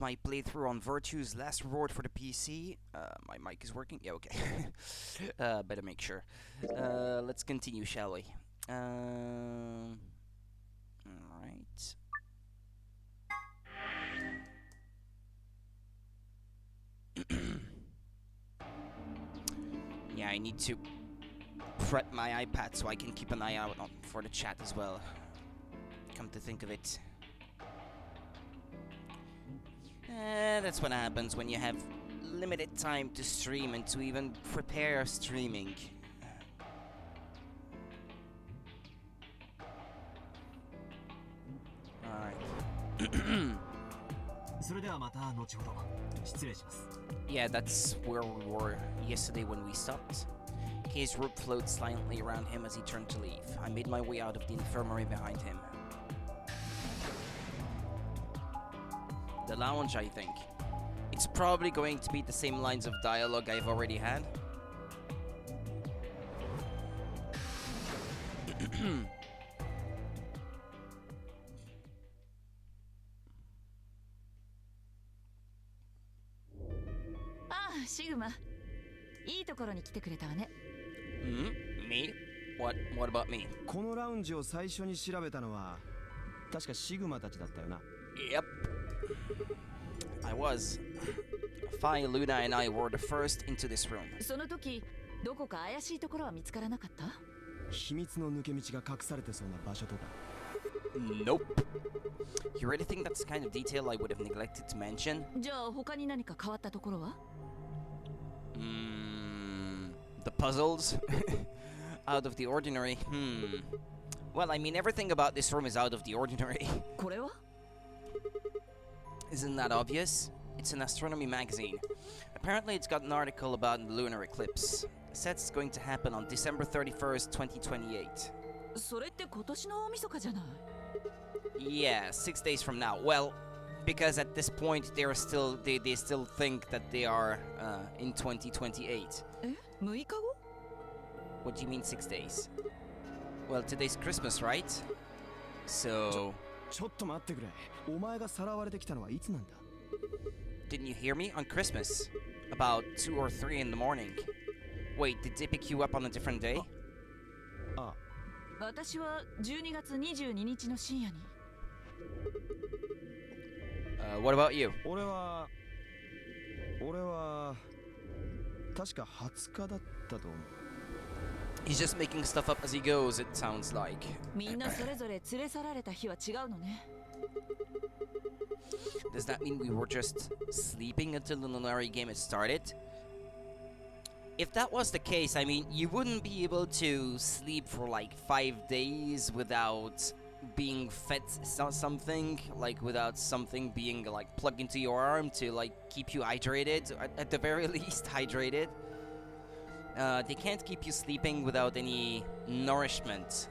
my playthrough on Virtue's Last Reward for the PC. My mic is working? Yeah, okay. Better make sure. Let's continue, shall we? Alright. Yeah, I need to prep my iPad so I can keep an eye out for the chat as well. Come to think of it. That's what happens when you have limited time to stream and to even prepare streaming. Alright. Yeah, that's where we were yesterday when we stopped. His rope floated silently around him as he turned to leave. I made my way out of the infirmary behind him. The lounge, I think. It's probably going to be the same lines of dialogue I've already had. Sigma. Me? What about me? このラウンジを最初に調べたのは確かシグマたちだったよな。Yep. I was. Fi, Luna, and I were the first into this room. その時、どこか怪しいところは見つからなかった？秘密の抜け道が隠されてそうな場所とか。Nope. You really think that's the kind of detail I would have neglected to mention? じゃあ他に何か変わったところは？ The puzzles? Out of the ordinary. Well, I mean, everything about this room is out of the ordinary. これは？ Isn't that obvious? It's an astronomy magazine. Apparently it's got an article about the lunar eclipse. It says it's going to happen on December 31st, 2028. それって今年の大晦日じゃない？ Yeah, 6 days from now. Well, because at this point they still think that they are in 2028. え、6日後？ What do you mean 6 days? Well, today's Christmas, right? So... ちょっと待ってくれ。お前がさらわれてきたのはいつなんだ？ Didn't you hear me? On Christmas. About 2 or 3 in the morning. Wait, did they pick you up on a different day? あ。私は12月22日の深夜に。What about you? 俺は確か20日だったと思う。He's just making stuff up as he goes, it sounds like. みんなそれぞれ連れ去られた日は違うのね。Does that mean we were just sleeping until the Lunari game had started? If that was the case, I mean, you wouldn't be able to sleep for like 5 days without being fed something, like without something being like plugged into your arm to like keep you hydrated, at the very least hydrated. They can't keep you sleeping without any nourishment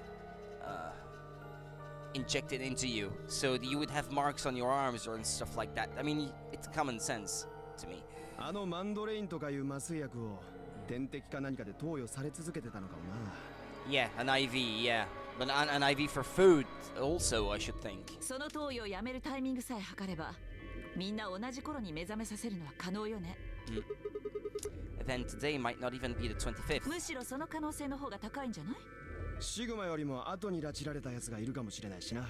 injected into you, so you would have marks on your arms or and stuff like that. I mean, it's common sense to me. あのマンドレインとかいう麻酔薬を点滴か何かで投与され続けてたのかもな。Yeah, an IV, yeah. But an IV for food also, I should think. その投与をやめるタイミングさえ測れば、みんな同じ頃に目覚めさせるのは可能よね。Then today might not even be the 25th. むしろその可能性の方が高いんじゃない？シグマよりも後に拉致られたやつがいるかもしれないしな。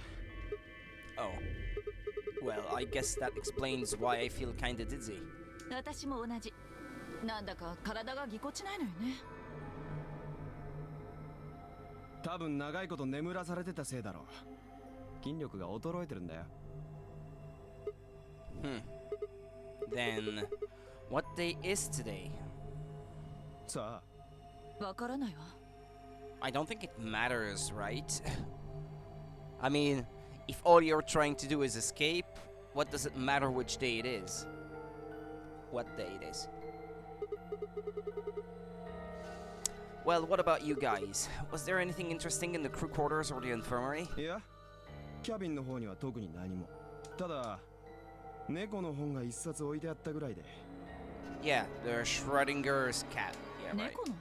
Oh. Well, I guess that explains why I feel kinda dizzy. 私も同じ。なんだか体がぎこちないのよね。多分長いこと眠らされてたせいだろう。筋力が衰えてるんだよ。Then, what day is today? さあ。わからないわ。I don't think it matters, right? I mean, if all you're trying to do is escape, what does it matter which day it is? What day it is? Well, what about you guys? Was there anything interesting in the crew quarters or the infirmary? いや、キャビンの方には特に何も。ただ、猫の本が一冊置いてあったぐらいで。Yeah, the Schrodinger's cat. Yeah, right. 猫の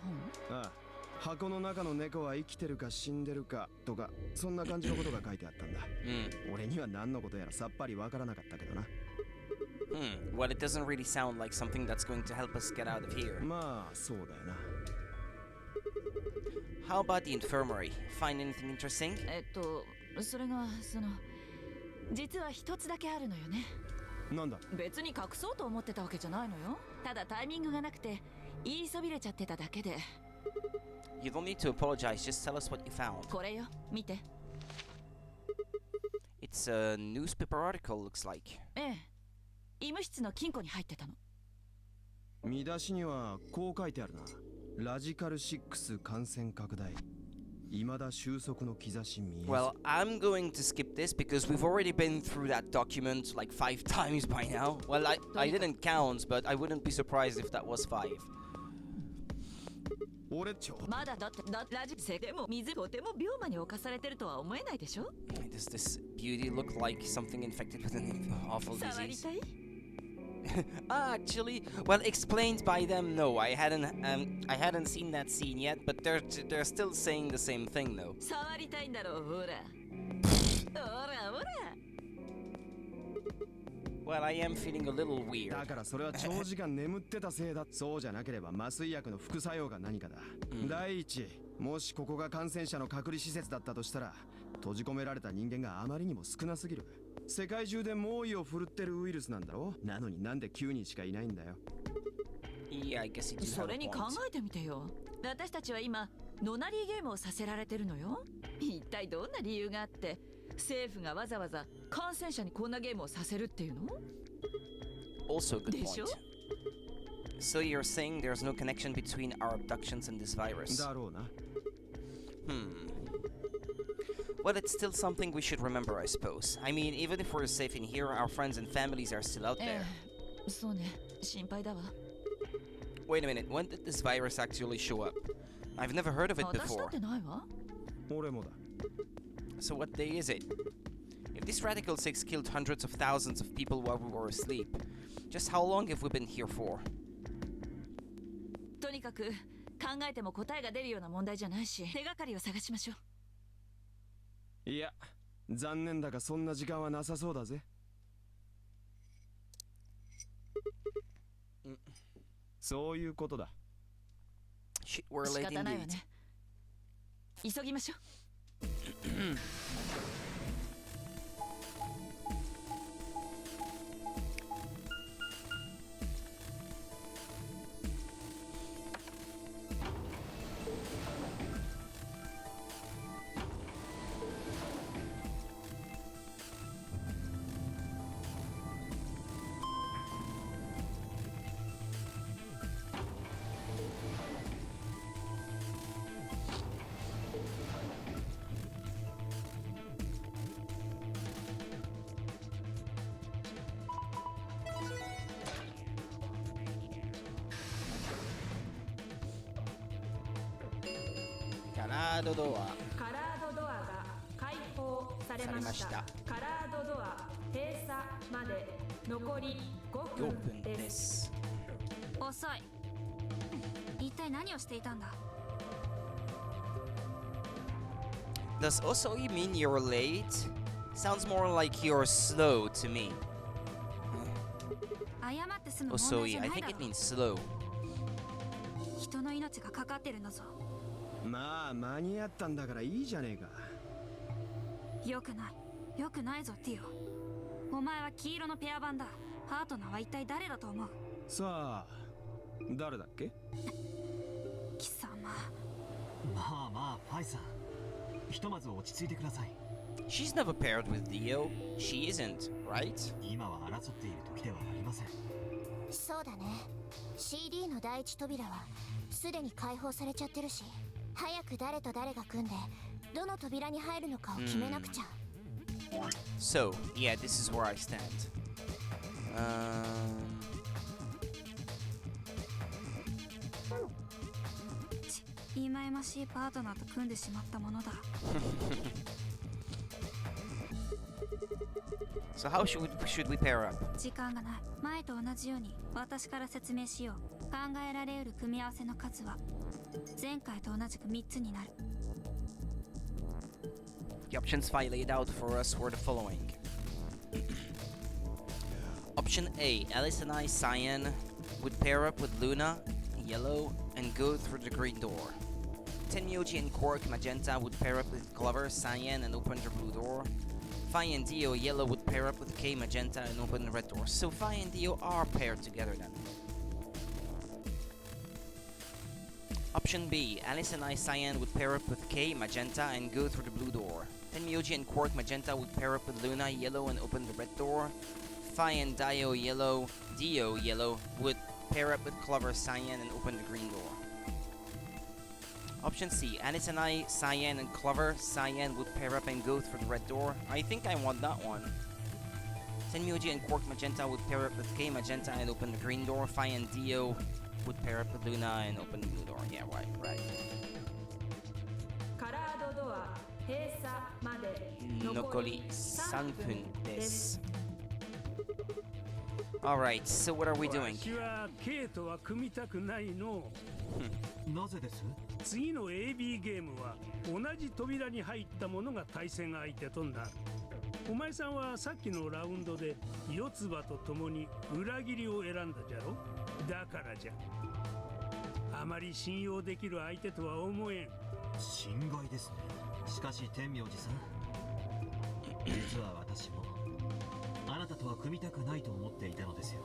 本？ああ、箱の中の猫は生きてるか死んでるかとか、そんな感じのことが書いてあったんだ。俺には何のことやらさっぱりわからなかったけどな。Well, it doesn't really sound like something that's going to help us get out of here. まあそうだよな。 How about the infirmary? Find anything interesting? それが実は一つだけあるのよね。なんだ。別に隠そうと思ってたわけじゃないのよ。ただタイミングがなくて言いそびれちゃってただけで。You don't need to apologize, just tell us what you found. これよ、見て。It's a newspaper article, looks like. ええ、医務室の金庫に入ってたの。見出しにはこう書いてあるな。ラジカル6感染拡大。未だ収束の兆し見えず。 Well, I'm going to skip this because we've already been through that document like 5 times by now. Well, I didn't count, but I wouldn't be surprised if that was 5. 俺ちょ。まだだってラジセでも水とても病魔に侵されてるとは思えないでしょ。 Does this beauty look like something infected with an awful 触り disease? たい？ Actually, well, explained by them. No, I hadn't seen that scene yet, but they're still saying the same thing, though. 触りたいんだろう、ほら。ほらほら。 Well, I am feeling a little weird. だからそれは長時間眠ってたせいだ。そうじゃなければ麻酔薬の副作用が何かだ。第一、もしここが感染者の隔離施設だったとしたら、閉じ込められた人間があまりにも少なすぎる。世界中で猛威を振るってるウイルスなんだろ。なのになんで9人しかいないんだよ。 Yeah, I guess you do そ have れ a に考 point. えてみてよ。私たちは今ノナリーゲームをさせられてるのよ。一体どんな理由があって政府がわざわざ感染者にこんなゲームをさせるっていうの？ Also, good でしょ？ point. So you're saying there's no connection between our abductions and this virus? だろうな。Well, it's still something we should remember, I suppose. I mean, even if we're safe in here, our friends and families are still out え there. え、そうね、心配だわ。 Wait a minute, when did this virus actually show up? I've never heard of it 私だ before. ってないわ。俺もだ。 So what day is it? If this Radical 6 killed hundreds of thousands of people while we were asleep, just how long have we been here for? とにかく考えても答えが出るような問題じゃないし、手がかりを探しましょう。いや、残念だがそんな時間はなさそうだぜ。そういうことだ。Shit, we're 仕 late 方ないわ indeed. ね。急ぎましょう。カラードドア。カラードドアが開放されました。カラードドア閉鎖まで残り5 4分分で。ですす。遅い。一体何をしていたんだ？ Does Osoi mean you're late? Sounds more like you're slow to me. 謝って済む問題じ Osoi, ゃ I ない think だ it ろ。 means slow. 人の命がかかってるんだぞ。まあ間に合ったんだからいいじゃねえか。よくない。よくないぞ、ティオ。お前は黄色のペア版だ。パートナーは一体誰だと思う？さあ、誰だっけ？貴様。まあまあ、ファイさん。ひとまず落ち着いてください。 She's never paired with Dio. She isn't, right? 今は争っている時ではありません。そうだね。 CD の第一扉はすでに開放されちゃってるし、早く誰と誰が組んでどの扉に入るのかを決めなくちゃ。 So, yeah, this is where I stand. 忌々しいパートナーと組んでしまったものだ。So how should we pair up? 時間がない。前と同じように私から説明しよう。考えられうる組み合わせの数は前回と同じく3つになる。 The options file laid out for us were the following. Option A, Alice and I, Cyan, would pair up with Luna, yellow, and go through the green door. Tenmyoji and Quark, magenta, would pair up with Clover, Cyan, and open the blue door. Phi and Dio, yellow, would pair up with K, magenta, and open the red door. So Phi and Dio are paired together then. Option B, Alice and I, Cyan, would pair up with K, magenta, and go through the blue door. Tenmyoji and Quark, magenta, would pair up with Luna, yellow, and open the red door. Phi and Dio, yellow, would pair up with Clover, Cyan, and open the green door. Option C, Alice and I, Cyan, and Clover, Cyan would pair up and go through the red door. I think I want that one. Tenmyoji and Quark, magenta, would pair up with K, magenta, and open the green door. Phi and Dio would pair up with Luna and open the blue door. Yeah, right. カラードドア閉鎖まで残り3分です。Alright, so what are we doing? 私は K とは組みたくないの。なぜです？次の AB ゲームは同じ扉に入った者が対戦相手となる。お前さんはさっきのラウンドで四つ葉と共に裏切りを選んだじゃろ。だからじゃ。あまり信用できる相手とは思えん。心外ですね。しかし天明寺さん、実は私もあなたとは組みたくないと思っていたのですよ。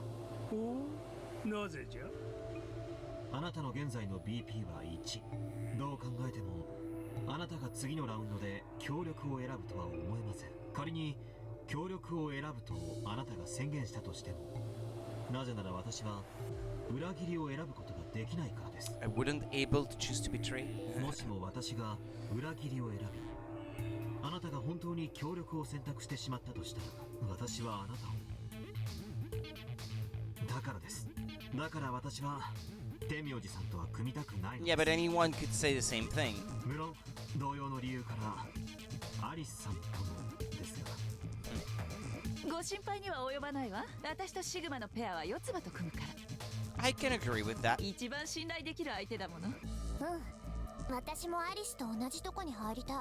ほう、なぜじゃ。あなたの現在の BP は1。どう考えてもあなたが次のラウンドで協力を選ぶとは思えません。仮に協力を選ぶとあなたが宣言したとしても、なぜなら私は裏切りを選ぶことができないからです。I wouldn't able to choose to betray. もしも私が裏切りを選び、あなたが本当に協力を選択してしまったとしたら、私はあなたを。だからです。だから私は天明寺さんとは組みたくないのです。 Yeah, but anyone could say the same thing. 無論同様の理由からアリスさんともですが。ご心配には及ばないわ。私とシグマのペアは四つ葉と組むから。I can agree with that. 一番信頼できる相手だもの。私もアリスと同じとこに入りたい。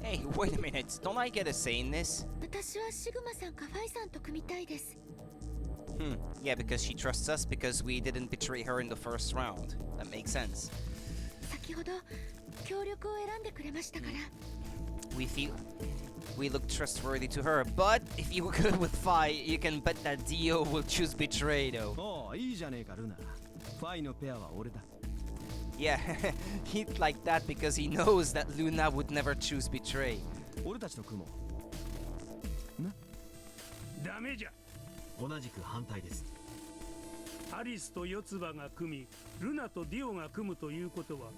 Hey, wait a minute. Don't I get a say in this? 私はシグマさんかファイさんと組みたいです。Yeah, because she trusts us because we didn't betray her in the first round. That makes sense. 先ほど協力を選んでくれましたから。We feel we look trustworthy to her, but if you were good with Phi, you can bet that Dio will choose betray though. おう、いいじゃねえかルナ。ファイのペアは俺だ。Yeah, he'd like that because he knows that Luna would never choose betray. 俺たちと組もう。な。ダメじゃ。同じく反対です。アリスと四つ葉が組み、ルナとディオが組むということは、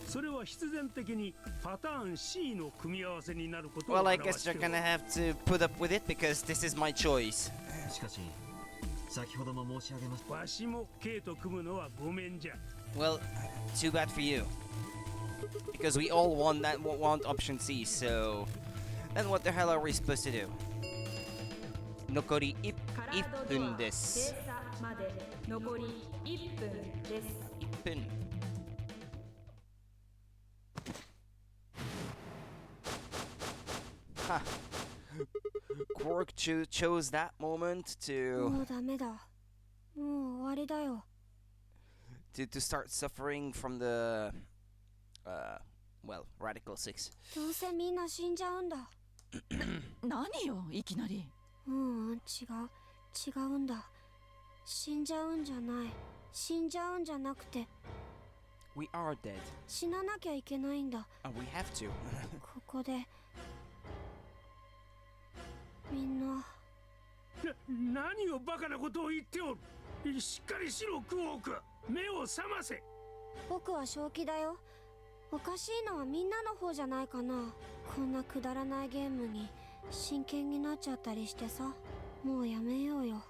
それは必然的にパターン C の組み合わせになることを Well, I 表 guess してお you're る。 gonna have to put up with it because this is my choice. しかし先ほども申し上げました。わしも K と組むのはごめんじゃ。Well, too bad for you. Because we all want option C, so then what the hell are we supposed to do? 残り1分です。閉鎖まで残り1分です。1分。Ha. Quark chose that moment もうダメだ。もう終わりだよ。to start suffering from the Radical 6. どうせみんな死んじゃうんだ。何よ、いきなり。違うんだ。死んじゃうんじゃない。死んじゃうんじゃなくて We are dead. 死ななきゃいけないんだ。We have to. ここでみんな。何をバカなことを言っておる。しっかりしろクオーク。目を覚ませ。僕は正気だよ。おかしいのはみんなの方じゃないかな。こんなくだらないゲームに真剣になっちゃったりしてさ。もうやめようよ。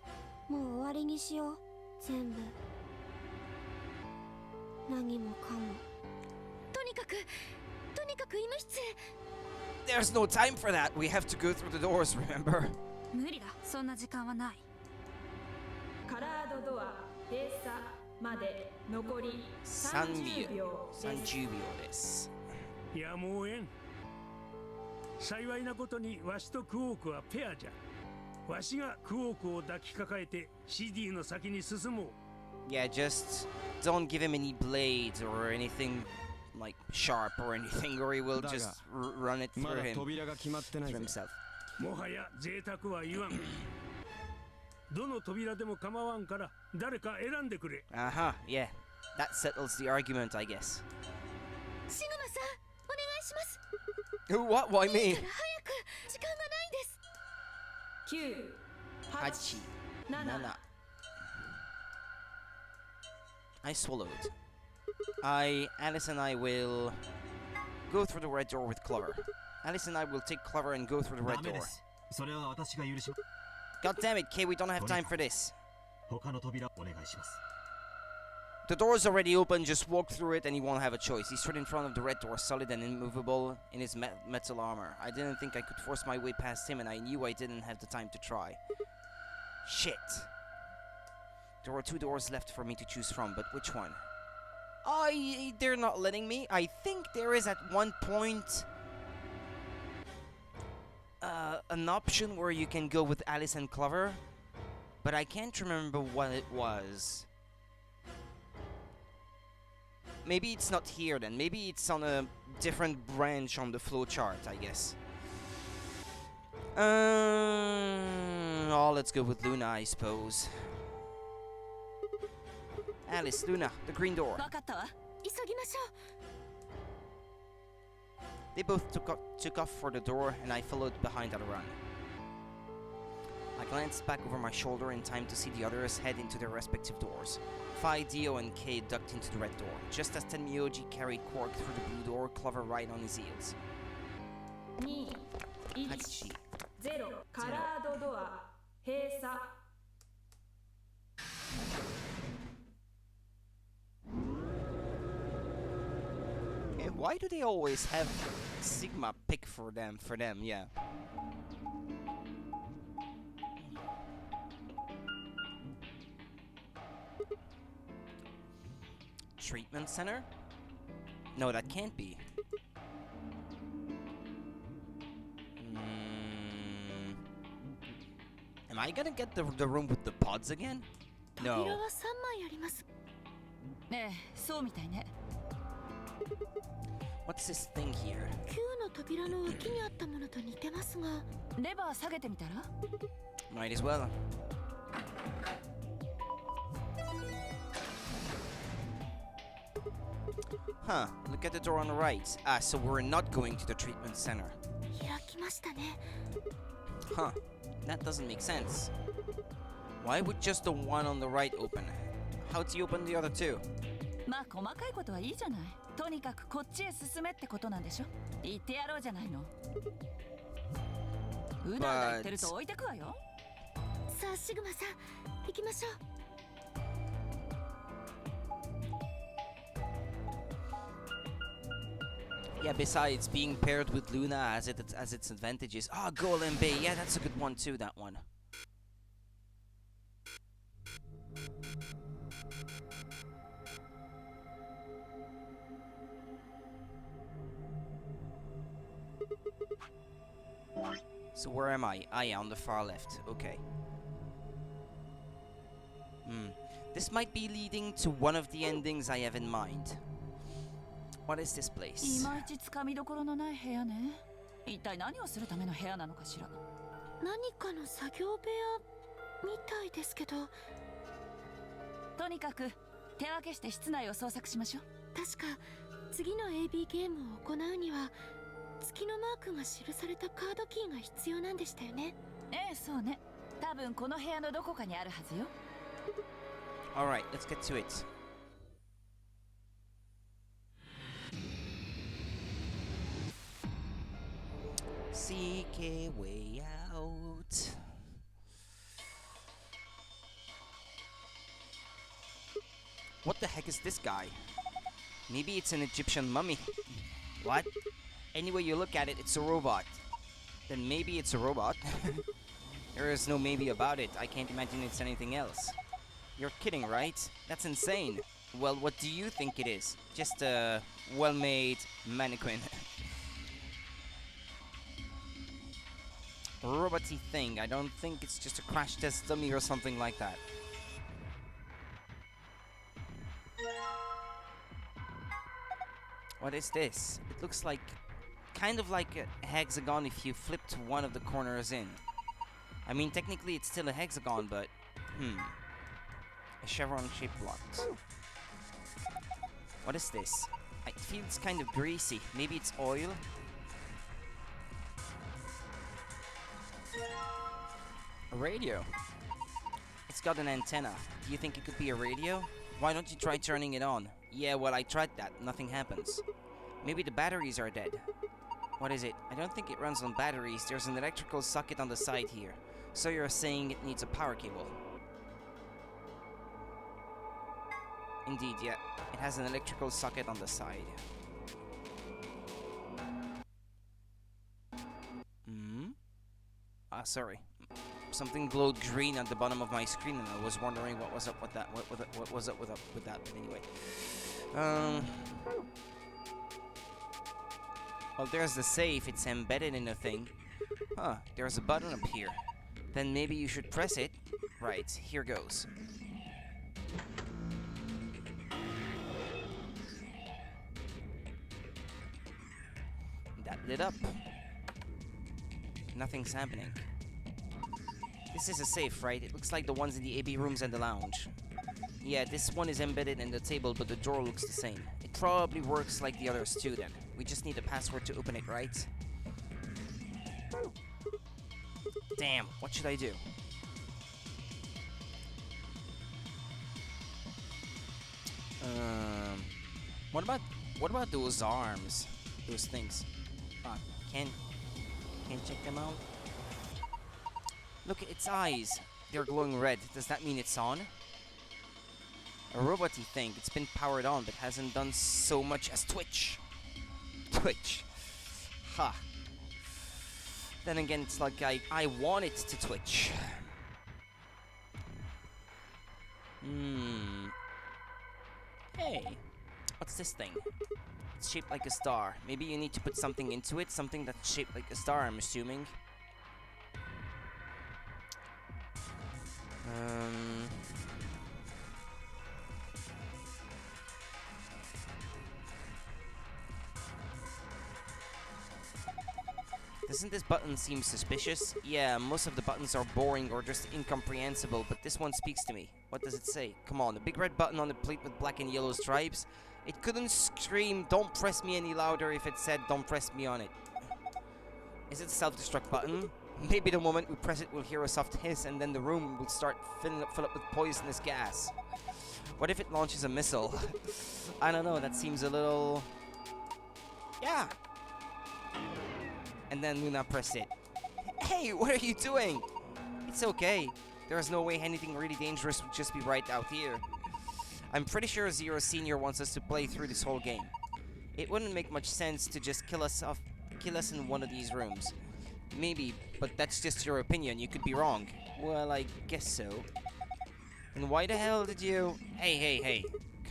もう終わりにしよう。全部。何もかも。とにかく医務室へ。 There's no time for that. We have to go through the doors, remember? 無理だ。そんな時間はない。カラードドア閉鎖まで残り30 30秒です。秒です。やむをえん。幸いなことにわしとクオークはペアじゃ。わしがクオークを抱きかかえて CD の先に進もう。 Yeah, just don't give him any blades or anything like sharp or anything, or he will just run it ま through だ him 扉が決まってない through ぜ himself. もはや贅沢は言わん。どの扉でも構わんから誰か選んでくれ。 Uh-huh, yeah. That settles the argument, I guess. シグマさんお願いします。 What? Why い me? いから早く時間がないです。9、8、 Hachi. 7、 Nana. I swallowed. Alice and I will go through the red door with Clover. Alice and I will take Clover and go through the ダ red メで door. す。それは私が許します。 God damn it, Kay, we don't have time for this. 他の扉お願いします。 The door's already open, just walk through it and he won't have a choice. He stood in front of the red door, solid and immovable in his metal armor. I didn't think I could force my way past him and I knew I didn't have the time to try. Shit. There were 2 doors left for me to choose from, but which one? They're not letting me. I think there is at one point an option where you can go with Alice and Clover, but I can't remember what it was. Maybe it's not here then. Maybe it's on a different branch on the flowchart, I guess. Let's go with Luna, I suppose. Alice, Luna, the green door. 分かったわ。急ぎましょ They both took off for the door, and I followed behind at a run. I glanced back over my shoulder in time to see the others head into their respective doors. Fi, Dio, and Kay ducked into the red door, just as Tenmyoji carried Quark through the blue door, Clover right on his heels. 2、1、 Hachi. 0、カラードドア閉鎖。Why do they always have Sigma pick for them? Yeah. Treatment center? No, that can't be. Am I gonna get the room with the pods again? う。扉 No. は3枚あります。ねえ、そうみたいね。 What's this thing here? 旧の扉の脇にあったものと似てますが。レバー下げてみたら？ Might as well. Huh, look at the door on the right. So we're not going to the treatment center. 開きましたね。 Huh, that doesn't make sense. Why would just the one on the right open? How'd he open the other two? まあ細かいことはいいじゃない。とにかくこっちへ進めってことなんでしょ。言ってやろうじゃないの。うだうだ言ってると置いてくわよ。さあシグマさん行きましょう。 Yeah, besides being paired with Luna has its advantages. Ah, Golem Bay. Yeah, that's a good one too, that one. So where am I? Ah, yeah, on the far left. Okay. This might be leading to one of the endings I have in mind. What is this い place? まいちつかみどころのない部屋ね。一体何をするための部屋なのかしら。何かの作業部屋みたいですけど。とにかく手分けして室内を捜索しましょう。確か次の AB ゲームを行うには月のマークが記されたカードキーが必要なんでしたよね。ええ、そうね。多分この部屋のどこかにあるはずよ。Alright, let's get to it. Seek a way out. What the heck is this guy? Maybe it's an Egyptian mummy. What? Any way you look at it, it's a robot. Then maybe it's a robot. There is no maybe about it. I can't imagine it's anything else. You're kidding, right? That's insane. Well, what do you think it is? Just a well-made mannequin. roboty thing. I don't think it's just a crash test dummy or something like that. What is this? It looks like kind of like a hexagon if you flipped one of the corners in. I mean, technically it's still a hexagon, but a chevron-shaped block. What is this? It feels kind of greasy. Maybe it's oil? A radio. It's got an antenna. Do you think it could be a radio? Why don't you try turning it on? Yeah, well, I tried that. Nothing happens. Maybe the batteries are dead. What is it? I don't think it runs on batteries. There's an electrical socket on the side here. So you're saying it needs a power cable? Indeed, yeah. It has an electrical socket on the side. Sorry. Something glowed green at the bottom of my screen, and I was wondering what was up with that. What was up with that? But anyway, well, there's the safe. It's embedded in a thing. Huh? There's a button up here. Then maybe you should press it. Right. Here goes. That lit up. Nothing's happening. This is a safe, right? It looks like the ones in the AB rooms and the lounge. Yeah, this one is embedded in the table, but the door looks the same. It probably works like the others too, then. We just need a password to open it, right? Damn, what should I do? What about those arms? Those things? Can't check them out? Look at its eyes. They're glowing red. Does that mean it's on? A roboty thing. It's been powered on, but hasn't done so much as twitch. Twitch. Ha. Then again, it's like I want it to twitch. Hey. What's this thing? It's shaped like a star. Maybe you need to put something into it. Something that's shaped like a star, I'm assuming. Doesn't this button seem suspicious? Yeah, most of the buttons are boring or just incomprehensible, but this one speaks to me. What does it say? Come on, the big red button on the plate with black and yellow stripes. It couldn't scream, "Don't press me" any louder if it said, "Don't press me" on it. Is it a self-destruct button? Maybe the moment we press it, we'll hear a soft hiss, and then the room will start fill up with poisonous gas. What if it launches a missile? I don't know, that seems a little... Yeah! And then Luna pressed it. Hey, what are you doing? It's okay. There's no way anything really dangerous would just be right out here. I'm pretty sure Zero Senior wants us to play through this whole game. It wouldn't make much sense to just kill us in one of these rooms. Maybe, but that's just your opinion. You could be wrong. Well, I guess so. And why the hell did you... Hey.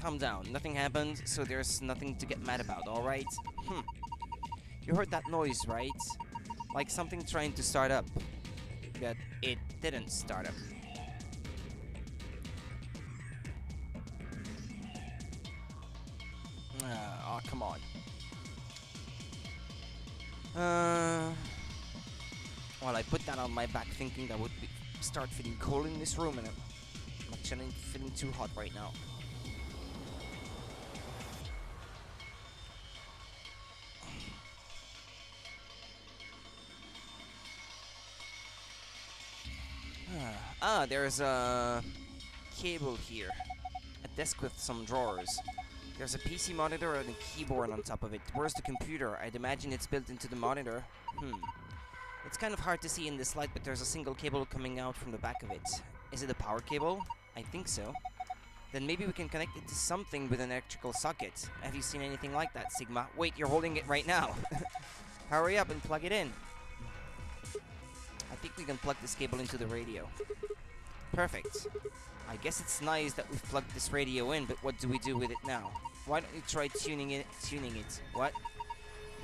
Calm down. Nothing happened, so there's nothing to get mad about, alright? You heard that noise, right? Like something trying to start up. But it didn't start up. Oh, come on. Well, I put that on my back thinking that would start feeling cold in this room, and I'm actually feeling too hot right now. There's a cable here. A desk with some drawers. There's a PC monitor and a keyboard on top of it. Where's the computer? I'd imagine it's built into the monitor. It's kind of hard to see in this light, but there's a single cable coming out from the back of it. Is it a power cable? I think so. Then maybe we can connect it to something with an electrical socket. Have you seen anything like that, Sigma? Wait, you're holding it right now. Hurry up and plug it in. I think we can plug this cable into the radio. Perfect. I guess it's nice that we've plugged this radio in, but what do we do with it now? Why don't you try tuning it? What?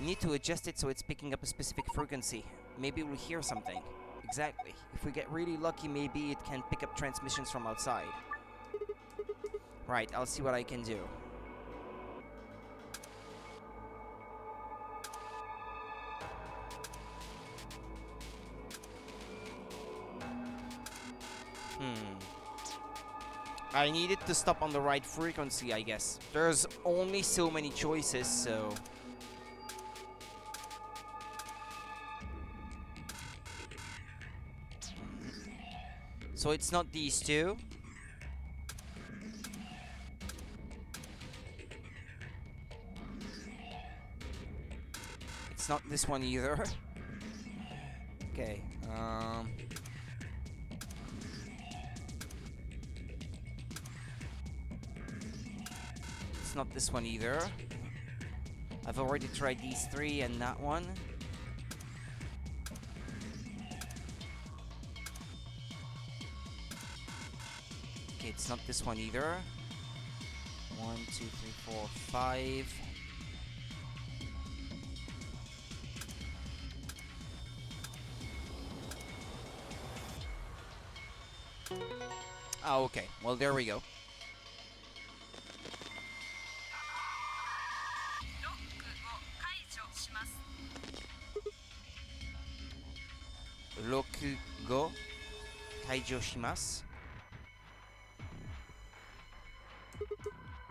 You need to adjust it so it's picking up a specific frequency. Maybe we'll hear something. exactly. If we get really lucky, maybe it can pick up transmissions from outside. Right, I'll see what I can do. I needed to stop on the right frequency, I guess. There's only so many choices, so... So it's not these two. It's not this one either. Okay, it's not this one either. I've already tried these three and that one. Okay, it's not this one either. 1, 2, 3, 4, 5. Oh, okay. Well, there we go. Roku go kaijo shimasu.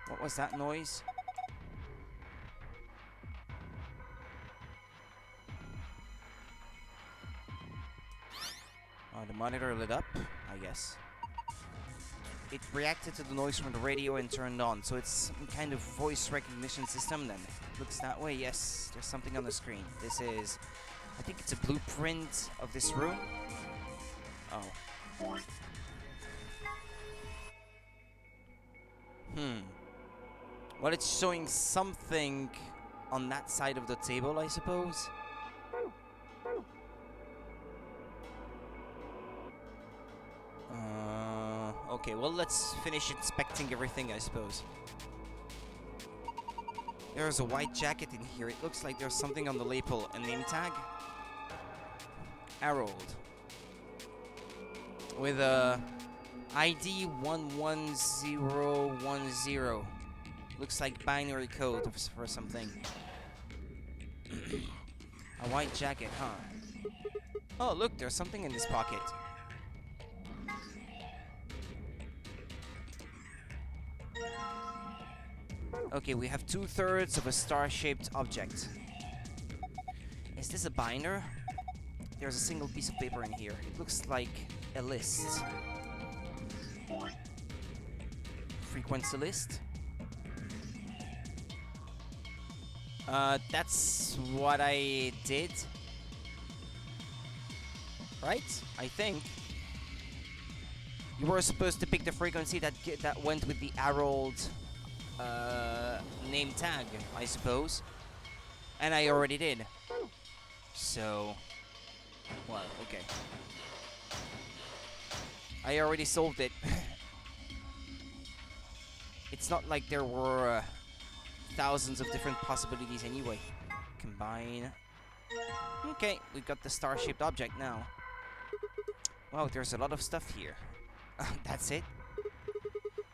What was that noise? Oh, the monitor lit up, I guess. It reacted to the noise from the radio and turned on, so it's some kind of voice recognition system then. Looks that way, yes. There's something on the screen. This is... I think it's a blueprint of this room. Oh. Well, it's showing something on that side of the table, I suppose. Okay, well, let's finish inspecting everything, I suppose. There's a white jacket in here. It looks like there's something on the label. A name tag? Harold. With a ID 11010. Looks like binary code for something. A white jacket, huh? Oh, look, there's something in this pocket. Okay, we have 2/3 of a star-shaped object. Is this a binder? There's a single piece of paper in here. It looks like a list. Frequency list? That's what I did. Right? I think. You were supposed to pick the frequency that went with the Harold name tag, I suppose. And I already did. So, well, okay. I already solved it. It's not like there were thousands of different possibilities anyway. Combine. Okay, we've got the star-shaped object now. Wow, there's a lot of stuff here. That's it?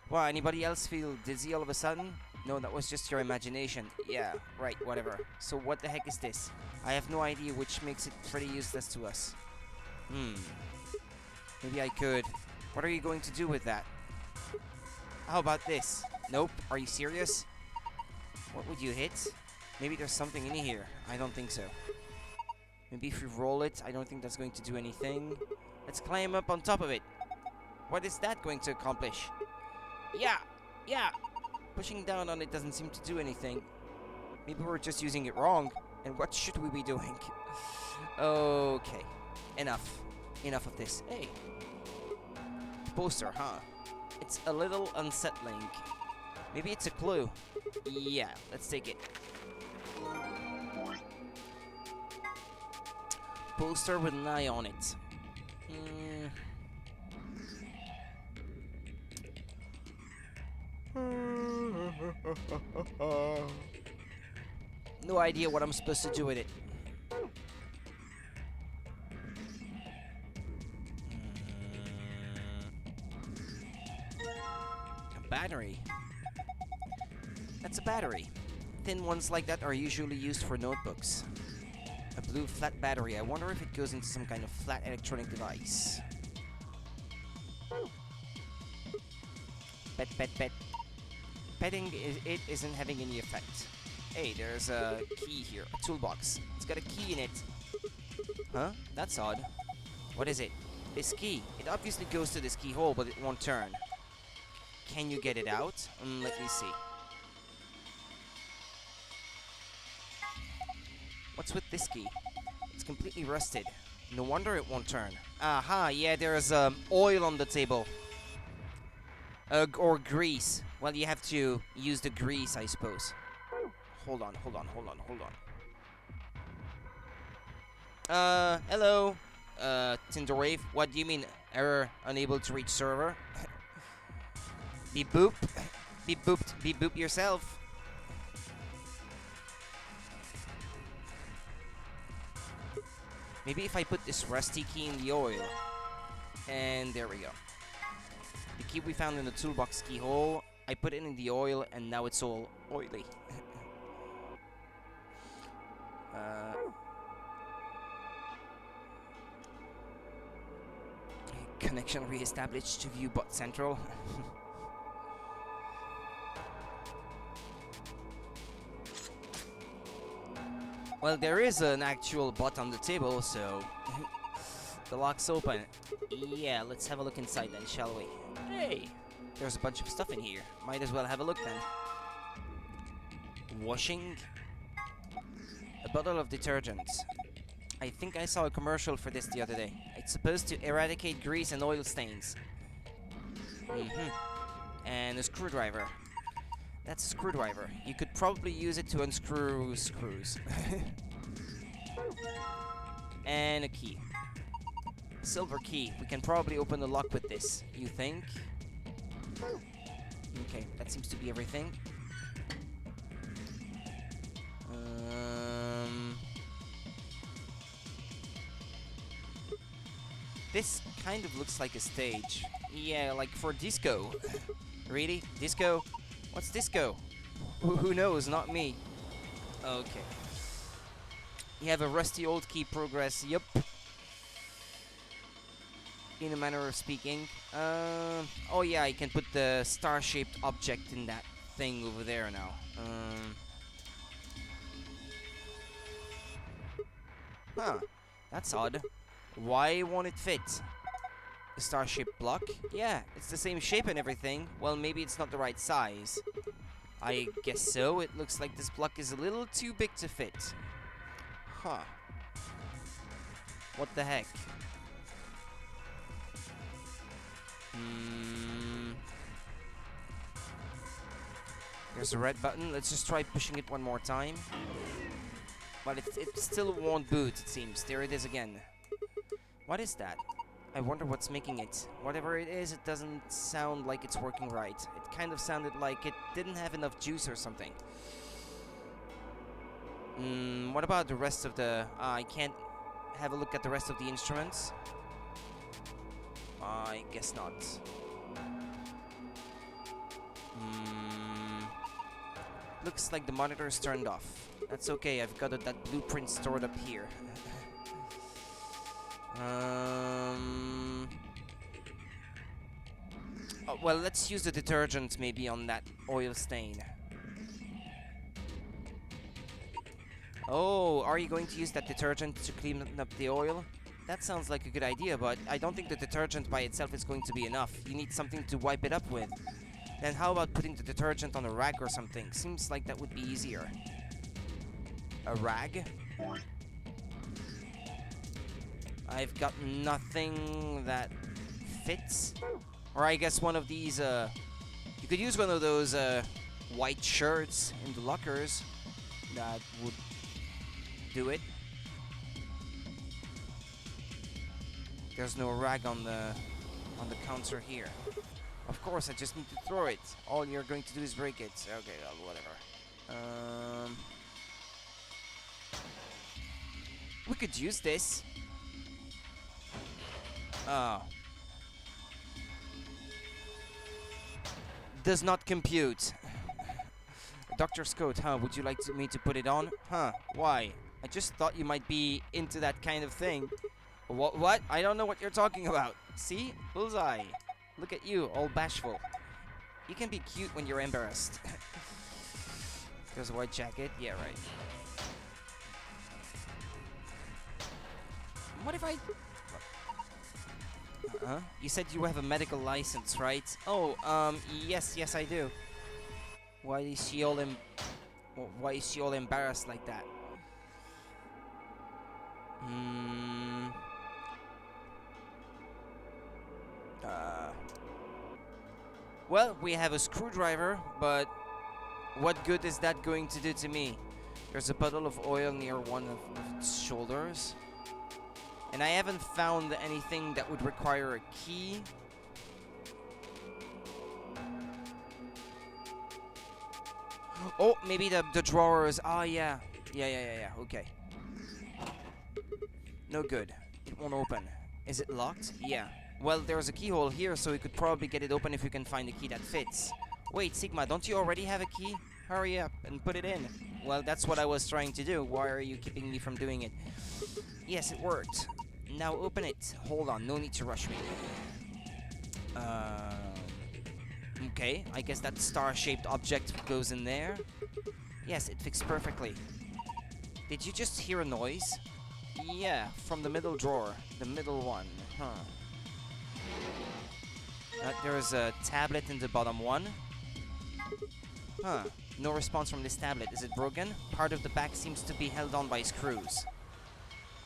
Wow, anybody else feel dizzy all of a sudden? No, that was just your imagination. Yeah, right, whatever. So what the heck is this? I have no idea, which makes it pretty useless to us. Maybe I could. What are you going to do with that? How about this? Nope, are you serious? What would you hit? Maybe there's something in here. I don't think so. Maybe if we roll it, I don't think that's going to do anything. Let's climb up on top of it. What is that going to accomplish? Yeah! Pushing down on it doesn't seem to do anything. Maybe we're just using it wrong. And what should we be doing? Okay. Enough of this. Hey. Poster, huh? It's a little unsettling. Maybe it's a clue. Yeah, let's take it. Poster with an eye on it. No idea what I'm supposed to do with it. battery. That's a battery. Thin ones like that are usually used for notebooks. A blue flat battery. I wonder if it goes into some kind of flat electronic device. Pet. Petting it isn't having any effect. Hey, there's a key here. A toolbox. It's got a key in it. Huh? That's odd. What is it? This key. It obviously goes to this keyhole, but it won't turn. Can you get it out? Let me see. What's with this key? It's completely rusted. No wonder it won't turn. Aha, yeah, there's oil on the table. Or grease. Well, you have to use the grease, I suppose. Hold on. Hello? Tinderwave, what do you mean? Error, unable to reach server? Beep boop. Beep boop yourself. Maybe if I put this rusty key in the oil. And there we go. The key we found in the toolbox keyhole, I put it in the oil and now it's all oily. Connection re-established to view bot central. Well, there is an actual bot on the table, so the lock's open. Yeah, let's have a look inside then, shall we? Hey, there's a bunch of stuff in here. Might as well have a look then. Washing. A bottle of detergent. I think I saw a commercial for this the other day. It's supposed to eradicate grease and oil stains. And a screwdriver. That's a screwdriver. You could probably use it to unscrew screws. And a key. Silver key. We can probably open the lock with this. You think? Okay, that seems to be everything. This kind of looks like a stage. Yeah, like for disco. Really? Disco? What's disco? Who knows? Not me. Okay. You have a rusty old key progress. Yup. In a manner of speaking. Oh yeah, I can put the star-shaped object in that thing over there now. Huh. That's odd. Why won't it fit? The star-shaped block? Yeah, it's the same shape and everything. Well, maybe it's not the right size. I guess so. It looks like this block is a little too big to fit. Huh. What the heck? There's a red button. Let's just try pushing it one more time. But it still won't boot, it seems. There it is again. What is that? I wonder what's making it. Whatever it is, it doesn't sound like it's working right. It kind of sounded like it didn't have enough juice or something. What about the rest of the... I can't have a look at the rest of the instruments. I guess not. Looks like the monitor is turned off. That's okay, I've got that blueprint stored up here. Oh, well, let's use the detergent maybe on that oil stain. Oh, are you going to use that detergent to clean up the oil? That sounds like a good idea, but I don't think the detergent by itself is going to be enough. You need something to wipe it up with. Then how about putting the detergent on a rag or something? Seems like that would be easier. A rag? I've got nothing that fits. Or I guess one of these, you could use one of those, white shirts in the lockers. That would do it. There's no rag on the counter here. Of course, I just need to throw it. All you're going to do is break it. Okay, whatever. We could use this. does not compute. Doctor's coat, huh? Would you like me to put it on? Huh? Why? I just thought you might be into that kind of thing. What? I don't know what you're talking about. See? Bullseye. Look at you, all bashful. You can be cute when you're embarrassed. There's a white jacket. Yeah, right. What if I... You said you have a medical license, right? Oh, yes, I do. Why is she all embarrassed like that? Well, we have a screwdriver, but what good is that going to do to me? There's a puddle of oil near one of its shoulders. And I haven't found anything that would require a key. Oh, maybe the drawers. Oh, yeah. Yeah. Okay. No good. It won't open. Is it locked? Yeah. Well, there's a keyhole here, so we could probably get it open if we can find a key that fits. Wait, Sigma, don't you already have a key? Hurry up and put it in. Well, that's what I was trying to do. Why are you keeping me from doing it? Yes, it worked. Now open it. Hold on, no need to rush me. Okay, I guess that star-shaped object goes in there. Yes, it fits perfectly. Did you just hear a noise? Yeah, from the middle drawer. The middle one. Huh. There's a tablet in the bottom one. Huh. No response from this tablet. Is it broken? Part of the back seems to be held on by screws.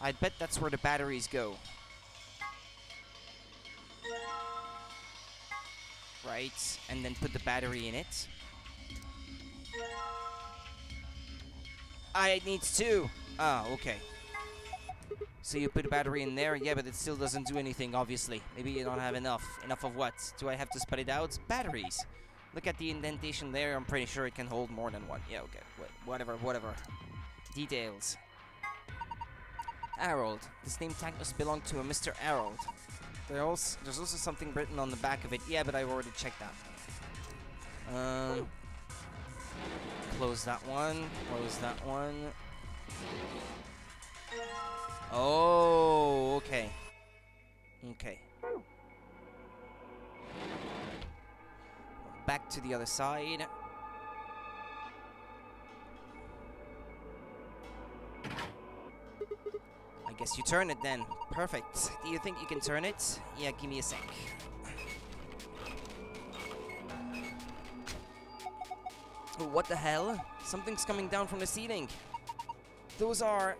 I'd bet that's where the batteries go. Right, and then put the battery in it. It needs two. Ah, okay. So you put a battery in there, yeah, but it still doesn't do anything, obviously. Maybe you don't have enough. Enough of what? Do I have to spell it out? Batteries. Look at the indentation there. I'm pretty sure it can hold more than one. Yeah, okay. Whatever. Details. Harold. This name tag must belong to a Mr. Harold. There's also something written on the back of it. Yeah, but I've already checked that. Close that one. Close that one. Oh, okay. Okay. Back to the other side. I guess you turn it then. Perfect. Do you think you can turn it? Yeah, give me a sec. Oh, what the hell? Something's coming down from the ceiling. Those are...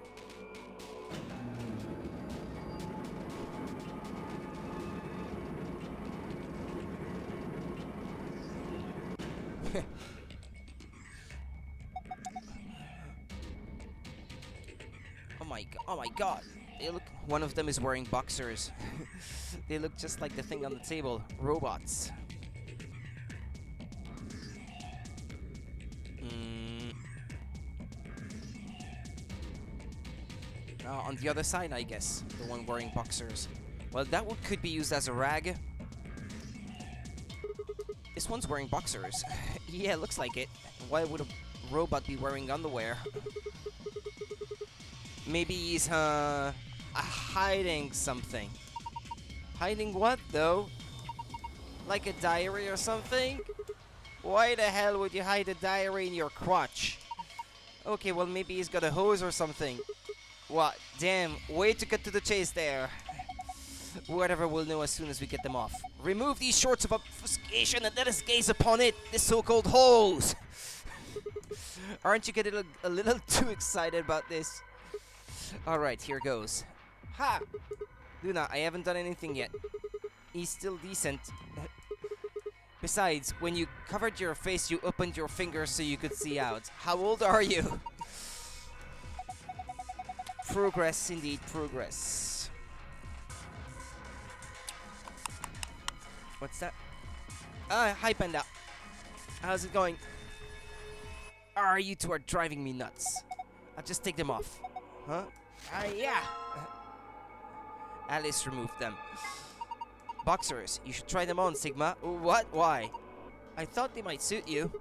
Oh my god. They look... One of them is wearing boxers. They look just like the thing on the table. Robots. On the other side, I guess. The one wearing boxers. Well, that one could be used as a rag. This one's wearing boxers. Yeah, looks like it. Why would a robot be wearing underwear? Maybe he's, hiding something. Hiding what, though? Like a diary or something? Why the hell would you hide a diary in your crotch? Okay, well, maybe he's got a hose or something. What? Damn, way to cut to the chase there. Whatever, we'll know as soon as we get them off. Remove these shorts of obfuscation and let us gaze upon it, this so-called hose! Aren't you getting a little too excited about this? Alright, here goes. Ha! Luna, I haven't done anything yet. He's still decent. Besides, when you covered your face, you opened your fingers so you could see out. How old are you? Progress, indeed, progress. What's that? Hi, Panda. How's it going? You two are driving me nuts. I'll just take them off. Huh? Yeah. Alice removed them. Boxers, you should try them on, Sigma. What? Why? I thought they might suit you.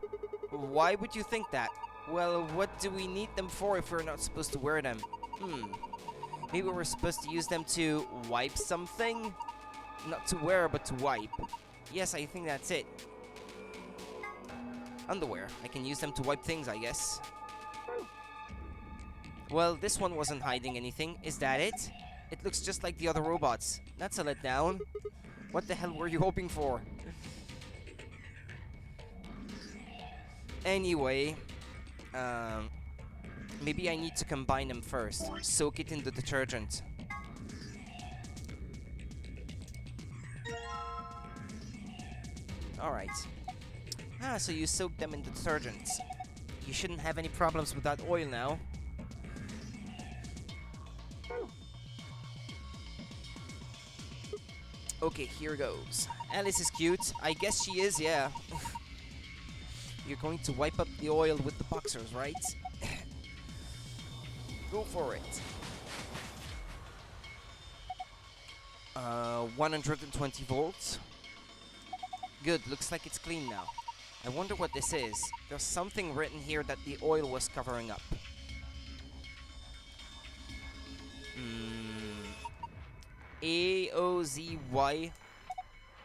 Why would you think that? Well, what do we need them for if we're not supposed to wear them? Maybe we're supposed to use them to wipe something? Not to wear, but to wipe. Yes, I think that's it. Underwear. I can use them to wipe things, I guess. Well, this one wasn't hiding anything. Is that it? It looks just like the other robots. That's a letdown. What the hell were you hoping for? Anyway, maybe I need to combine them first. Soak it in the detergent. Alright. So you soak them in the detergent. You shouldn't have any problems with that oil now. Okay, here goes. Alice is cute. I guess she is, yeah. You're going to wipe up the oil with the boxers, right? Go for it. 120 volts. Good, looks like it's clean now. I wonder what this is. There's something written here that the oil was covering up. AOZY.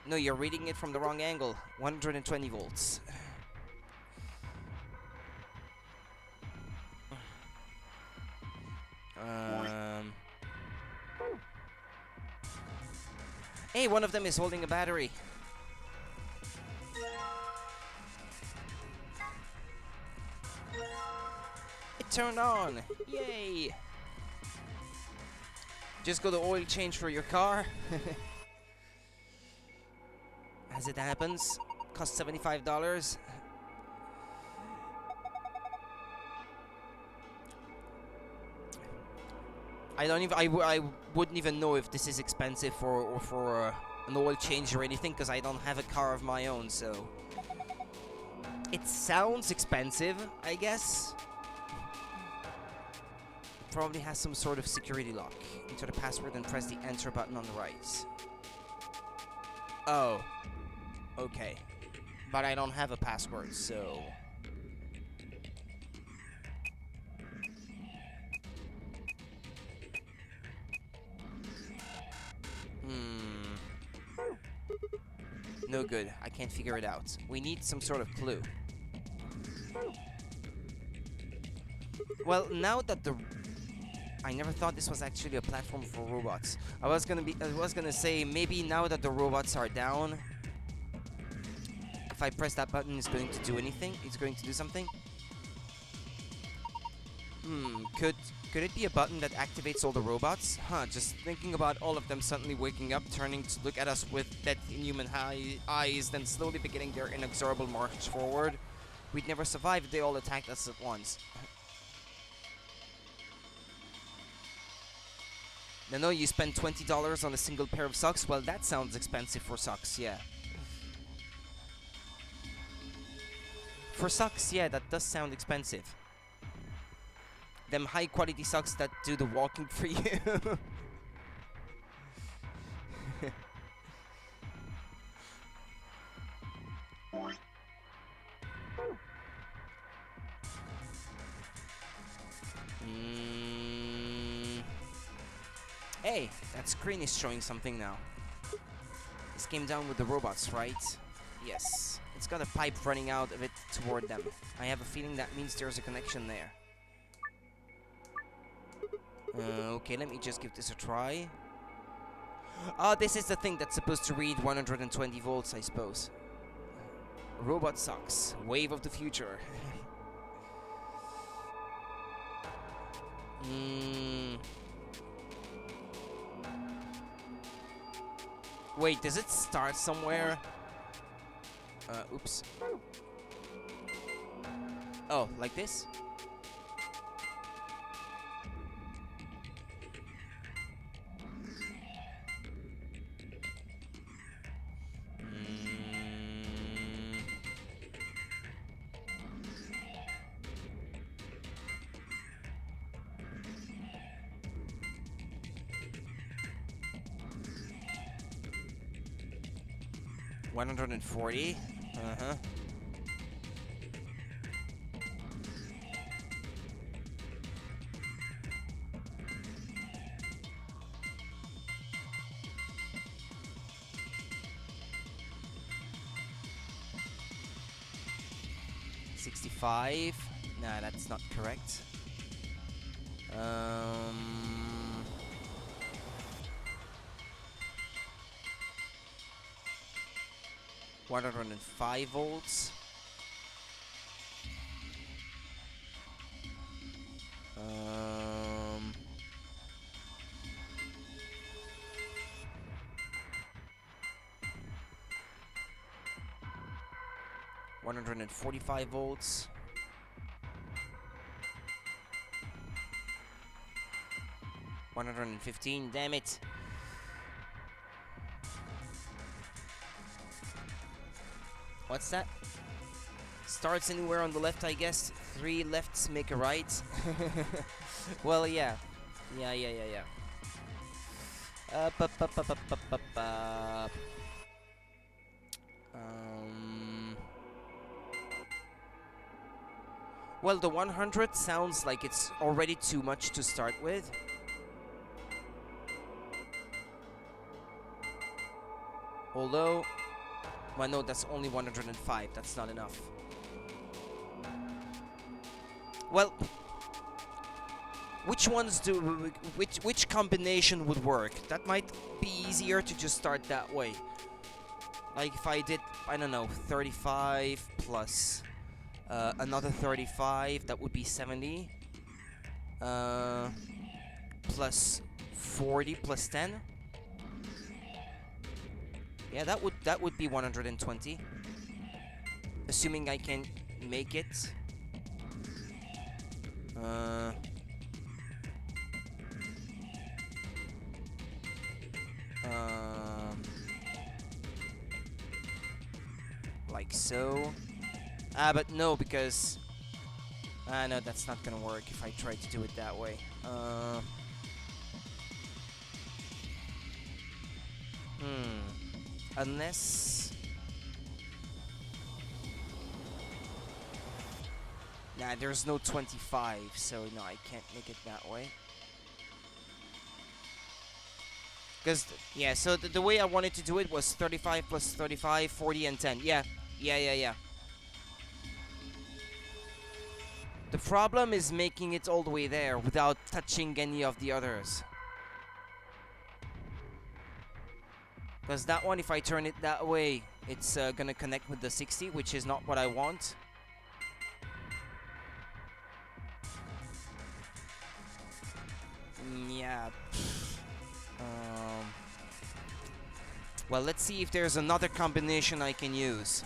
No, you're reading it from the wrong angle. 120 volts. Hey, one of them is holding a battery. It turned on. Yay. Just got the oil change for your car. As it happens, costs $75. I wouldn't even know if this is expensive or for an oil change or anything, because I don't have a car of my own, so it sounds expensive, I guess. Probably has some sort of security lock. Enter the password and press the enter button on the right. Oh. Okay. But I don't have a password, so... No good. I can't figure it out. We need some sort of clue. Well, now that the... I never thought this was actually a platform for robots. I was gonna say, maybe now that the robots are down, if I press that button, it's going to do anything? It's going to do something? Could it be a button that activates all the robots? Just thinking about all of them suddenly waking up, turning to look at us with dead inhuman eyes, then slowly beginning their inexorable march forward. We'd never survive if they all attacked us at once. No, you spend $20 on a single pair of socks? Well, that sounds expensive for socks, yeah. For socks, yeah, that does sound expensive. Them high quality socks that do the walking for you. Hey, that screen is showing something now. This came down with the robots, right? Yes. It's got a pipe running out of it toward them. I have a feeling that means there's a connection there. Okay, let me just give this a try. Oh, this is the thing that's supposed to read 120 volts, I suppose. Robot socks. Wave of the future. Wait, does it start somewhere? Oops. Oh, like this? $140. Uh-huh. $65. Nah, that's not correct. 105 volts. 145 volts. 115, damn it. What's that? Starts anywhere on the left, I guess. 3 lefts make a right. Well, yeah. Yeah. Well, the 100 sounds like it's already too much to start with. Although, well, no, that's only 105. That's not enough. Well, which ones do, which combination would work? That might be easier to just start that way. Like if I did, I don't know, 35 plus another 35, that would be 70. Plus 40 plus 10. Yeah, that would be 120. Assuming I can make it. Like so. But no, because no, that's not gonna work if I try to do it that way. Unless, nah, there's no 25, so no, I can't make it that way. Because, yeah, so the way I wanted to do it was 35 plus 35, 40 and 10. Yeah. The problem is making it all the way there without touching any of the others. Because that one, if I turn it that way, it's gonna connect with the 60, which is not what I want. Yeah. Well, let's see if there's another combination I can use.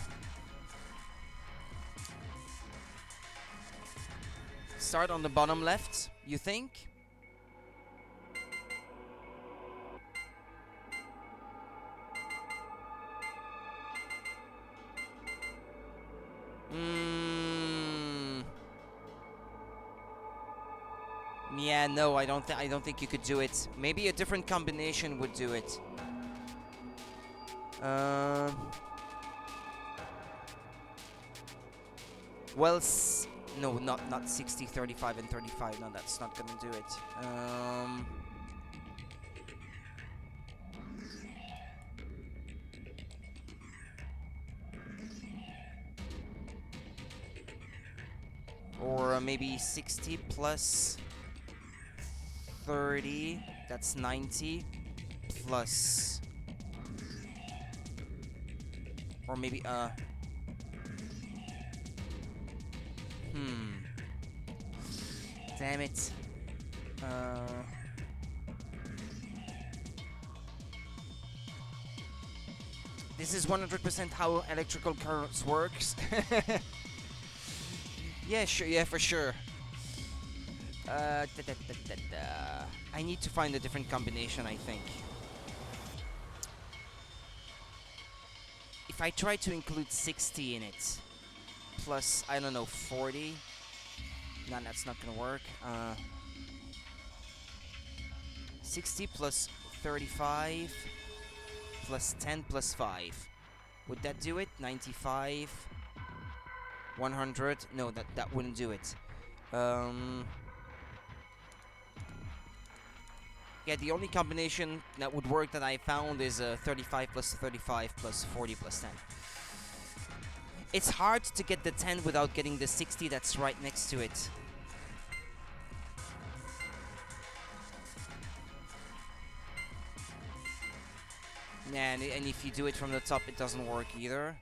Start on the bottom left, you think? Yeah, no, I don't think you could do it. Maybe a different combination would do it. Well, no, not 60, 35, and 35. No, that's not gonna do it. Or maybe 60 plus 30, that's 90, plus, or maybe, damn it, this is 100% how electrical currents works. Yeah, sure, yeah, for sure. I need to find a different combination, I think. If I try to include 60 in it, plus, I don't know, 40, no, that's not gonna work. 60 plus 35 plus 10 plus 5. Would that do it? 95, 100. No, that wouldn't do it. Yeah, the only combination that would work that I found is 35 plus 35 plus 40 plus 10. It's hard to get the 10 without getting the 60 that's right next to it. Yeah, and if you do it from the top, it doesn't work either.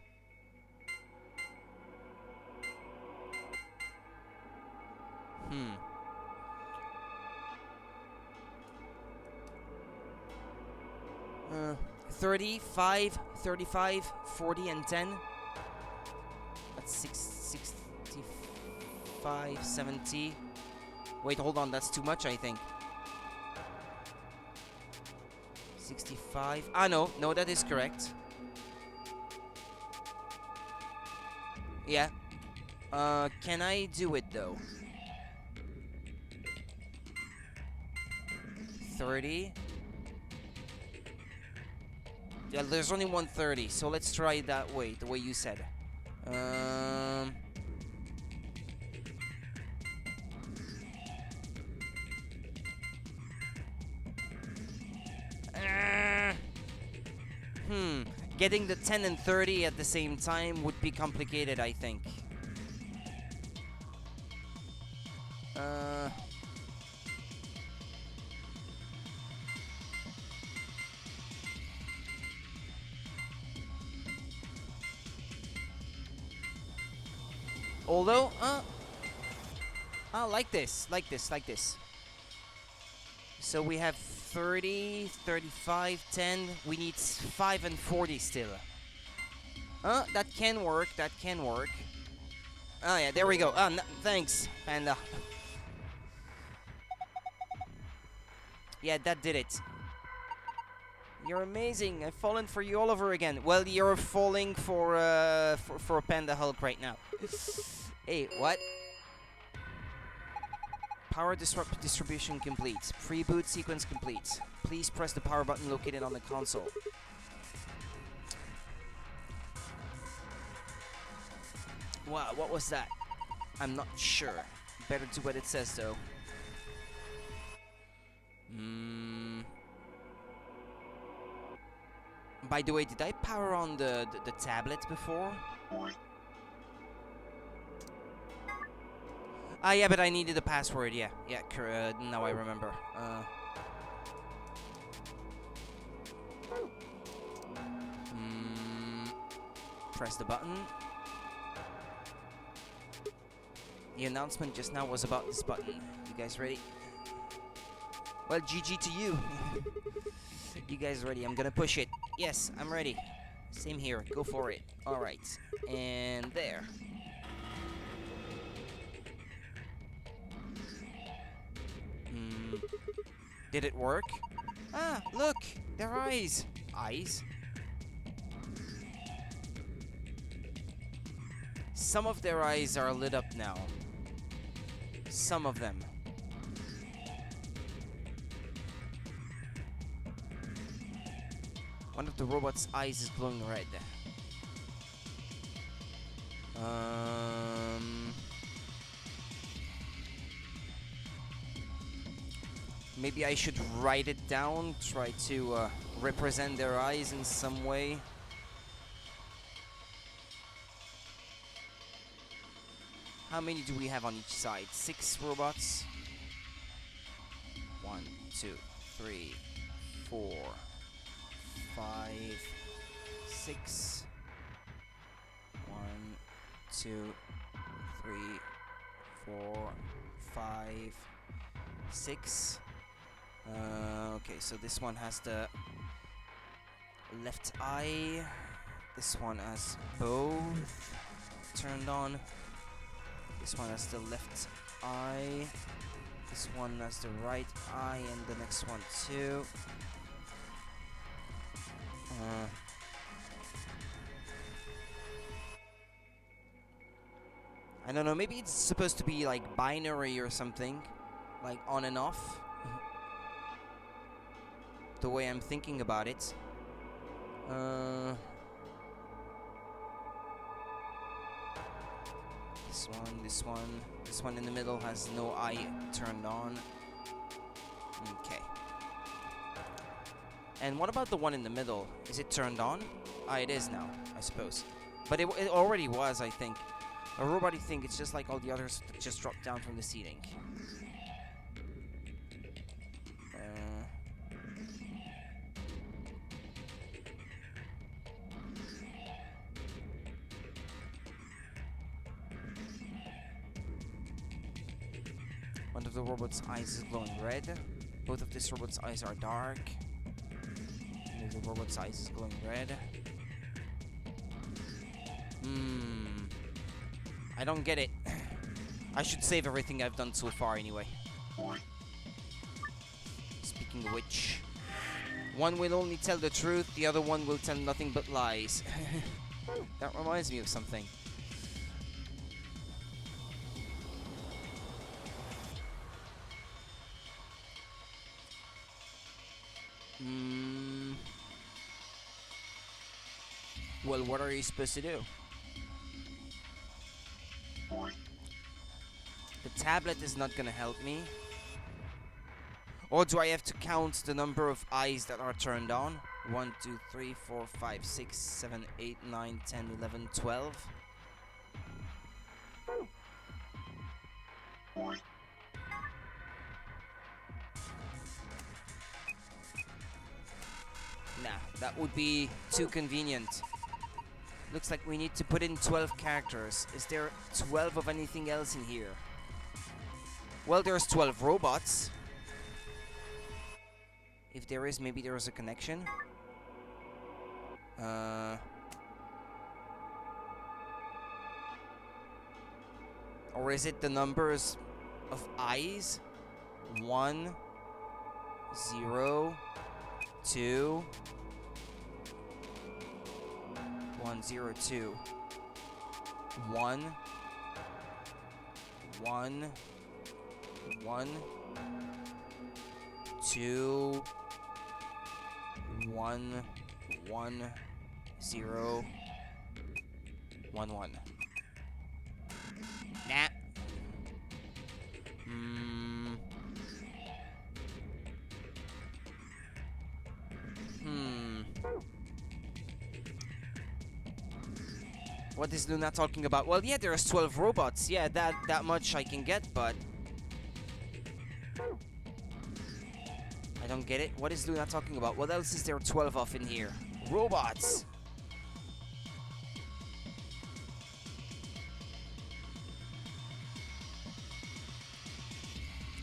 Hmm. 35, 35, 40, and 10. That's 65, 70. Wait, hold on, that's too much, I think. 65. Ah, no, that is correct. Yeah. Can I do it though? 30. Yeah, there's only 130, so let's try it that way, the way you said. Getting the 10 and 30 at the same time would be complicated, I think. Although, like this. So we have 30, 35, 10. We need 5 and 40 still. That can work. Oh yeah, there we go. Thanks, Panda. Yeah, that did it. You're amazing. I've fallen for you all over again. Well, you're falling for Panda Hulk right now. Hey, what? Power distribution complete. Pre-boot sequence complete. Please press the power button located on the console. Wow, what was that? I'm not sure. Better do what it says though. By the way, did I power on the tablet before? Ah, yeah, but I needed the password. Yeah, now I remember. Press the button. The announcement just now was about this button. You guys ready? Well, GG to you. You guys ready? I'm gonna push it. Yes, I'm ready. Same here. Go for it. Alright. And there. Did it work? Ah, look! Their eyes! Eyes? Some of their eyes are lit up now. Some of them. One of the robot's eyes is glowing red. Maybe I should write it down, try to represent their eyes in some way. How many do we have on each side? 6 robots? 1, 2, 3, 4, 5, 6. 1, 2, 3, 4, 5, 6. Okay, so this one has the left eye. This one has both turned on. This one has the left eye. This one has the right eye, and the next one too. I don't know, maybe it's supposed to be like binary or something, like on and off. The way I'm thinking about it. This one in the middle has no eye turned on. Okay. And what about the one in the middle? Is it turned on? Ah, it is now, I suppose. But it already was, I think. A robot thing, it's just like all the others that just dropped down from the ceiling. One of the robot's eyes is glowing red. Both of this robot's eyes are dark. One of the robot's eyes is glowing red. I don't get it. I should save everything I've done so far anyway. Speaking of which, one will only tell the truth, the other one will tell nothing but lies. That reminds me of something. Well, what are you supposed to do? The tablet is not gonna help me. Or do I have to count the number of eyes that are turned on? 1, 2, 3, 4, 5, 6, 7, 8, 9, 10, 11, 12. Nah, that would be too convenient. Looks like we need to put in 12 characters. Is there 12 of anything else in here? Well, there's 12 robots. If there is, maybe there is a connection. Or is it the numbers of eyes? 1, 0, 2, 1, 0, 2, 1, 1, 1, 2, 1, 1, 0, 1, 1. Nah. What is Luna talking about? Well, yeah, there's 12 robots. Yeah, that much I can get, but I don't get it. What is Luna talking about? What else is there 12 of in here? Robots.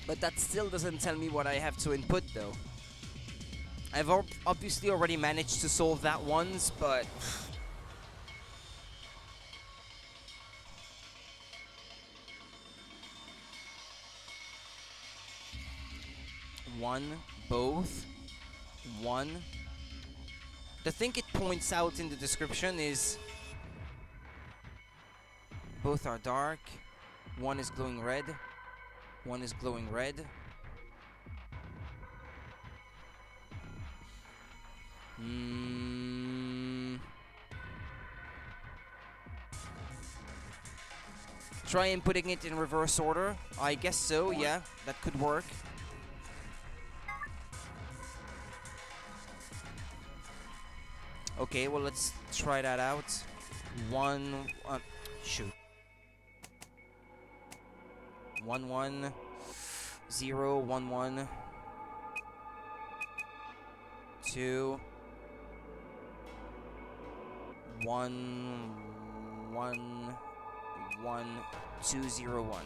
But that still doesn't tell me what I have to input, though. I've obviously already managed to solve that once, but 1, both, 1. The thing it points out in the description is both are dark, 1 is glowing red, 1 is glowing red. Try inputting it in reverse order. I guess so, yeah, that could work. Okay, well, let's try that out. 1, shoot. 1, 1, 0, 1, 1, 2, 1, 1, 1, 2, 0, 1.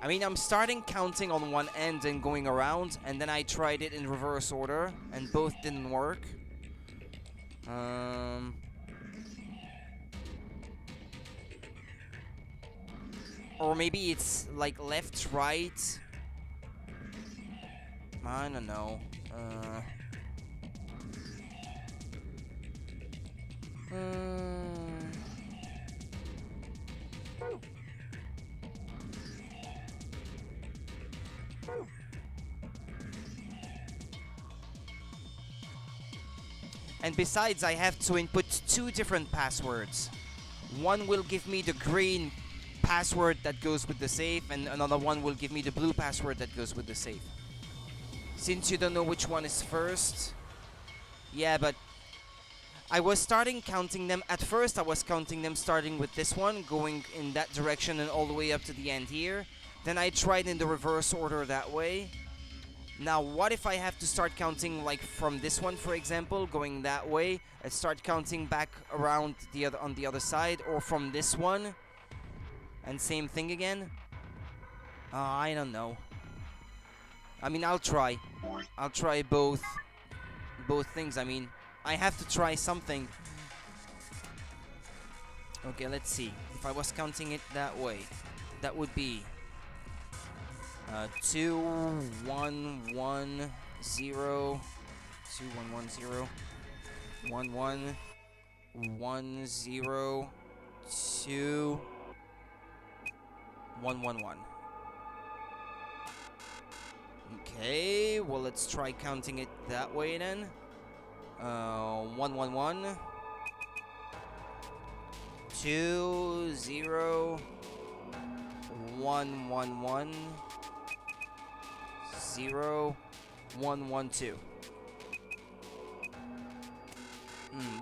I mean, I'm starting counting on one end and going around, and then I tried it in reverse order, and both didn't work. Or maybe it's like left, right. I don't know. And besides, I have to input 2 different passwords. One will give me the green password that goes with the safe, and another one will give me the blue password that goes with the safe. Since you don't know which one is first, yeah, but I was starting counting them. At first, I was counting them starting with this one, going in that direction and all the way up to the end here. Then I tried in the reverse order that way. Now, what if I have to start counting like from this one, for example, going that way, and start counting back around the other on the other side, or from this one, and same thing again? I don't know. I mean, I'll try. I'll try both things. I mean, I have to try something. Okay, let's see. If I was counting it that way, that would be 2 1 1 0 2 1 1 0 1 1 1 0 2 1 1 1. Okay, well, let's try counting it that way then. 1 1 1 2 0 1 1 1 0 1 1 2.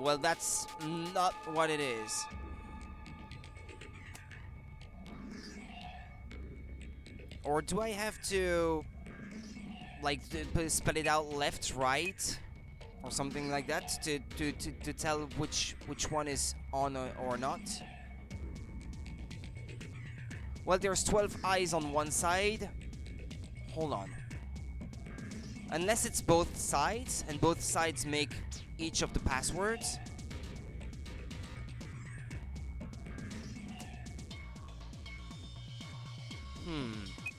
Well, that's not what it is. Or do I have to like spell it out left, right, or something like that to tell which one is on or not? Well, there's 12 eyes on one side. Hold on. Unless it's both sides, and both sides make each of the passwords.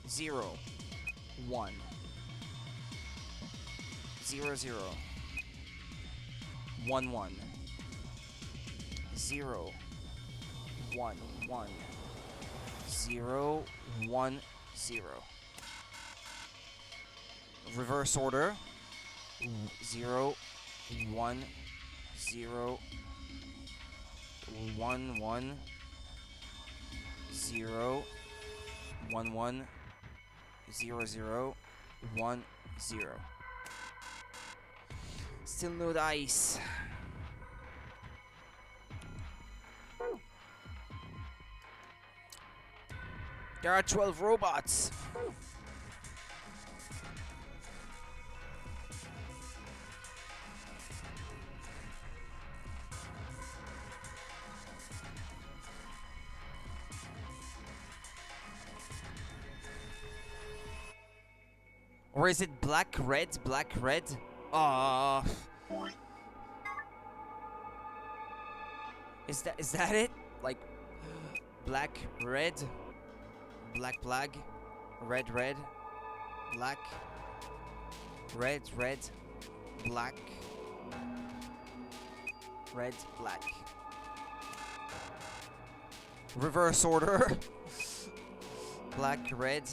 0 1 0 0 1 1 0 1 1 0 1 0. Reverse order. 0 1 0 1 1 0 1 1 0 0 1 0. Still no dice. There are 12 robots. Or is it black, red, black, red? Is that it? Like black, red, black, black, red, red, black, red, red, black, red, black. Reverse order. Black, red,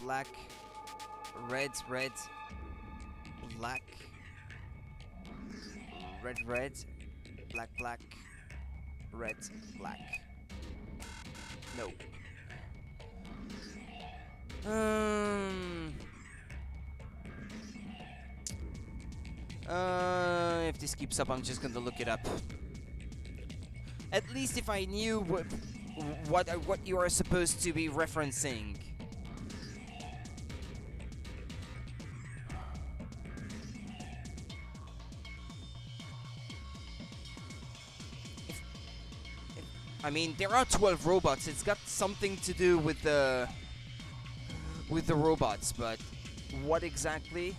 black, red, red, black, red, red, black, black, red, black. No. If this keeps up, I'm just gonna look it up. At least if I knew what you are supposed to be referencing. I mean, there are 12 robots. It's got something to do with the robots, but what exactly?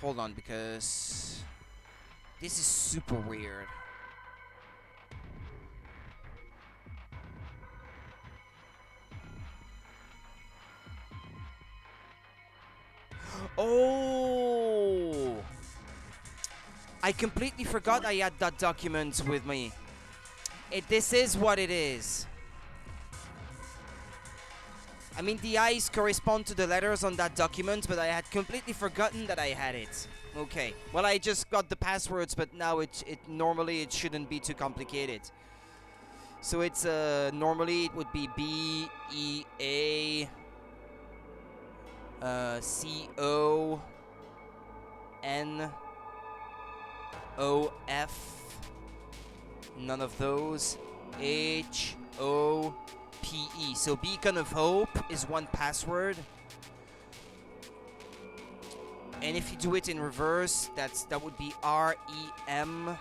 Hold on, because this is super weird. Oh! I completely forgot I had that document with me. This is what it is. I mean, the eyes correspond to the letters on that document, but I had completely forgotten that I had it. Okay. Well, I just got the passwords, but now normally it shouldn't be too complicated. So it's normally it would be BEA CONOF. None of those. HOPE. So Beacon of Hope is one password. And if you do it in reverse, that would be REMINISCENCE.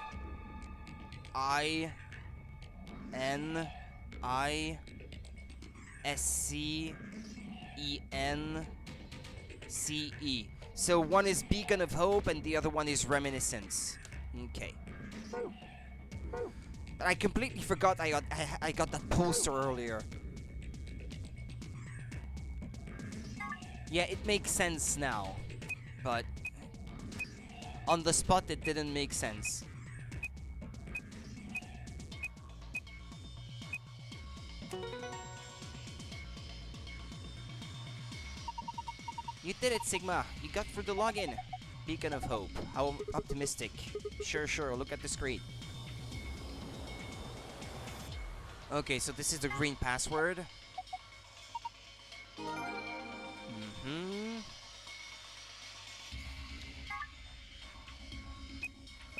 So one is Beacon of Hope and the other one is Reminiscence. Okay. I completely forgot I got that poster earlier. Yeah, it makes sense now. But on the spot it didn't make sense. You did it, Sigma. You got through the login. Beacon of Hope. How optimistic. Sure. Look at the screen. Okay, so this is the green password.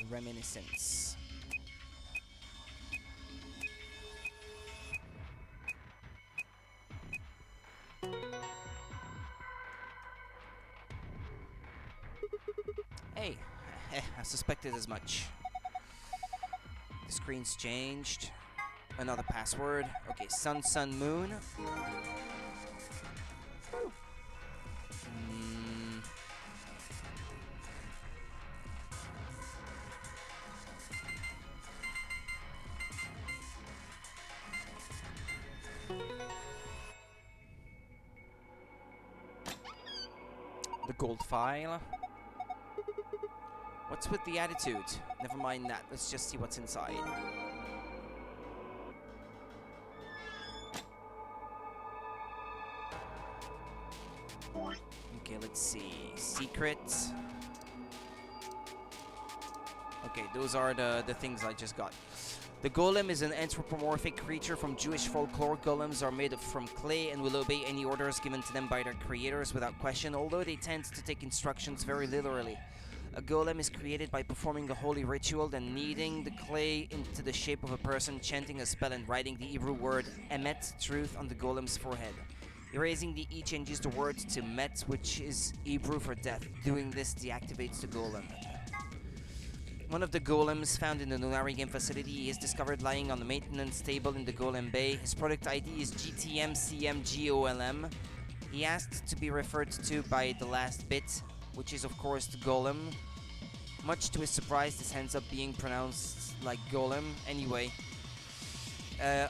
Reminiscence. Hey, I suspected as much. The screen's changed. Another password. Okay, sun, moon. The gold file. What's with the attitude? Never mind that. Let's just see what's inside. Okay, let's see. Secrets. Okay, those are the things I just got. The golem is an anthropomorphic creature from Jewish folklore. Golems are made from clay and will obey any orders given to them by their creators without question, although they tend to take instructions very literally. A golem is created by performing a holy ritual, then kneading the clay into the shape of a person, chanting a spell, and writing the Hebrew word Emet, truth, on the golem's forehead. Erasing the E changes the word to Met, which is Hebrew for death. Doing this deactivates the golem. One of the golems found in the Nunari game facility is discovered lying on the maintenance table in the golem bay. His product ID is GTMCMGOLM. He asked to be referred to by the last bit, which is of course the golem. Much to his surprise, this ends up being pronounced like golem. Anyway,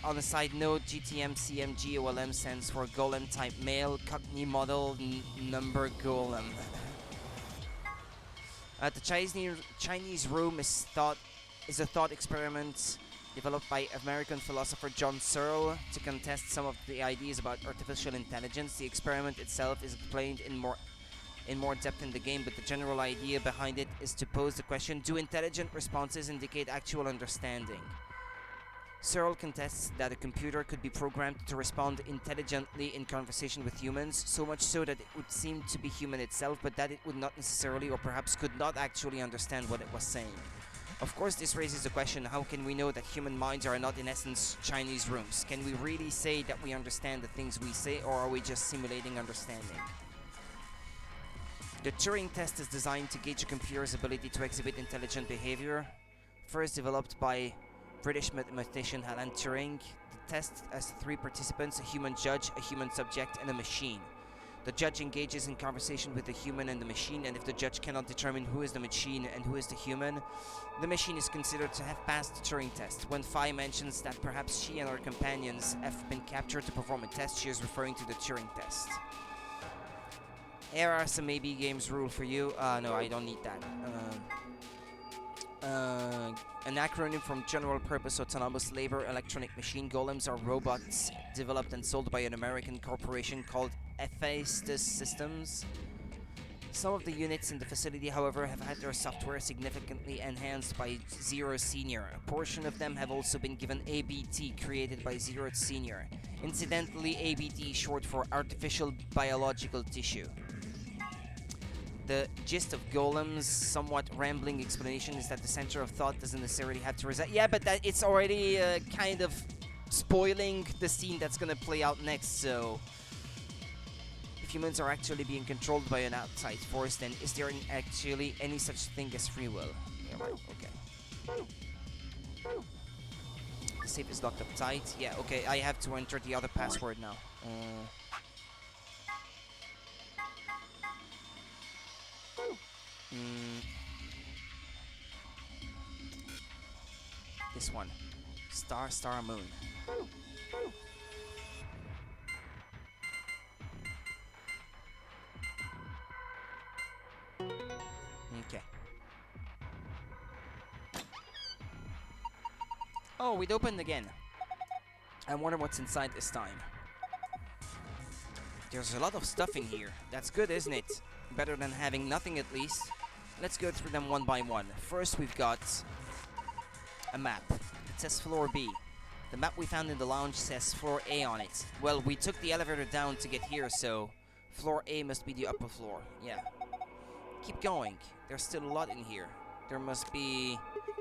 on a side note, GTMCMGOLM stands for Golem Type Male Cockney Model Number Golem. The Chinese room is a thought experiment developed by American philosopher John Searle to contest some of the ideas about artificial intelligence. The experiment itself is explained in more depth in the game, but the general idea behind it is to pose the question: do intelligent responses indicate actual understanding? Searle contests that a computer could be programmed to respond intelligently in conversation with humans, so much so that it would seem to be human itself, but that it would not necessarily, or perhaps could not actually understand what it was saying. Of course, this raises the question: how can we know that human minds are not in essence Chinese rooms? Can we really say that we understand the things we say, or are we just simulating understanding? The Turing test is designed to gauge a computer's ability to exhibit intelligent behavior. First developed by British mathematician Alan Turing, the test has 3 participants: a human judge, a human subject, and a machine. The judge engages in conversation with the human and the machine, and if the judge cannot determine who is the machine and who is the human, the machine is considered to have passed the Turing test. When Phi mentions that perhaps she and her companions have been captured to perform a test, she is referring to the Turing test. Here are some AB Games rule for you. No, I don't need that. An acronym from General Purpose Autonomous Labor Electronic Machine Golems are robots developed and sold by an American corporation called Hephaestus Systems. Some of the units in the facility, however, have had their software significantly enhanced by Zero Senior. A portion of them have also been given ABT, created by Zero Senior. Incidentally, ABT is short for Artificial Biological Tissue. The gist of Golem's somewhat rambling explanation is that the center of thought doesn't necessarily have to reside. Yeah, but that it's already kind of spoiling the scene that's gonna play out next, so... If humans are actually being controlled by an outside force, then is there actually any such thing as free will? Yeah, right, okay. The safe is locked up tight. Yeah, okay, I have to enter the other password now. This one. Star, star, moon. Okay. Oh, it opened again. I wonder what's inside this time. There's a lot of stuff in here. That's good, isn't it? Better than having nothing, at least. Let's go through them one by one. First, we've got a map. It says floor B. The map we found in the lounge says floor A on it. Well, we took the elevator down to get here, so floor A must be the upper floor. Yeah. Keep going. There's still a lot in here. There must be...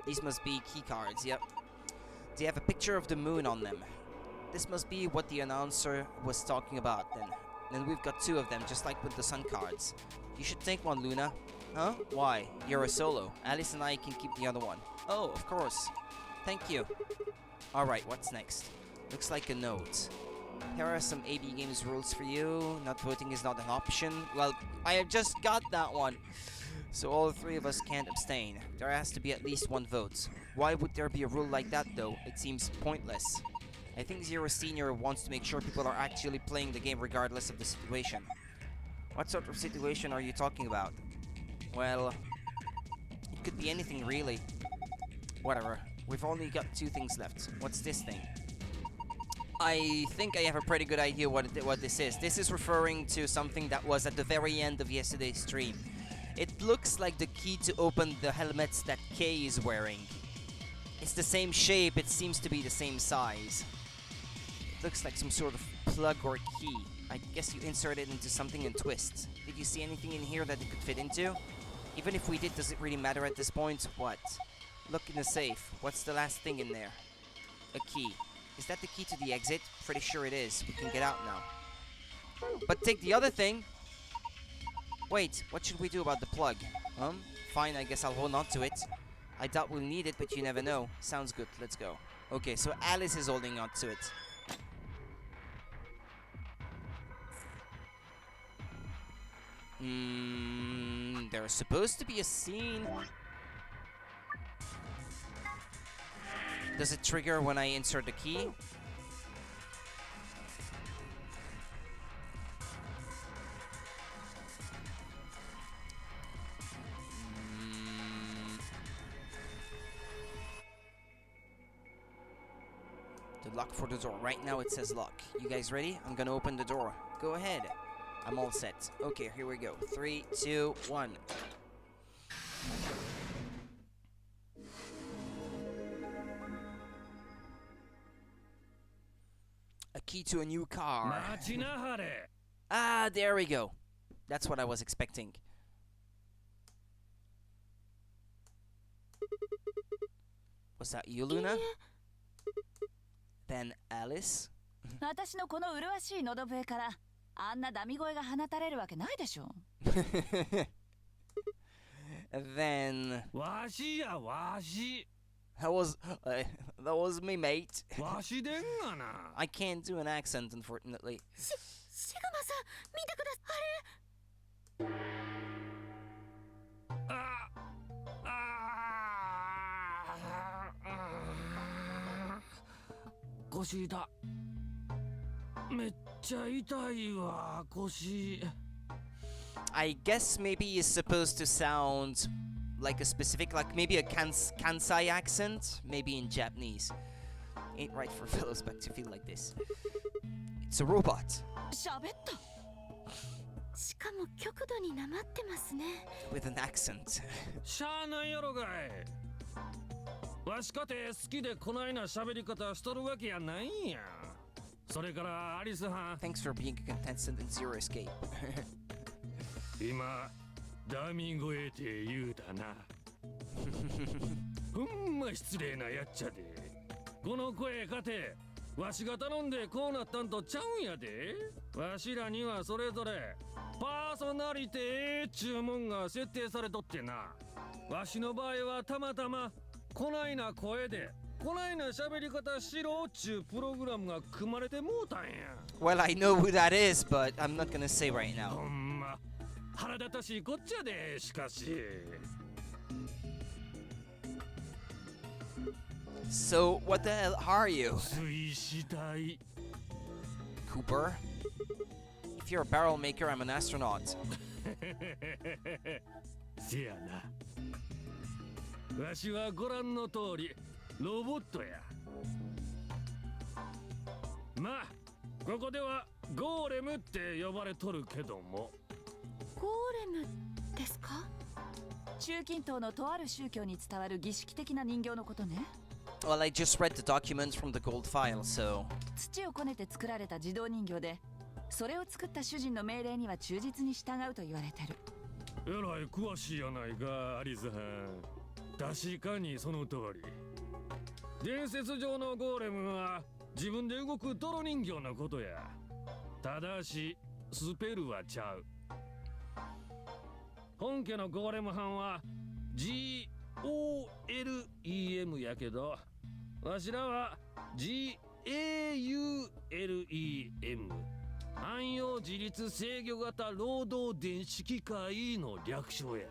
These must be key cards, yep. They have a picture of the moon on them. This must be what the announcer was talking about then. And we've got two of them, just like with the sun cards. You should take one, Luna. Huh? Why? You're a solo. Alice and I can keep the other one. Oh, of course. Thank you. Alright, what's next? Looks like a note. Here are some AB Games rules for you. Not voting is not an option. Well, I have just got that one. So all three of us can't abstain. There has to be at least one vote. Why would there be a rule like that, though? It seems pointless. I think Zero Senior wants to make sure people are actually playing the game regardless of the situation. What sort of situation are you talking about? Well, it could be anything, really. Whatever. We've only got two things left. What's this thing? I think I have a pretty good idea what this is. This is referring to something that was at the very end of yesterday's stream. It looks like the key to open the helmets that Kay is wearing. It's the same shape, it seems to be the same size. It looks like some sort of plug or key. I guess you insert it into something and twist. Did you see anything in here that it could fit into? Even if we did, does it really matter at this point? What? Look in the safe. What's the last thing in there? A key. Is that the key to the exit? Pretty sure it is. We can get out now. But take the other thing! Wait, what should we do about the plug? Fine, I guess I'll hold on to it. I doubt we'll need it, but you never know. Sounds good, let's go. Okay, so Alice is holding on to it. There's supposed to be a scene. Does it trigger when I insert the key? The lock for the door. Right now it says lock. You guys ready? I'm gonna open the door. Go ahead. I'm all set. Okay, here we go. 3, 2, 1. A key to a new car. Ah, there we go. That's what I was expecting. Was that you, Luna? Then Alice? 私のこの麗しい喉笛からあんなダミ声が放たれるわけないでしょ。Then わしやわし。that was me, mate. わしでんがな。I can't do an accent, unfortunately. シグマさん、見てください。腰だ。めっちゃ痛いわ、腰。I guess maybe he's supposed to sound like a specific, like maybe a Kansai accent, maybe in Japanese. Ain't right for fellows back to feel like this. It's a robot. 喋った。しかも極度になまってますね。 With an accent. しゃあないやろがい。わしかて好きでこないな喋り方しとるわけやないんや。それからアリスはん。 Thanks for being a contestant in Zero Escape. 今ダミー声って言うたな。ほんま失礼なやっちゃで。この声かてわしが頼んでこうなったんとちゃうんやで。わしらにはそれぞれパーソナリティ注文が設定されとってな。わしの場合はたまたまこないな声でこないな喋り方しろっちゅうプログラムが組まれてもうたんや。 Well, I know who that is, but I'm not gonna say right ほ now. んま腹立たしいこっちゃで。しかし So, what the hell are you? 水死体 Cooper? If you're a barrel maker, I'm an astronaut. せやな。わしはご覧の通りロボットや。まあここではゴーレムって呼ばれとるけども。ゴーレムですか？中近東のとある宗教に伝わる儀式的な人形のことね。 Well, I just read the documents from the gold file, so... 土をこねて作られた自動人形で、それを作った主人の命令には忠実に従うと言われてる。えらい詳しいやないかアリスはん。確かにその通り。伝説上のゴーレムは自分で動く泥人形のことや。ただしスペルはちゃう。本家のゴーレム班は GOLEM やけど、わしらは GAULEM 汎用自立制御型労働電子機械の略称や。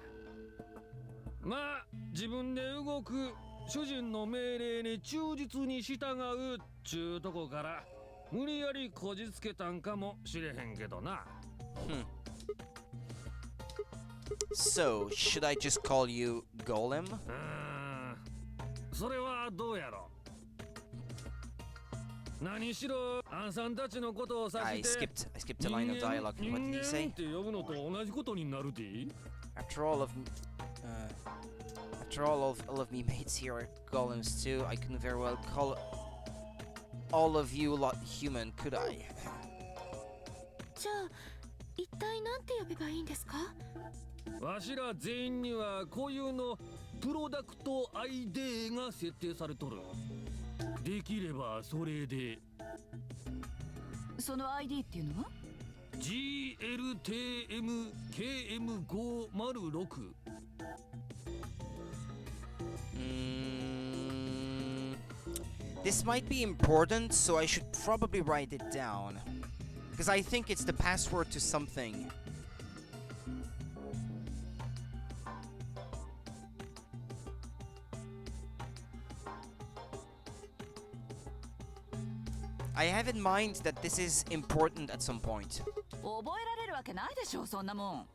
まあ自分で動く主人の命令に忠実に従うっちゅうとこから無理やりこじつけたんかもしれへんけどな。So, should I just call you Golem? それはどうやろ。何しろアンさんたちのことを指 I して skipped a line of dialogue. What did he say? って呼ぶのと同じことになるで。 After all of me mates here are golems too, I couldn't very well call all of you a lot human, could I? じゃあ一体なんて呼べばいいんですか？わしら全員には固有のプロダクト ID が設定されとる。できればそれで。その ID っていうのは？ GLTMKM506。This might be important, so I should probably write it down. Because I think it's the password to something. I have in mind that this is important at some point. 覚えられるわけないでしょ、そんなもん。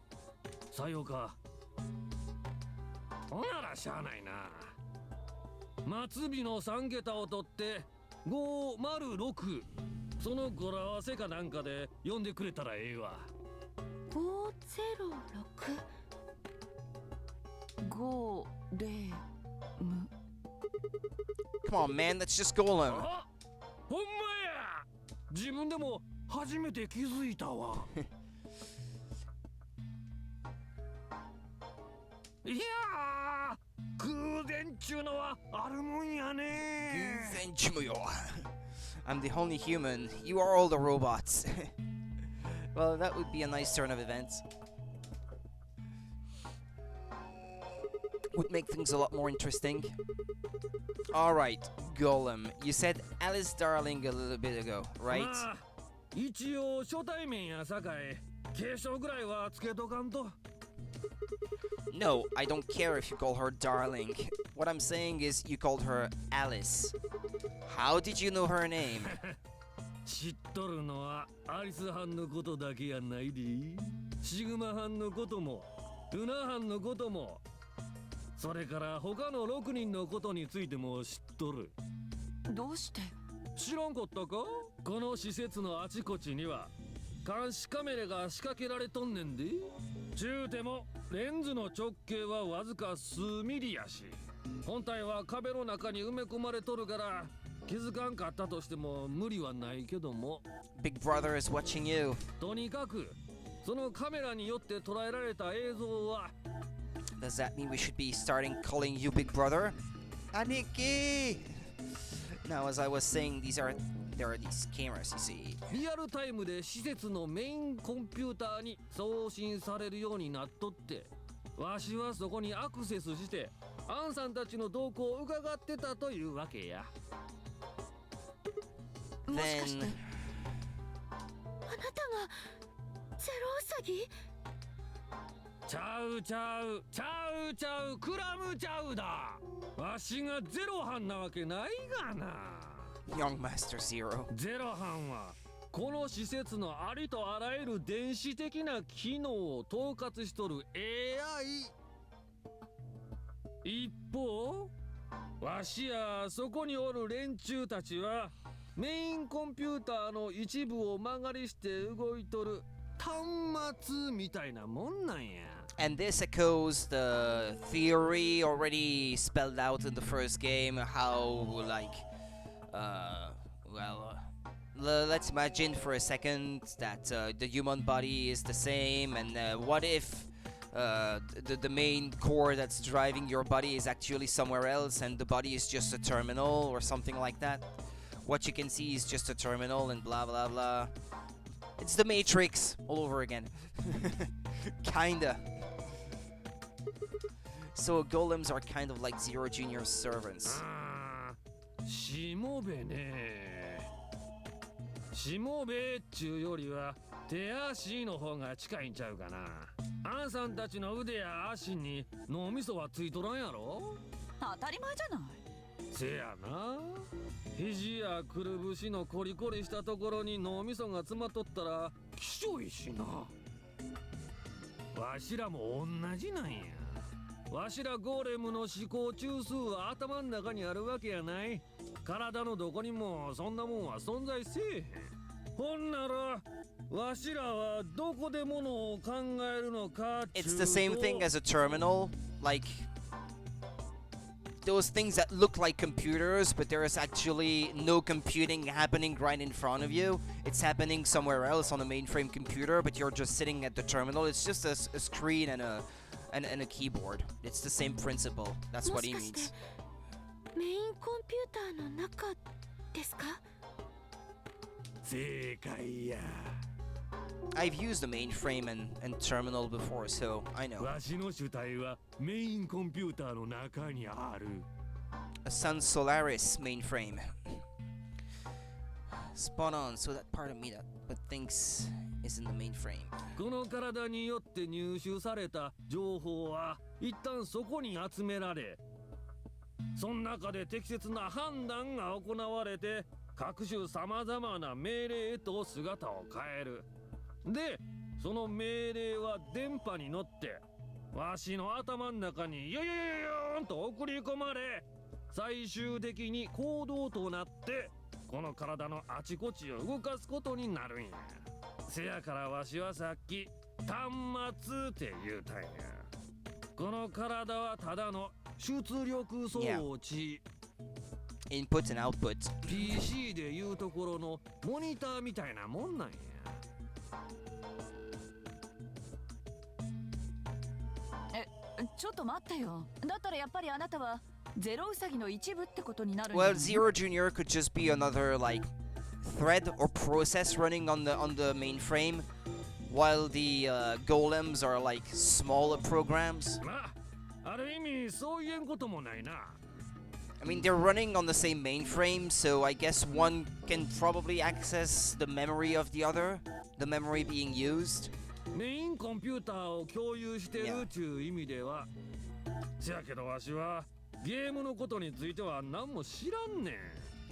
さようか。ほならしゃあないな。末尾の3桁を取って506、その語呂合わせかなんかで読んでくれたらええわ。506。ゴーレム。 Come on, man, that's just Golem. あ、ほんまや。自分でも初めて気づいたわ。いやー、偶然ちゅうのはあるもんやね。 I'm the only human. You are all the robots. Well, that would be a nice turn of events. Would make things a lot more interesting. Alright, Golem. You said Alice Darling a little bit ago, right? まあ、一応初対面やさかい、継承ぐらいはつけとかんと。No, I don't care if you call her Darling. What I'm saying is you called her Alice. How did you know her name? 知っとるのはアリス班のことだけやないで。シグマ班のこともルナ班のことも、それから他の6人のことについても知っとる。どうして？知らんかったか？この施設のあちこちには監視カメラが仕掛けられとんねんで。ちゅうてもレンズの直径はわずか数ミリやし、本体は壁の中に埋め込まれとるから気づかんかったとしても無理はないけども。 Big brother is watching you. とにかくそのカメラによって捉えられた映像は Does that mean we should be starting calling you Big Brother? Aniki! Now, as I was saying, there are these cameras, you see. リアルタイムで施設のメインコンピューターに送信されるようになっとって、わしはそこにアクセスしてアンさんたちの動向を伺ってたというわけや。もしかして Then あなたがゼロウサギ？ちゃうクラムちゃうだ。わしがゼロ班なわけないがな。 Young Master Zero. ゼロ班はこの施設のありとあらゆる電子的な機能を統括しとる AI。 一方わしやそこにおる連中たちはメインコンピューターの一部を曲がりして動いとる端末みたいなもんなんや。 And this echoes the theory already spelled out in the first game, how, like, let's imagine for a second that the human body is the same, and what if the main core that's driving your body is actually somewhere else, and the body is just a terminal or something like that? What you can see is just a terminal and blah blah blah. It's the Matrix all over again. Kinda. So golems are kind of like Zero Junior's servants. しもべね。しもべっちゅうよりは手足の方が近いんちゃうかな。アンさんたちの腕や足に脳みそはついとらんやろ。当たり前じゃない。せやな。肘やくるぶしのコリコリしたところに脳みそが詰まっとったらきしょいしな。わしらも同じなんや。わしらゴーレムの思考中枢は頭ん中にあるわけやない。体のどこにもそんなもんは存在せえへん。ほんならわしらはどこでものを考えるのかっちゅうと。 It's the same thing as a terminal, like those things that look like computers, but there is actually no computing happening right in front of you. It's happening somewhere else on a mainframe computer, but you're just sitting at the terminal. It's just a screen and a keyboard. It's the same principle. That's what he means. メインコンピューターの中ですか？正解や。I've used the mainframe and terminal before, so I know. わしの主体はメインコンピューターの中にある。A Sun Solaris mainframe. Spot on. So that part of me that thinks is in the mainframe. この体によって入手された情報は一旦そこに集められ、その中で適切な判断が行われて各種様々な命令へと姿を変える。で、その命令は電波に乗ってわしの頭の中にヨヨヨヨーンと送り込まれ、最終的に行動となってこの体のあちこちを動かすことになるんや。せやからわしはさっき端末って言うたんや。この体はただの出力装置、Input and output. PC でいうところのモニターみたいなもんなんや。ちょっと待ってよ。だったらやっぱりあなたはゼロウサギの一部ってことになるんじゃ Well, ない？ Zero Junior could just be another like thread or process running on the mainframe, while the golems are like smaller programs. まあ、ある意味そう言えんこともないな。I mean, they're running on the same mainframe, so I guess one can probably access the memory of the other, the memory being used. メインコンピューターを共有してるちゅう意味では、せやけどわしはゲームのことについては何も知らんねん。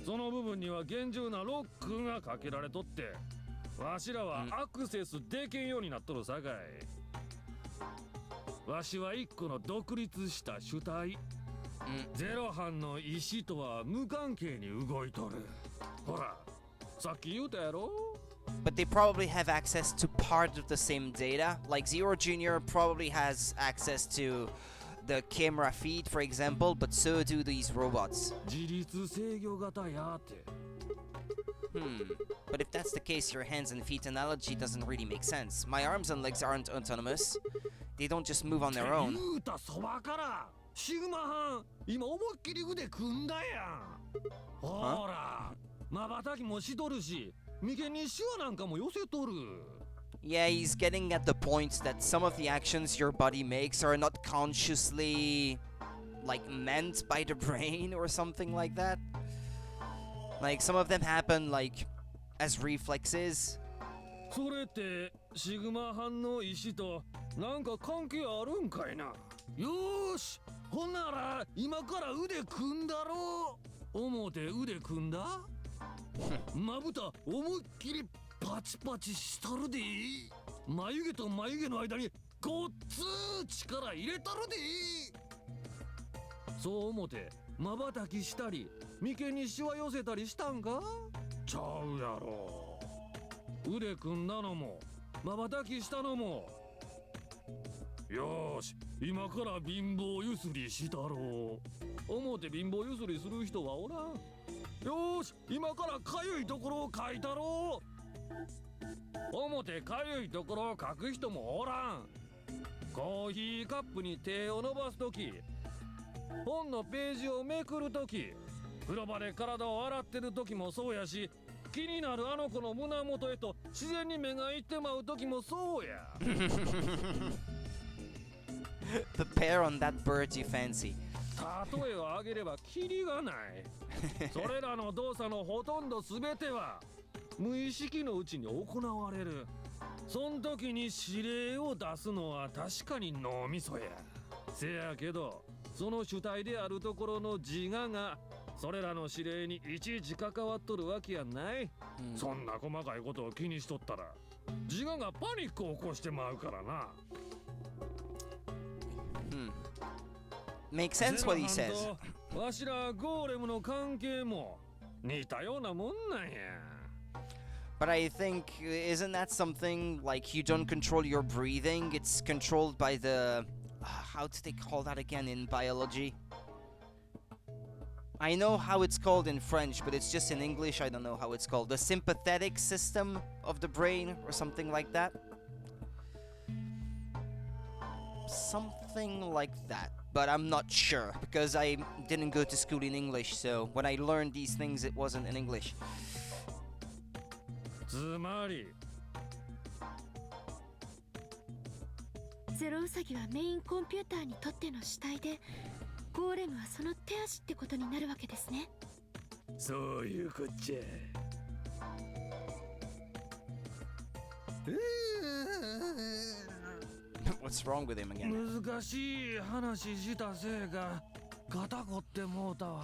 その部分には厳重なロックがかけられとって、わしらはアクセスできんようになっとるさかい。わしは一個の独立した主体。ゼロ班の意思とは無関係に動いとる。ほら、さっき言うたやろ。 But they probably have access to part of the same data. Like Zero Junior probably has access to the camera feed, for example, but so do these robots. 自立制御型やって。But if that's the case, your hands and feet analogy doesn't really make sense. My arms and legs aren't autonomous. They don't just move on their own. 言うたそばからシグマ班今思いっきり腕組んだやん。ほら、瞬きもしとるし、眉間にシワなんかも寄せとる。 Yeah, he's getting at the point that some of the actions your body makes are not consciously, like, meant by the brain or something like that. Like, some of them happen, like, as reflexes. それってシグマ班の意思となんか関係あるんかいな。よーし、ほんなら今から腕組んだろ。思て腕組んだ。まぶた思いっきりパチパチしたるで。眉毛と眉毛の間にごっつー力入れたるで。そう思て瞬きしたり眉間にシワ寄せたりしたんか。ちゃうやろ。腕組んだのも瞬きしたのも。よーし、今から貧乏ゆすりしたろう。思て貧乏ゆすりする人はおらん。よーし、今からかゆいところを書いたろう。思てかゆいところを書く人もおらん。コーヒーカップに手を伸ばすとき、本のページをめくるとき、風呂場で体を洗ってるときもそうやし、気になるあの子の胸元へと自然に目がいってまうときもそうや。The pear on that bird you fancy. 例えを挙げればキリがない。それらの動作のほとんど全ては無意識のうちに行われる。そん時に指令を出すのは確かに脳みそや。せやけどその主体であるところの自我がそれらの指令にいちいち関わっとるわけやない。そんな細かいことを気にしとったら自我がパニックを起こしてまうからな。Makes sense what he says. わしらゴーレムの関係も似たようなもんなんや。But I think, isn't that something like you don't control your breathing? It's controlled by the... how do they call that again in biology? I know how it's called in French, but it's just in English, I don't know how it's called. The sympathetic system of the brain or something like that? Something like that. But I'm not sure, because I didn't go to school in English, so when I learned these things, it wasn't in English. つまりゼロウサギはメインコンピューターにとっての主体で、ゴーレムはその手足ってことになるわけですね。そういうこっちゃ。What's wrong with him again? 難しい話したせいか肩こってもうたわ。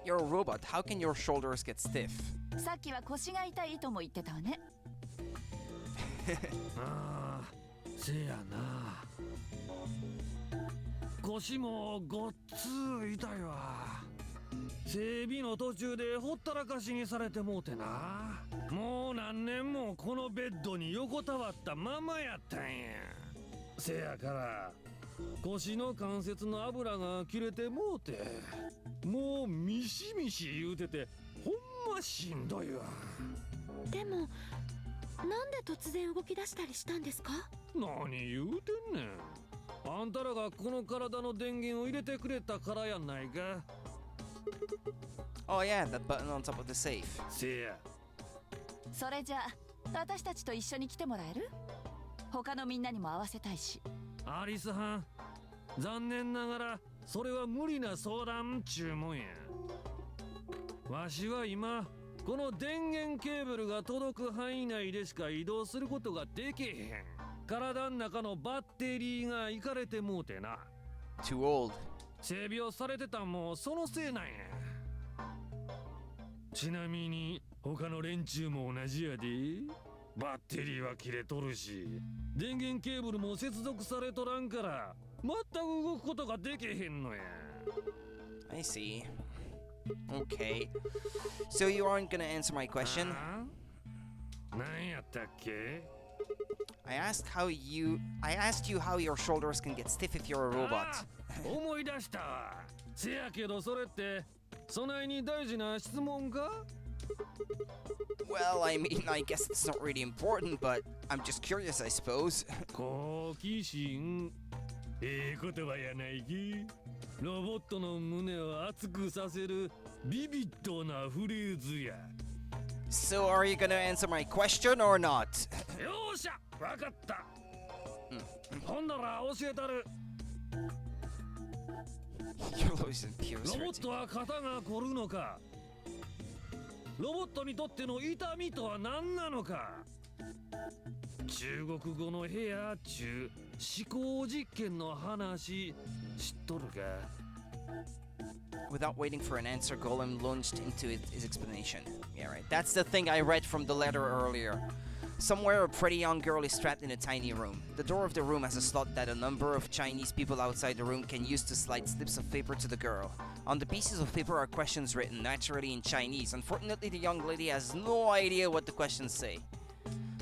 You're a robot. How can your shoulders get stiff? さっきは腰が痛いとも言ってたわね。ああ、せやな。腰もごっつー痛いわ。整備の途中でほったらかしにされてもうてな。もう何年もこのベッドに横たわったままやったんや。せやから腰の関節の油が切れてもうて、もうミシミシ言うててほんましんどいわ。でもなんで突然動き出したりしたんですか？何言うてんねん。あんたらがこの体の電源を入れてくれたからやないか。Oh yeah, that button on top of the safe. せや。それじゃあ私たちと一緒に来てもらえる？他のみんなにも会わせたいし。アリスはん、残念ながらそれは無理な相談注文や。わしは今この電源ケーブルが届く範囲内でしか移動することができへん。体の中のバッテリーがいかれてもうてな。 Too old. 整備をされてたんもそのせいなんや。ちなみに他の連中も同じやで。バッテリーは切れとるし、電源ケーブルも接続されとらんから全く動くことができへんのや。 I see. Okay. So you aren't gonna answer my question? 何やったっけ？ I asked you how your shoulders can get stiff if you're a robot. 思い出したわ。せやけどそれってそないに大事な質問か？ Well, I mean, I guess it's not really important, but I'm just curious, I suppose. 好奇心、言葉やないき。ロボットの胸を熱くさせるビビッドなフレーズや。So are you gonna answer my question or not? よっしゃ、わかった。ほんなら教えたる。You're losing Pierce. ロボットは肩が凝るのか？ロボットにとっての痛みとは何なのか？中国語の部屋中思考実験の話知っとるか？ Without waiting for an answer, Golem launched into his explanation. Yeah, right. That's the thing I read from the letter earlier. Somewhere, a pretty young girl is trapped in a tiny room. The door of the room has a slot that a number of Chinese people outside the room can use to slide slips of paper to the girl. On the pieces of paper are questions written, naturally in Chinese. Unfortunately, the young lady has no idea what the questions say.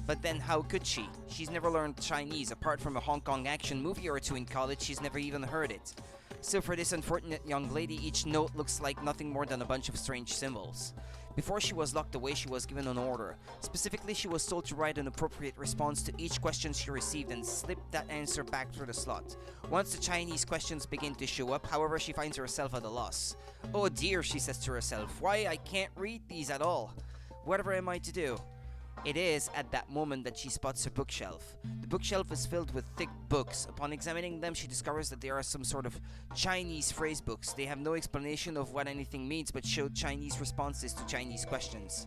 But then how could she? She's never learned Chinese. Apart from a Hong Kong action movie or two in college, she's never even heard it. So for this unfortunate young lady, each note looks like nothing more than a bunch of strange symbols. Before she was locked away, she was given an order. Specifically, she was told to write an appropriate response to each question she received and slip that answer back through the slot. Once the Chinese questions begin to show up, however, she finds herself at a loss. Oh dear, she says to herself, why I can't read these at all? Whatever am I to do? It is at that moment that she spots her bookshelf. The bookshelf is filled with thick books. Upon examining them, she discovers that they are some sort of Chinese phrase books. They have no explanation of what anything means, but show Chinese responses to Chinese questions.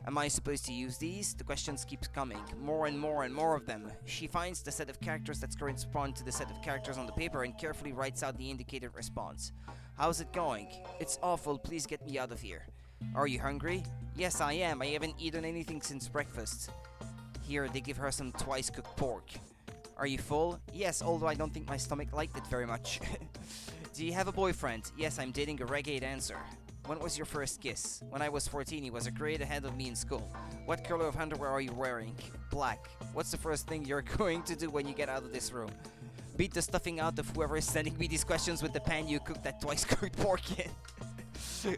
Am I supposed to use these? The questions keep coming. More and more and more of them. She finds the set of characters that correspond to the set of characters on the paper and carefully writes out the indicated response. How's it going? It's awful. Please get me out of here. Are you hungry? Yes, I am. I haven't eaten anything since breakfast. Here, they give her some twice-cooked pork. Are you full? Yes, although I don't think my stomach liked it very much. Do you have a boyfriend? Yes, I'm dating a reggae dancer. When was your first kiss? When I was 14, he was a grade ahead of me in school. What color of underwear are you wearing? Black. What's the first thing you're going to do when you get out of this room? Beat the stuffing out of whoever is sending me these questions with the pan you cooked that twice-cooked pork in.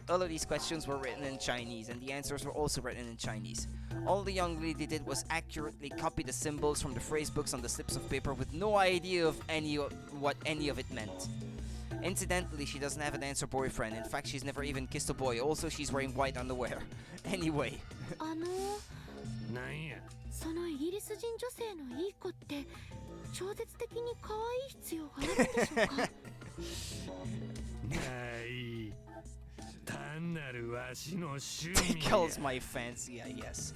All of these questions were written in Chinese, and the answers were also written in Chinese. All the young lady did was accurately copy the symbols from the phrase books on the slips of paper with no idea of what any of it meant. Incidentally, she doesn't have an answer boyfriend. In fact, she's never even kissed a boy. Also, she's wearing white underwear. Anyway. なんや。そのイギリス人女性のいい子って超絶的に可愛い必要があるんでしょうか？ない。単なるわしの趣味。Tickles my fancy, I guess.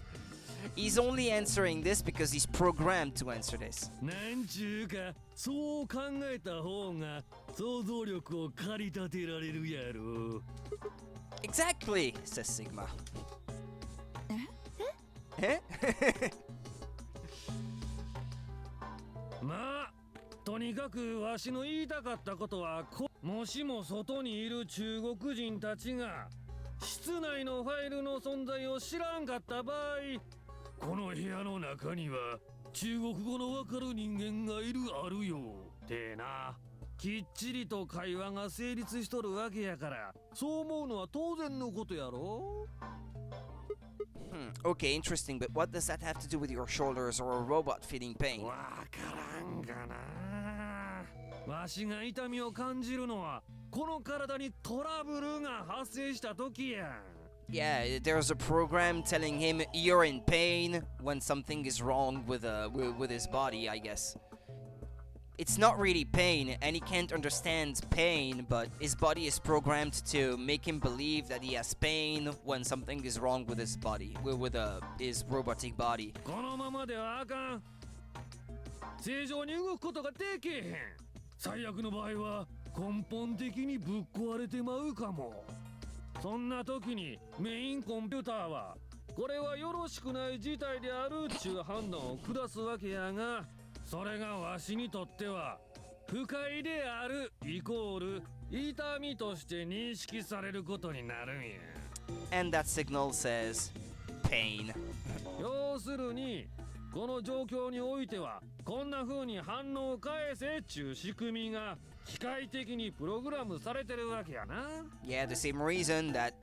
He's only answering this because he's programmed to answer this. なんちゅうか、そう考えた方が想像力を駆り立てられるやろ。Exactly, says Sigma. まあ、とにかくわしの言いたかったことはもしも外にいる中国人たちが室内のファイルの存在を知らんかった場合、この部屋の中には中国語のわかる人間がいるあるよってな。きっちりと会話が成立しとるわけやから、そう思うのは当然のことやろ。Okay, interesting, but what does that have to do with your shoulders or a robot feeling pain? わからんがな。わしが痛みを感じるのはこの体にトラブルが発生した時や。Yeah, there's a program telling him you're in pain when something is wrong with his body, I guess. It's not really pain, and he can't understand pain, but his body is programmed to make him believe that he has pain when something is wrong with his body, with his robotic body. このままではあかん。正常に動くことができへん。最悪の場合は根本的にぶっ壊れてまうかも。そんな時にメインコンピューターはこれはよろしくない事態であるっちゅう判断を下すわけやが、それがわしにとっては不快であるイコール痛みとして認識されることになるんや。 And that signal says pain. 要するにこの状況においてはこんな風に反応を返せっちゅう仕組みが機械的にプログラムされてるわけやな。 Yeah, the same reason that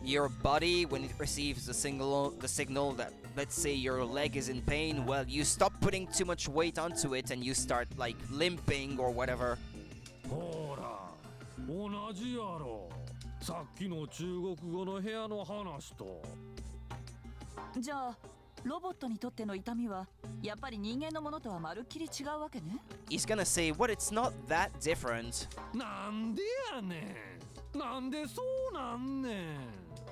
your body, when it receives the signal that, let's say, your leg is in pain, well, you stop putting too much weight onto it and you start like limping or whatever. ほら同じやろ、さっきの中国語の部屋の話と。じゃあロボットにとっての痛みはやっぱり人間のものとはまるっきり違うわけね。 He's gonna say, what, it's not that different. なんでやねん、なんでそうなんねん。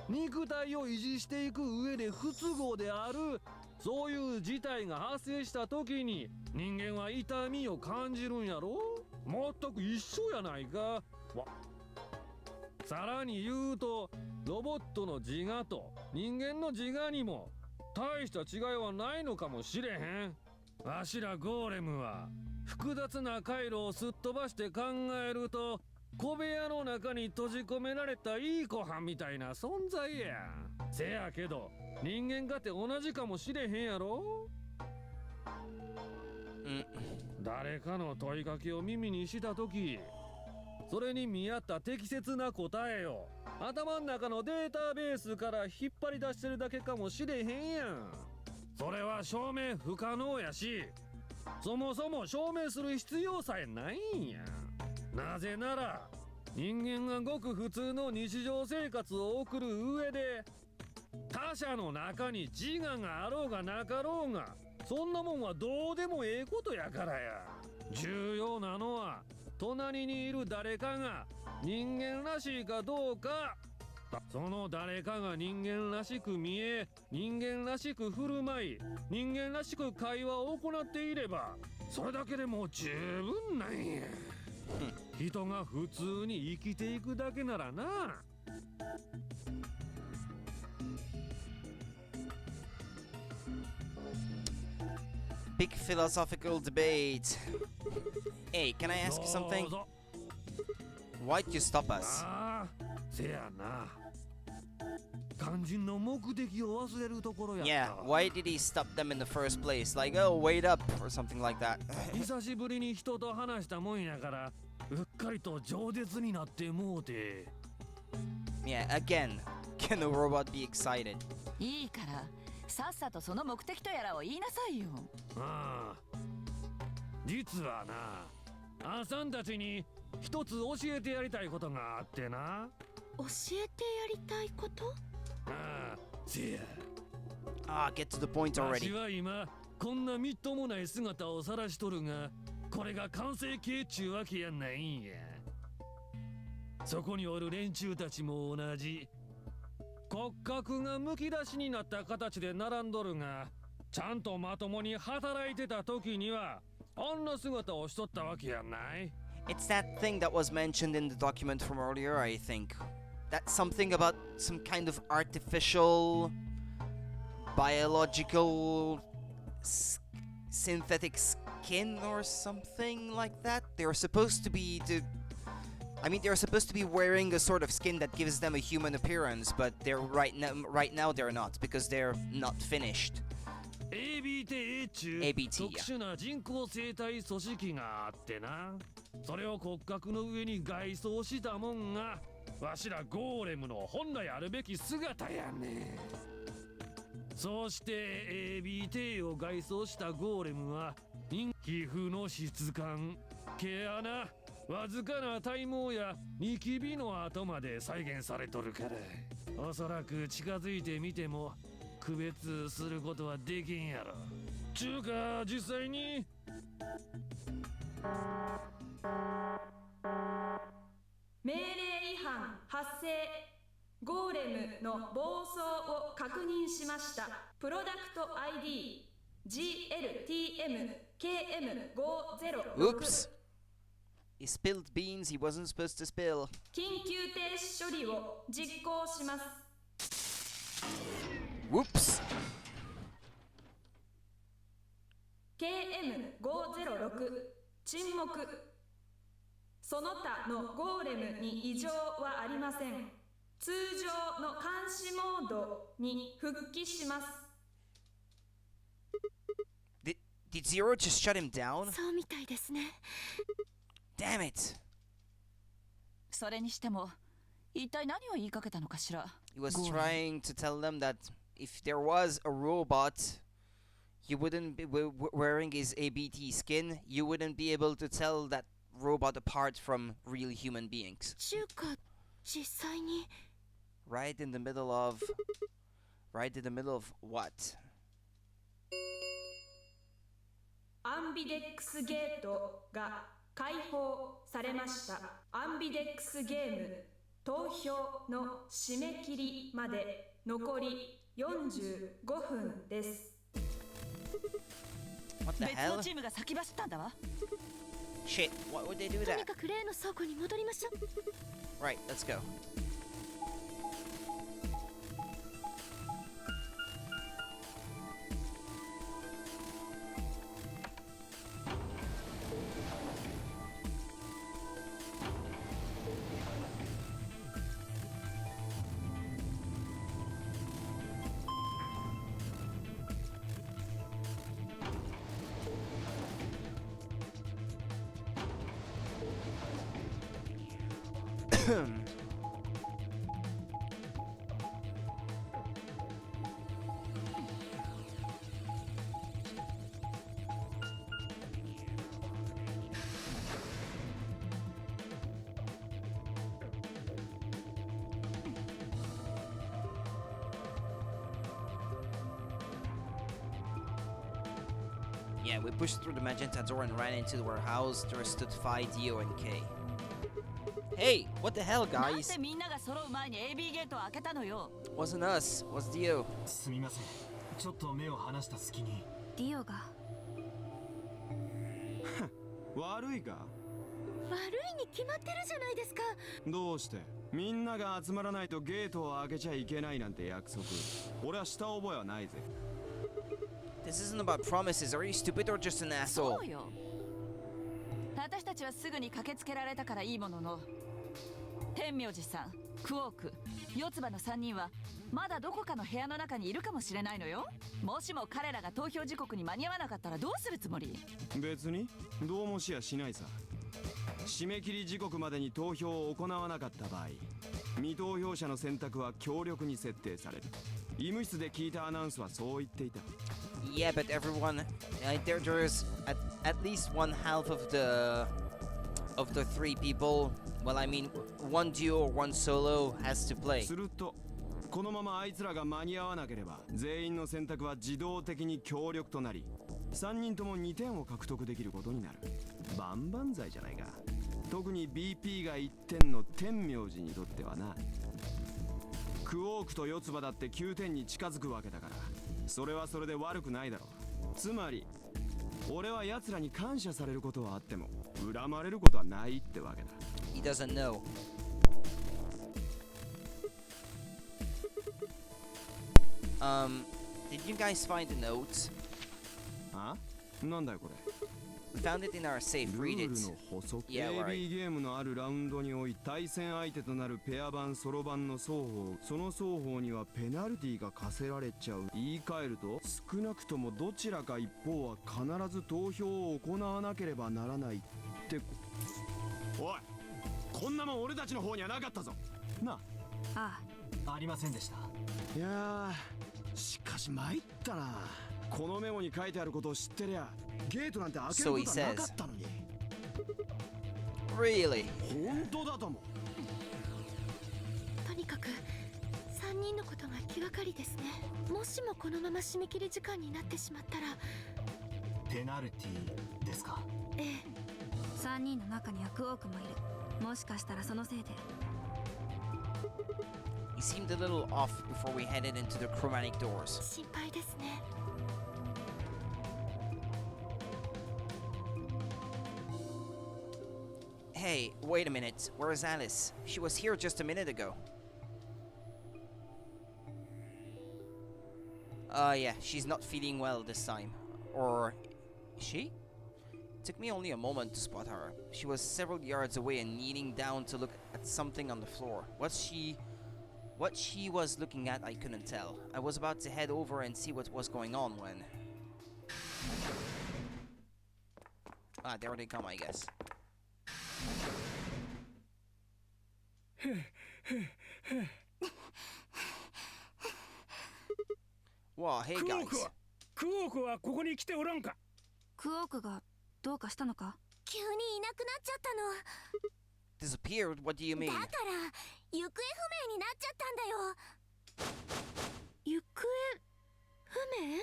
肉体を維持していく上で不都合であるそういう事態が発生した時に人間は痛みを感じるんやろ。全く一緒やないか。さらに言うとロボットの自我と人間の自我にも大した違いはないのかもしれへん。わしらゴーレムは複雑な回路をすっ飛ばして考えると小部屋の中に閉じ込められたいい子はんみたいな存在や。せやけど人間かて同じかもしれへんやろ。誰かの問いかけを耳にした時それに見合った適切な答えを頭の中のデータベースから引っ張り出してるだけかもしれへんやん。それは証明不可能やしそもそも証明する必要さえないんや。なぜなら人間がごく普通の日常生活を送る上で他者の中に自我があろうがなかろうがそんなもんはどうでもええことやからや。重要なのは隣にいる誰かが人間らしいかどうか。その誰かが人間らしく見え人間らしく振る舞い人間らしく会話を行っていればそれだけでもう十分なんや。人が普通に生きていくだけならな。Big philosophical debate. Hey, can I ask you something? Why'd you stop us? せやな。肝心の目的を忘れるところやった。 Yeah, why did he stop them in the first place? Like, oh, wait up, or something like that. 久しぶりに人と話したもんやからうっかりと饒舌になってもうて。 Yeah, again, can the robot be excited? いいからさっさとその目的とやらを言いなさいよ。ああ、実はな、あんさんたちに一つ教えてやりたいことがあってな。教えてやりたいこと？ああ、せや。Get to the point わし already. は今こんなみっともない姿を晒しとるが、これが完成形っちゅうわけやないんや。そこにおる連中たちも同じ。骨格がむき出しになった形で並んどるが、ちゃんとまともに働いてた時にはあんな姿をしとったわけやない。 It's that thing that was mentioned in the document from earlier, I think. That's something about some kind of artificial, biological, synthetic skin or something like that. They're supposed to be they're supposed to be wearing a sort of skin that gives them a human appearance, but they're right now they're not because they're not finished. ABT っちゅう ABT 特殊な人工生態組織があってな。それを骨格の上に外装したもんがわしらゴーレムの本来あるべき姿やね。そうして ABT を外装したゴーレムは皮膚の質感、毛穴、わずかな体毛やニキビの跡まで再現されとるから、おそらく近づいてみても区別することはできんやろ。ちゅうか実際に命令違反発生。ゴーレムの暴走を確認しました。プロダクト ID GLTMKM506。 Oops. He spilled beans he wasn't supposed to spill. 緊急停止処理を実行します。 Whoops! KM506 沈黙。その他のゴーレムに異常はありません。通常の監視モードに復帰します。 Did Zero just shut him down? そうみたいですね。 Damn it! それにしても一体何を言いかけたのかしら。 He was ゴーレム trying to tell them that if there was a robot, you wouldn't be wearing his ABT skin, you wouldn't be able to tell that robot apart from real human beings. 中華実際に Right in the middle of what? アンビデックスゲートが開放されました。アンビデックスゲーム投票の締め切りまで残り45分です。 What the 別 hell? のチームが先走ったんだわ。 Shit, why would they do とに that? かく例の倉庫に戻りましょう。 Right, let's go. Yeah, we pushed through the magenta door and ran into the warehouse. There stood Phi, Dio, and K. Hey, what the hell, なん guys? でみんなが揃う前に AB ゲートを開けたのよ。 Wasn't us, was Dio. すみません、ちょっと目を離した隙に。ディオが悪いか？悪いに決まってるじゃないですか。どうして？みんなが集まらないとゲートを開けちゃいけないなんて約束。俺はした覚えはないぜ。 This isn't about promises. Are you stupid or just an そ asshole? うよ。私たちはすぐに駆けつけられたからいいものの、天明寺さん、クオーク、四つ葉の3人はまだどこかの部屋の中にいるかもしれないのよ。もしも彼らが投票時刻に間に合わなかったらどうするつもり？別にどうもしやしないさ。締め切り時刻までに投票を行わなかった場合、未投票者の選択は強力に設定される。医務室で聞いたアナウンスはそう言っていた。 Yeah, but everyone, there's at least one half of the three people. Well, I mean, one duo or one solo has to play. すると、このままあいつらが間に合わなければ、全員の選択は自動的に強力となり、3人とも2点を獲得できることになる。万々歳じゃないか。特に BP が1点の天明寺にとってはな。クオークと四つ葉だって9点に近づくわけだから、それはそれで悪くないだろう。つまり俺は奴らに感謝されることはあっても恨まれることはないってわけだ。 He doesn't know. Did you guys find the notes? あ？なんだよこれ。 We found it in our safe. ル Read ー it. ルの補足。 Yeah, AB right. ゲームのあるラウンドにおい対戦相手となるペア版ソロ版の双方、その双方にはペナルティが課せられちゃう。言い換えると、少なくともどちらか一方は必ず投票を行わなければならないっておい、こんなもん俺たちの方にはなかったぞな。あありませんでした。いやー、しかし参ったな。このメモに書いてあることを知ってりゃゲートなんて開けることはなかったのに。 Really? 本当だとも。とにかく3人のことが気がかりですね。もしもこのまま締め切り時間になってしまったら。ペナルティですか？ええ、3人の中にはクオークもいる。もしかしたらそのせいで。 He seemed a little off before we headed into the chromatic doors. 心配ですね。Hey, wait a minute. Where's Alice? She was here just a minute ago. Yeah, she's not feeling well this time. Or... is she? It took me only a moment to spot her. She was several yards away and kneeling down to look at something on the floor. What she was looking at, I couldn't tell. I was about to head over and see what was going on when... ah, there they come, I guess. Wow, hey guys. クオークはここに来ておらんか。クオークがどうかしたのか？急にいなくなっちゃったの。 Disappeared? What do you mean? だから行方不明になっちゃったんだよ。行方不明？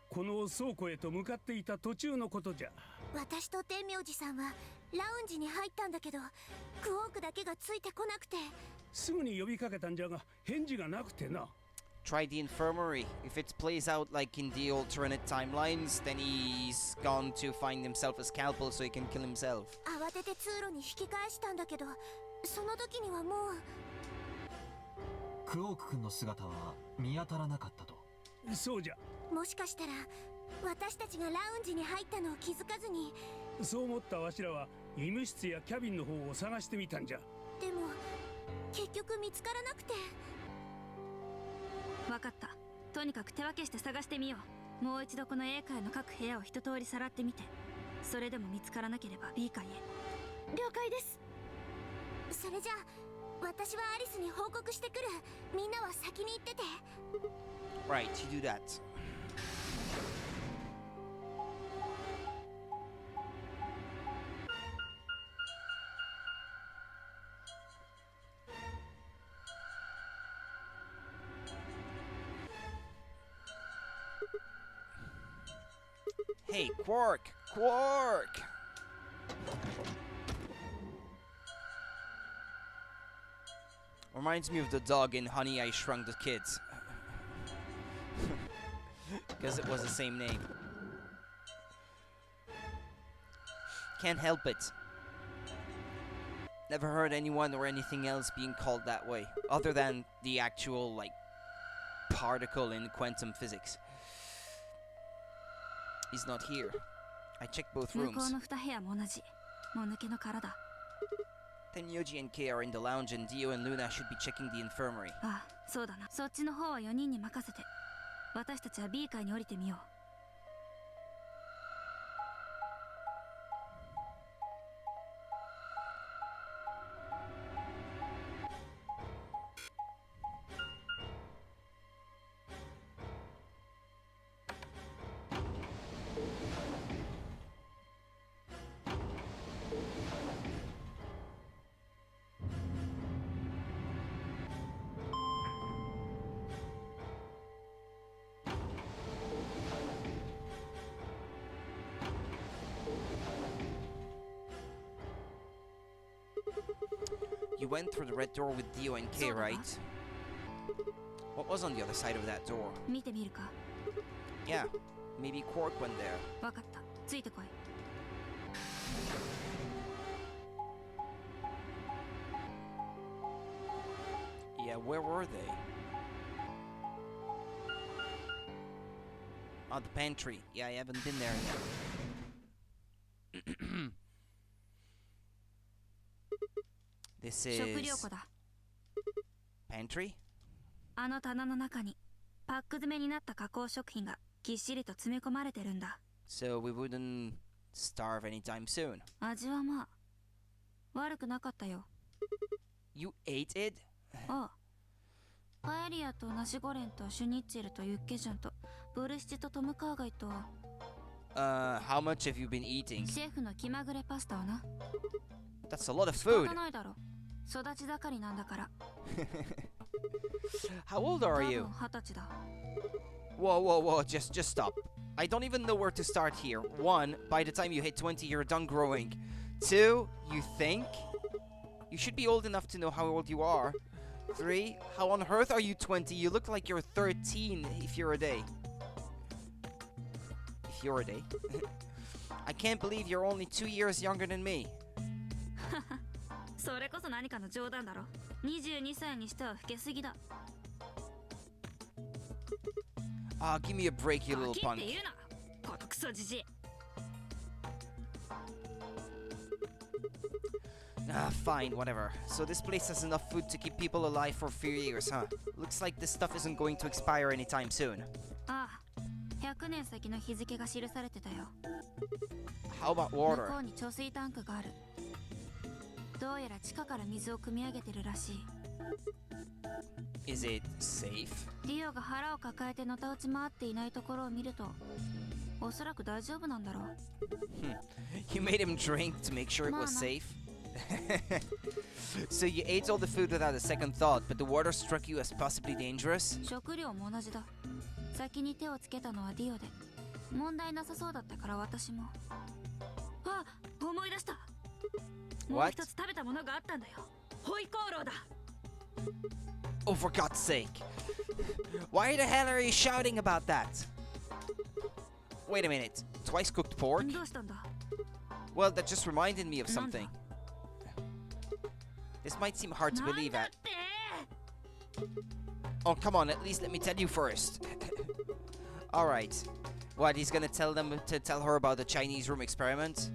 この倉庫へと向かっていた途中のことじゃ。私と天明寺さんはラウンジに入ったんだけど、クオークだけがついてこなくて。すぐに呼びかけたんじゃが返事がなくてな。Try the infirmary. If it plays out like in the alternate timelines, then he's gone to find himself a scalpel so he can kill himself. 慌てて通路に引き返したんだけど、その時にはもう。クオーク君の姿は見当たらなかったと。そうじゃ。もしかしたら私たちがラウンジに入ったのを気づかずに。そう思ったわしらは医務室やキャビンの方を探してみたんじゃ。でも結局見つからなくて。わかった。とにかく手分けして探してみよう。もう一度この A 階の各部屋を一通りさらってみて、それでも見つからなければ B 階へ。了解です。それじゃあ私はアリスに報告してくる。みんなは先に行ってて。 Right, you do that. Hey, Quark! Quark! Reminds me of the dog in Honey, I Shrunk the Kids. Because it was the same name. Can't help it. Never heard anyone or anything else being called that way. Other than the actual, like, particle in quantum physics. He's not here. I checked both 向こう rooms. の2部屋も同じ。もぬけの殻だ。 Then Yoji and Kei are in the lounge and Dio and Luna should be checking the infirmary. ああ、そうだな。そっちの方は4人に任せて。私たちは B 階に降りてみよう。You went through the red door with Dio and Kei, right? What was on the other side of that door? 見てみるか。 Yeah, maybe Quark went there. わかった。ついてこい。Yeah, where were they? Oh, the pantry. Yeah, I haven't been there yet. This 食料 is 庫だ。 pantry? あの棚の中にパック詰めになった加工食品がぎっしりと詰め込まれてるんだ。 So we wouldn't starve anytime soon. 味はまあ悪くなかったよ。 You ate it? ああ。パエリアとナシゴレンとシュニッツェルとユッケジャンとボルシチとトムカーガイと How much have you been eating? シェフの気まぐれパスタをな。 That's a lot of 仕 food. 方ないだろ。育ち盛りなんだから。 How old 多 are 分 you? 20歳だ。 Whoa, whoa, whoa, just stop. I don't even know where to start here. One, by the time you hit 20, you're done growing. Two, you think? You should be old enough to know how old you are. Three, how on earth are you 20? You look like you're 13 if you're a day. If you're a day. I can't believe you're only 2 years younger than me. それこそ何かの冗談だろ。22歳にしては老けすぎだ。Ah, give me a break, you little ガキっ punk. て言うな。このクソじじい。Ah, fine, whatever. So this place has enough food to keep people alive for a few years, huh? Looks like this stuff isn't going to expire anytime soon. ああ、100年先の日付が記されてたよ。 How about 向 water? こうに貯水タンクがある。どうやら地下から水を汲み上げてるらしい。 Is it safe? リオが腹を抱えてのたうち回っていないところを見ると、おそらく大丈夫なんだろう。You made him drink to make sure it was Mama. safe? So you ate all the food without a second thought, but the water struck you as possibly dangerous? 食料も同じだ。先に手をつけたのはディオで、問題なさそうだったから私も。あ、思い出した。もう What? 一つ食べたものがあったんだよ。ホイコーローだ。 Oh, for God's sake. Why the hell are you shouting about that? Wait a minute. Twice cooked pork? どうしたんだ。 Well, that just reminded me of なんだ。 something. This might seem hard to なん believe だっ at. て。 Oh, come on, at least let me tell you first. Alright. What, he's gonna tell them to tell her about the Chinese room experiment?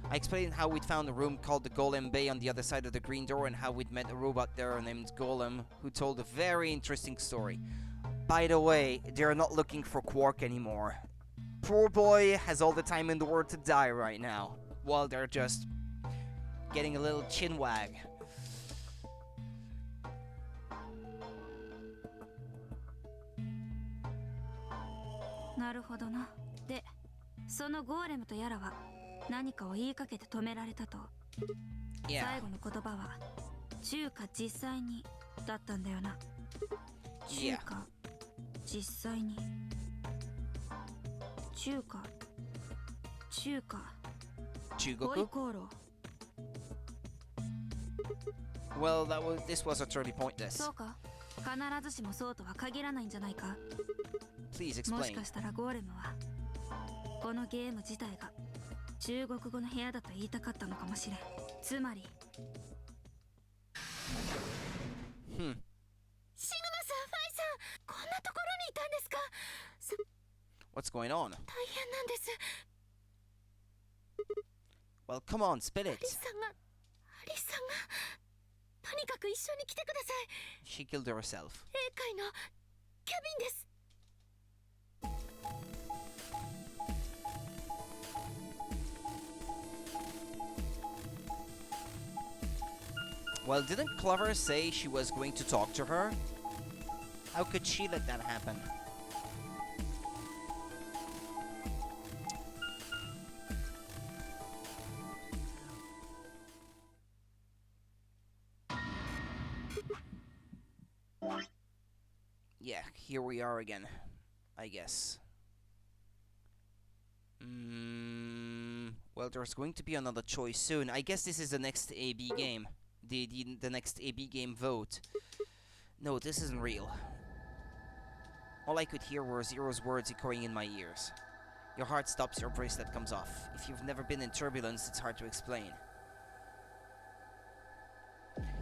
I explained how we'd found a room called the Golem Bay on the other side of the green door and how we'd met a robot there named Golem who told a very interesting story. By the way, they're not looking for Quark anymore. Poor boy has all the time in the world to die right now, while they're just getting a little chin wag. なるほどな。で、そのゴーレムとやらは何かを言いかけて止められたと。 Yeah. 最後の言葉は中華実際にだったんだよな。 Yeah. 中華実際に。中華ホイ Chugoku? コーロー。 Well, this was utterly pointless. そうか。必ずしもそうとは限らないんじゃないか。 Please もし explain. かしたらゴーレムはこのゲーム自体が中国語の部屋だと言いたかったのかもしれん。つまり Hmm. シグマさん、ファイさん、こんなところにいたんですか。What's going on? 大変なんです。 Well, come on, spit ア it. リスさんがとにかく一緒に来てください。 She killed herself. 英会のキャビンです。 Well, didn't Clover say she was going to talk to her? How could she let that happen? Yeah, here we are again, I guess. Well, there's going to be another choice soon. I guess this is the next AB game. The next AB game vote. No, this isn't real. All I could hear were Zero's words echoing in my ears. Your heart stops, your bracelet comes off. If you've never been in turbulence, it's hard to explain.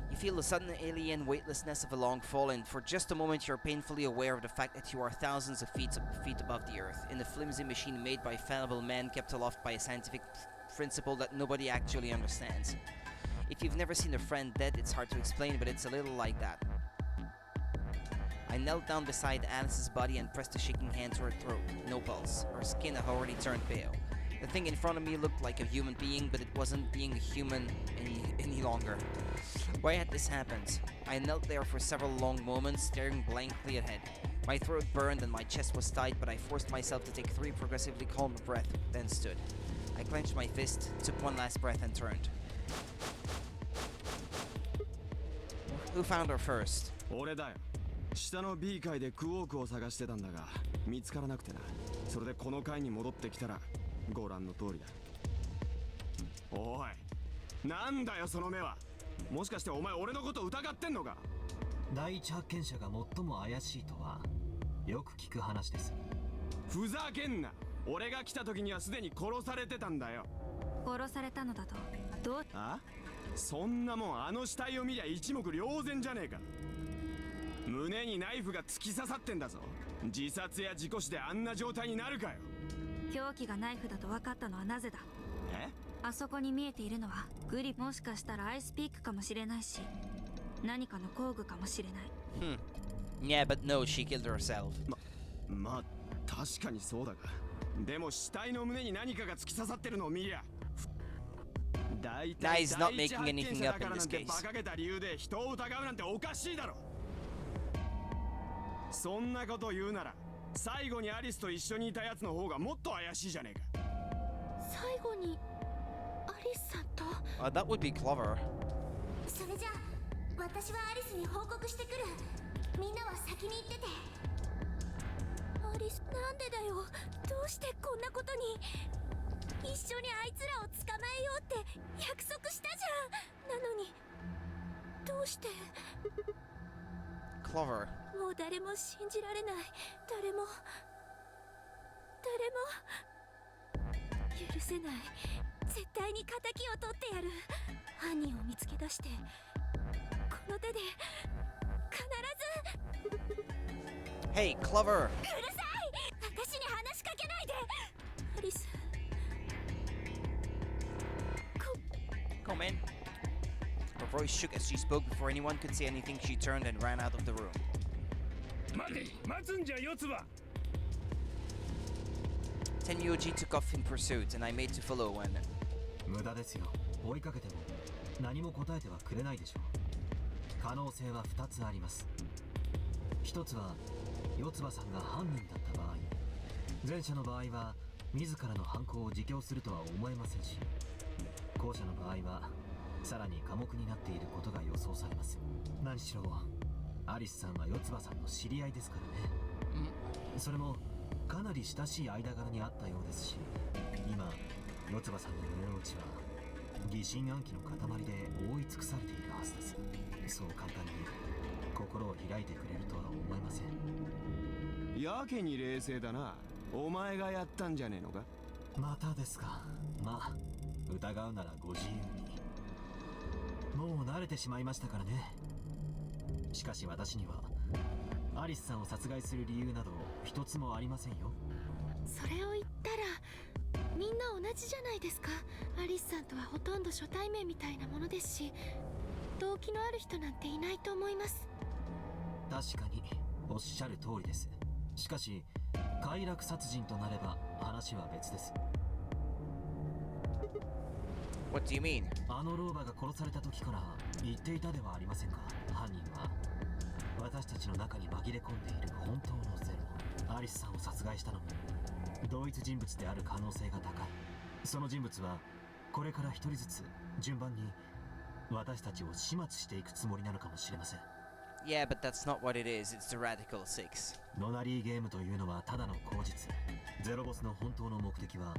You feel the sudden alien weightlessness of a long fall, and for just a moment you're painfully aware of the fact that you are thousands of feet above the earth, in a flimsy machine made by fallible men kept aloft by a scientific principle that nobody actually understands. If you've never seen a friend dead, it's hard to explain, but it's a little like that. I knelt down beside Alice's body and pressed a shaking hand to her throat. No pulse. Her skin had already turned pale. The thing in front of me looked like a human being, but it wasn't being a human any longer. Why had this happened? I knelt there for several long moments, staring blankly ahead. My throat burned and my chest was tight, but I forced myself to take 3 progressively calm breaths, then stood. I clenched my fist, took one last breath and turned. Who found her first? 俺だよ。下の B 階でクォークを探してたんだが見つからなくてな。それでこの階に戻ってきたらご覧の通りだ。おい、なんだよその目は。もしかしてお前俺のこと疑ってんのか。第一発見者が最も怪しいとはよく聞く話です。ふざけんな。俺が来た時にはすでに殺されてたんだよ。殺されたのだとどう？あ？そんなもんあの死体を見りゃ一目瞭然じゃねえか。胸にナイフが突き刺さってんだぞ。自殺や事故死であんな状態になるかよ。凶器がナイフだと分かったのはなぜだ？え？あそこに見えているのはグリ、もしかしたらアイスピックかもしれないし、何かの工具かもしれない。Yeah, but no, she killed herself. まあ確かにそうだが、でも死体の胸に何かが突き刺さってるのを見りゃ、大体 He's 第 not 一 making 発見 anything 者だ up か in らな this んて case. 馬鹿げた理由で人を疑うなんておかしいだろ。そんなこと言うなら最後にアリスと一緒にいたやつの方がもっと怪しいじゃねえか。最後にアリスさんと。 That would be clever. それじゃあ私はアリスに報告してくる。みんなは先に行ってて。アリス、なんでだよ。どうしてこんなことに。一緒にあいつらを捕まえようって約束したじゃん。なのにどうして。 Clever. もう誰も信じられない。誰も許せない。絶対に敵を取ってやる。犯人を見つけ出してこの手で必ず。 Hey, clever. うるさい。私に話しかけないで。アリス。 Come in. Her voice shook as she spoke. Before anyone could say anything, she turned and ran out of the room. 待つんじゃ四つ葉。 Tenmyoji took off in pursuit, and I made to follow when... 無駄ですよ。追いかけても何も答えてはくれないでしょう。可能性は2つあります。一つは四つ葉さんが犯人だった場合、前者の場合は自らの犯行を自供するとは思えませんし、後者の場合はさらに寡黙になっていることが予想されます。何しろアリスさんは四つ葉さんの知り合いですからね。それもかなり親しい間柄にあったようですし、今四つ葉さんの胸の内は疑心暗鬼の塊で覆い尽くされているはずです。そう簡単に心を開いてくれるとは思えません。やけに冷静だな。お前がやったんじゃねえのか。またですか。まあ疑うならご自由に。もう慣れてしまいましたからね。しかし私にはアリスさんを殺害する理由など一つもありませんよ。それを言ったらみんな同じじゃないですか。アリスさんとはほとんど初対面みたいなものですし、動機のある人なんていないと思います。確かにおっしゃる通りです。しかし快楽殺人となれば話は別です。 What do you mean? あの老婆が殺された時から言っていたではありませんか。犯人は私たちの中に紛れ込んでいる本当のゼロ。アリスさんを殺害したのも同一人物である可能性が高い。その人物はこれから一人ずつ順番に私たちを始末していくつもりなのかもしれません。 Yeah, but that's not what it is. It's the Radical Six. ノナリーゲームというのはただの口実。ゼロボスの本当の目的は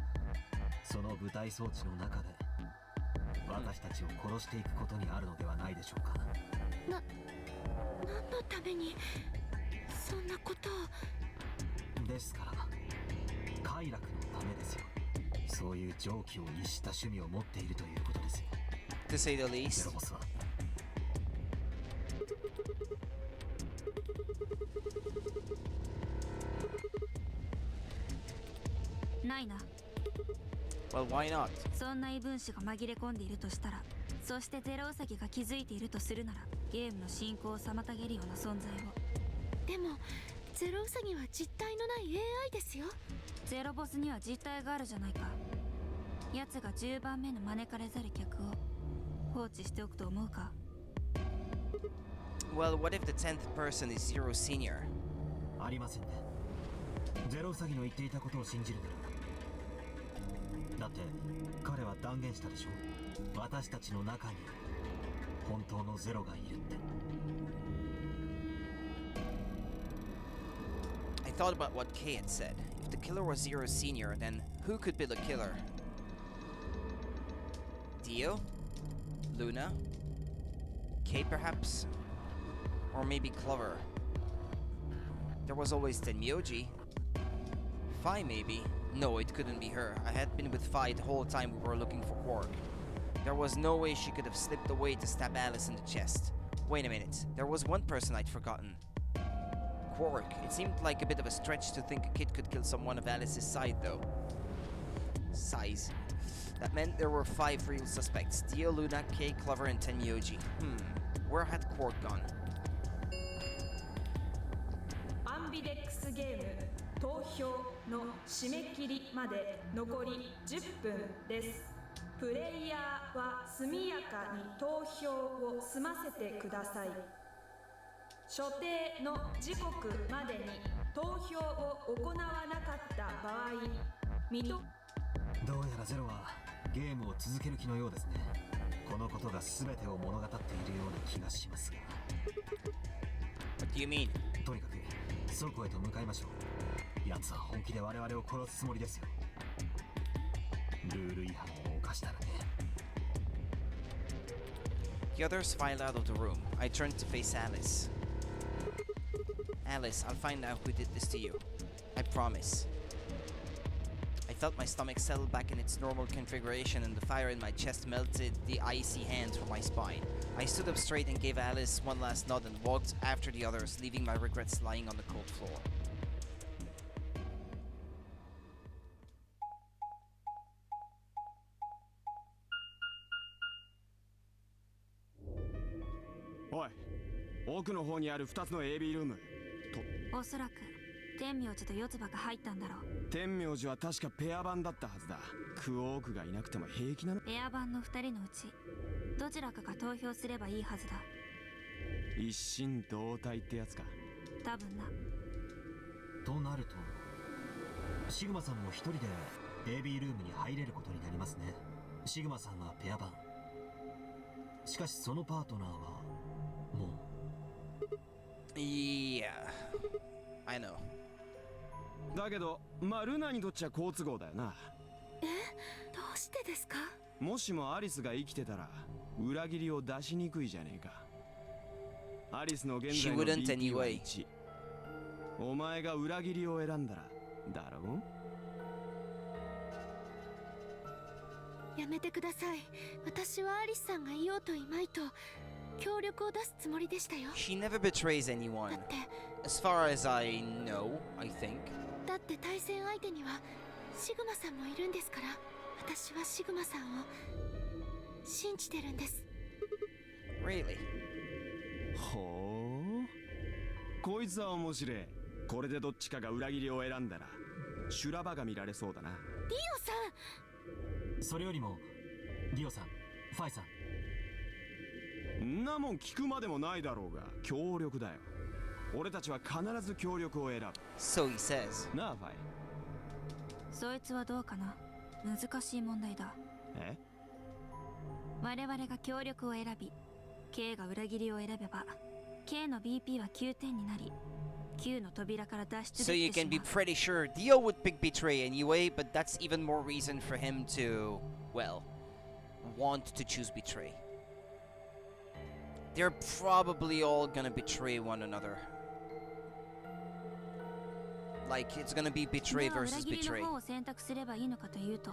その舞台装置の中で私たちを殺していくことにあるのではないでしょうか。何のためにそんなことを。ですから快楽のためですよ。そういう常軌を逸した趣味を持っているということですよ。 To say the ゼ least. ロボスは。ないな。 Well, why not? そんな異分子が紛れ込んでいるとしたら、そしてゼロウサギが気づいているとするなら、ゲームの進行を妨げるような存在を。でもゼロウサギは実体のない AI ですよ。ゼロボスには実体があるじゃないか。奴が10番目の招かれざる客を放置しておくと思うか。 Well, what if the 10th person is Zero Senior? ありませんね。ゼロウサギの言っていたことを信じるなら。だって彼は断言したでしょ。私たちの中に本当のゼロがいるって。 I thought about what Kay had said. If the killer was Zero Senior, then who could be the killer? Dio? Luna? Kay, perhaps? Or maybe Clover? There was always Tenmyoji. Fi, maybe. No, it couldn't be her. I had been with Fi the whole time we were looking for Quark. There was no way she could have slipped away to stab Alice in the chest. Wait a minute, there was one person I'd forgotten. Quark. It seemed like a bit of a stretch to think a kid could kill someone of Alice's size. That meant there were 5 real suspects. Dio, Luna, Kei, Clover, and Tenmyoji. Where had Quark gone? アンビデックスゲーム投票の締め切りまで残り10分です。プレイヤーは速やかに投票を済ませてください。所定の時刻までに投票を行わなかった場合、どうやらゼロはゲームを続ける気のようですね。このことが全てを物語っているような気がしますが。What do you mean? とにかく倉庫へと向かいましょう。奴は本気で我々を殺すつもりですよ。ルール違反を犯したらね。The others filed out of the room. I turned to face Alice. Alice, I'll find out who did this to you. I promise. I felt my stomach settle back in its normal configuration and the fire in my chest melted the icy hands from my spine. I stood up straight and gave Alice one last nod and walked after the others, leaving my regrets lying on the cold floor. Oi, 奥の方にある2つの AB ルーム。おそらく天明寺と四つ葉が入ったんだろう。天明寺は確かペア版だったはずだ。クオークがいなくても平気なの。ペア版の2人のうちどちらかが投票すればいいはずだ。一心同体ってやつか。多分な。となるとシグマさんも一人で AB ルームに入れることになりますね。シグマさんはペア版。しかしそのパートナーはもう。Yeah, I know. だけど、まあルナにとっちゃ好都合だよな。どうしてですか？もしもアリスが生きてたら裏切りを出しにくいじゃねえか。アリスの現在の BP は1。お前が裏切りを選んだらだろう？やめてください。私はアリスさんがいようといまいと協力を出すつもりでしたよ。 She never betrays anyone. だって As far as I know, I think. だって対戦相手にはシグマさんもいるんですから、私はシグマさんを信じてるんです。 Really? ほう。こいつは面白い。これでどっちかが裏切りを選んだら修羅場が見られそうだな。ディオさん。それよりもディオさん、ファイさん。んなもん聞くまでもないだろうが協力だよ。俺たちは必ず協力を選ぶ。 So he says. なあファイ。そいつはどうかな。難しい問題だ。え？我々が協力を選び K が裏切りを選べば K の BP は9点になり Q の扉から脱出 So で you きてし can ま be う。 pretty sure Dio would pick betray anyway, but that's even more reason for him to, well, want to choose betray. They're probably all gonna betray one another. Like, it's gonna be betray では裏 versus 切り betray. の方を選択すればいいのかというと、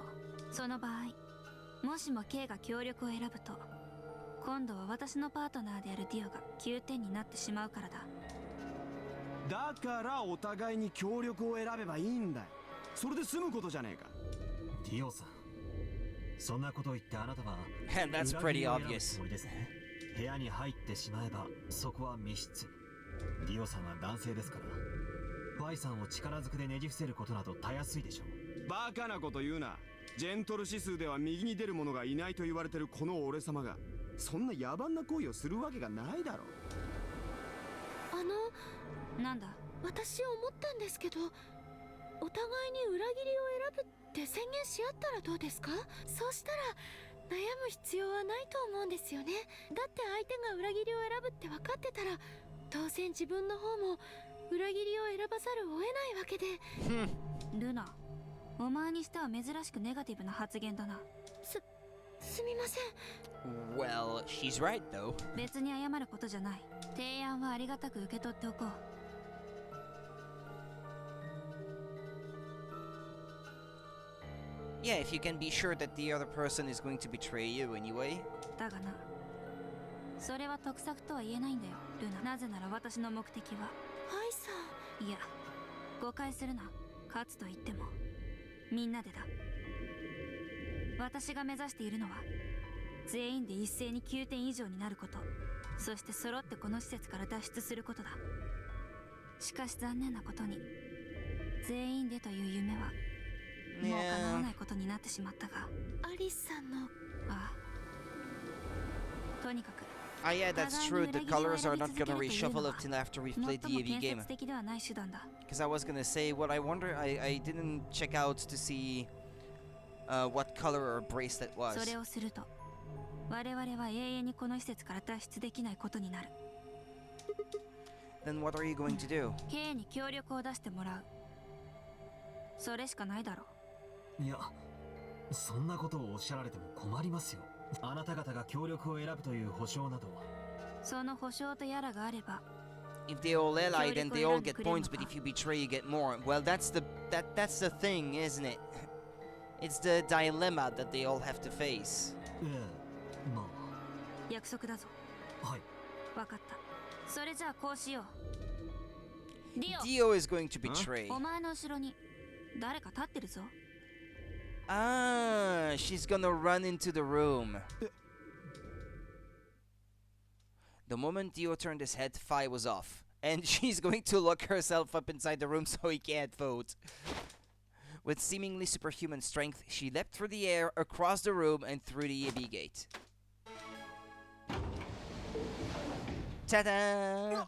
その場合もしも K が協力を選ぶと今度は私のパートナーであるディオが9点になってしまうからだ。だからお互いに協力を選べばいいんだよ。それで済むことじゃねえか。ディオさん、そんなことを言ってあなたは And that's pretty 裏切りを選ぶ obvious. つもりですね。部屋に入ってしまえばそこは密室。ディオさんは男性ですからファイさんを力ずくでねじ伏せることなどたやすいでしょう。バカなこと言うな。ジェントル指数では右に出る者がいないと言われてるこの俺様がそんな野蛮な行為をするわけがないだろう。なんだ。私思ったんですけど、お互いに裏切りを選ぶって宣言し合ったらどうですか？そうしたら悩む必要はないと思うんですよね。だって相手が裏切りを選ぶって分かってたら当然自分の方も裏切りを選ばざるを得ないわけで。ルナ、お前にしては珍しくネガティブな発言だな。すみません。 Well, she's right though. 別に謝ることじゃない。提案はありがたく受け取っておこう。Yeah, if you can be sure that the other person is going to betray you anyway. だがな、それは得策とは言えないんだよ、ルナ。なぜなら私の目的はファイさん。いや、誤解するな。勝つと言ってもみんなでだ。私が目指しているのは全員で一斉に9点以上になること、そして揃ってこの施設から脱出することだ。しかし残念なことに全員でという夢はもう叶わないことになってしまったが、アリスさんの。ああ、とにかく Ah, yeah, that's true. The colors are not gonna reshuffle until after we've played the AB game. 的ではない手段だ。 Because I was gonna say, what I wonder, I didn't check out to see what color her bracelet そ was. れをすると我々は永遠にこの施設から脱出できないことになる。 Then what are you going to do? K に協力を出してもらう。それしかないだろう。いや、そんなことをおっしゃられても困りますよ。あなた方が協力を選ぶという保証など。その保証とやらがあれば。 If they all ally, then they all get points, but if you betray, you get more. Well, that's the thing, isn't it? It's the dilemma that they all have to face. ええ、まあ。約束だぞ。はい。わかった。それじゃあこうしよう。ディオ。 Dio is going to betray. お前の後ろに誰か立ってるぞ。Ah, she's gonna run into the room. The moment Dio turned his head, Fi was off. And she's going to lock herself up inside the room so he can't vote. With seemingly superhuman strength, she leapt through the air, across the room, and through the AB gate. Ta-da!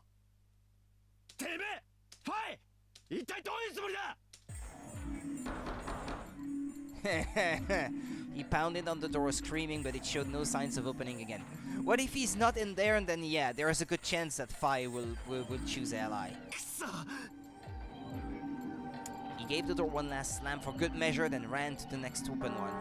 He pounded on the door screaming, but it showed no signs of opening again. What if he's not in there, and then yeah, there is a good chance that Fi will choose ally. He gave the door one last slam for good measure, then ran to the next open one.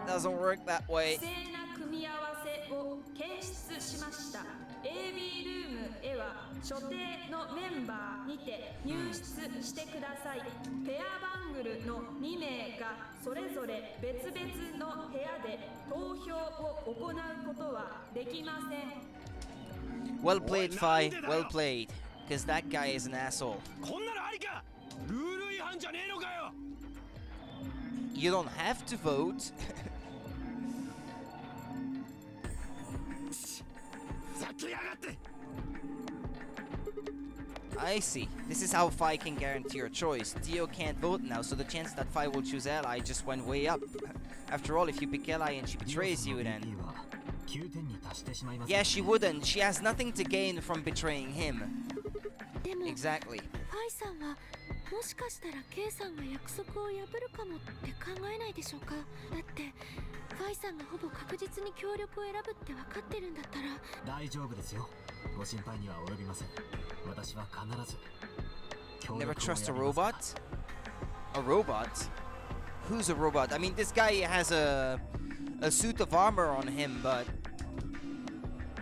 Doesn't work that way. 不正な組み合わせを検出しました。 AB ルームへは所定のメンバーにて入室してください。ペアバングルの2名がそれぞれ別々の部屋で投票を行うことはできません。 Well played, Fi. Well played. Because that guy is an asshole. こんなのありか。ルール違反じゃねえのかよ。 You don't have to vote. I see. This is how Fi can guarantee your choice. Dio can't vote now, so the chance that Fi will choose ally just went way up. After all, if you pick ally and she betrays you, then... Yeah, she wouldn't. She has nothing to gain from betraying him. Exactly. ファイさんはもしかしたら K さんが約束を破るかもって考えないでしょうか。だってファイさんがほぼ確実に協力を選ぶって分かってるんだったら。大丈夫ですよ。ご心配には及びません。私は必ず。 Never trust a robot? A robot? Who's a robot? I mean, this guy has a suit of armor on him, but...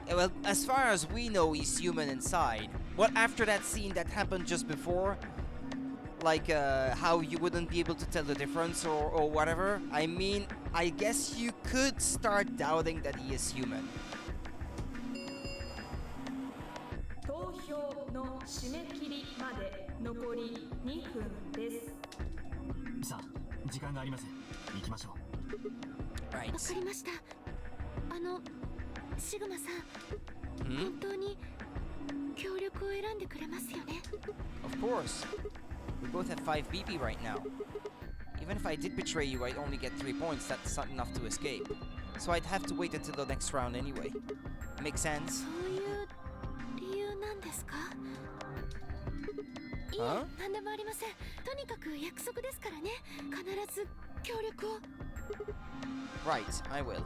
Well, as far as we know, he's human inside. What after that scene that happened just before? Like, how you wouldn't be able to tell the difference or whatever? I mean, I guess you could start doubting that he is human. 投票の締め切りまで残り2分です。さあ、時間がありません。行きましょう。Right. わかりました。シグマさん、本当に協力を選んでくれますよね。 Of course. We both have 5 BP right now. Even if I did betray you, I'd only get 3 points. That's not enough to escape. So I'd have to wait until the next round anyway. Makes sense? そういう理由なんですか？いえ、なんでもありません。とにかく約束ですからね。必ず協力を。 Right, I will.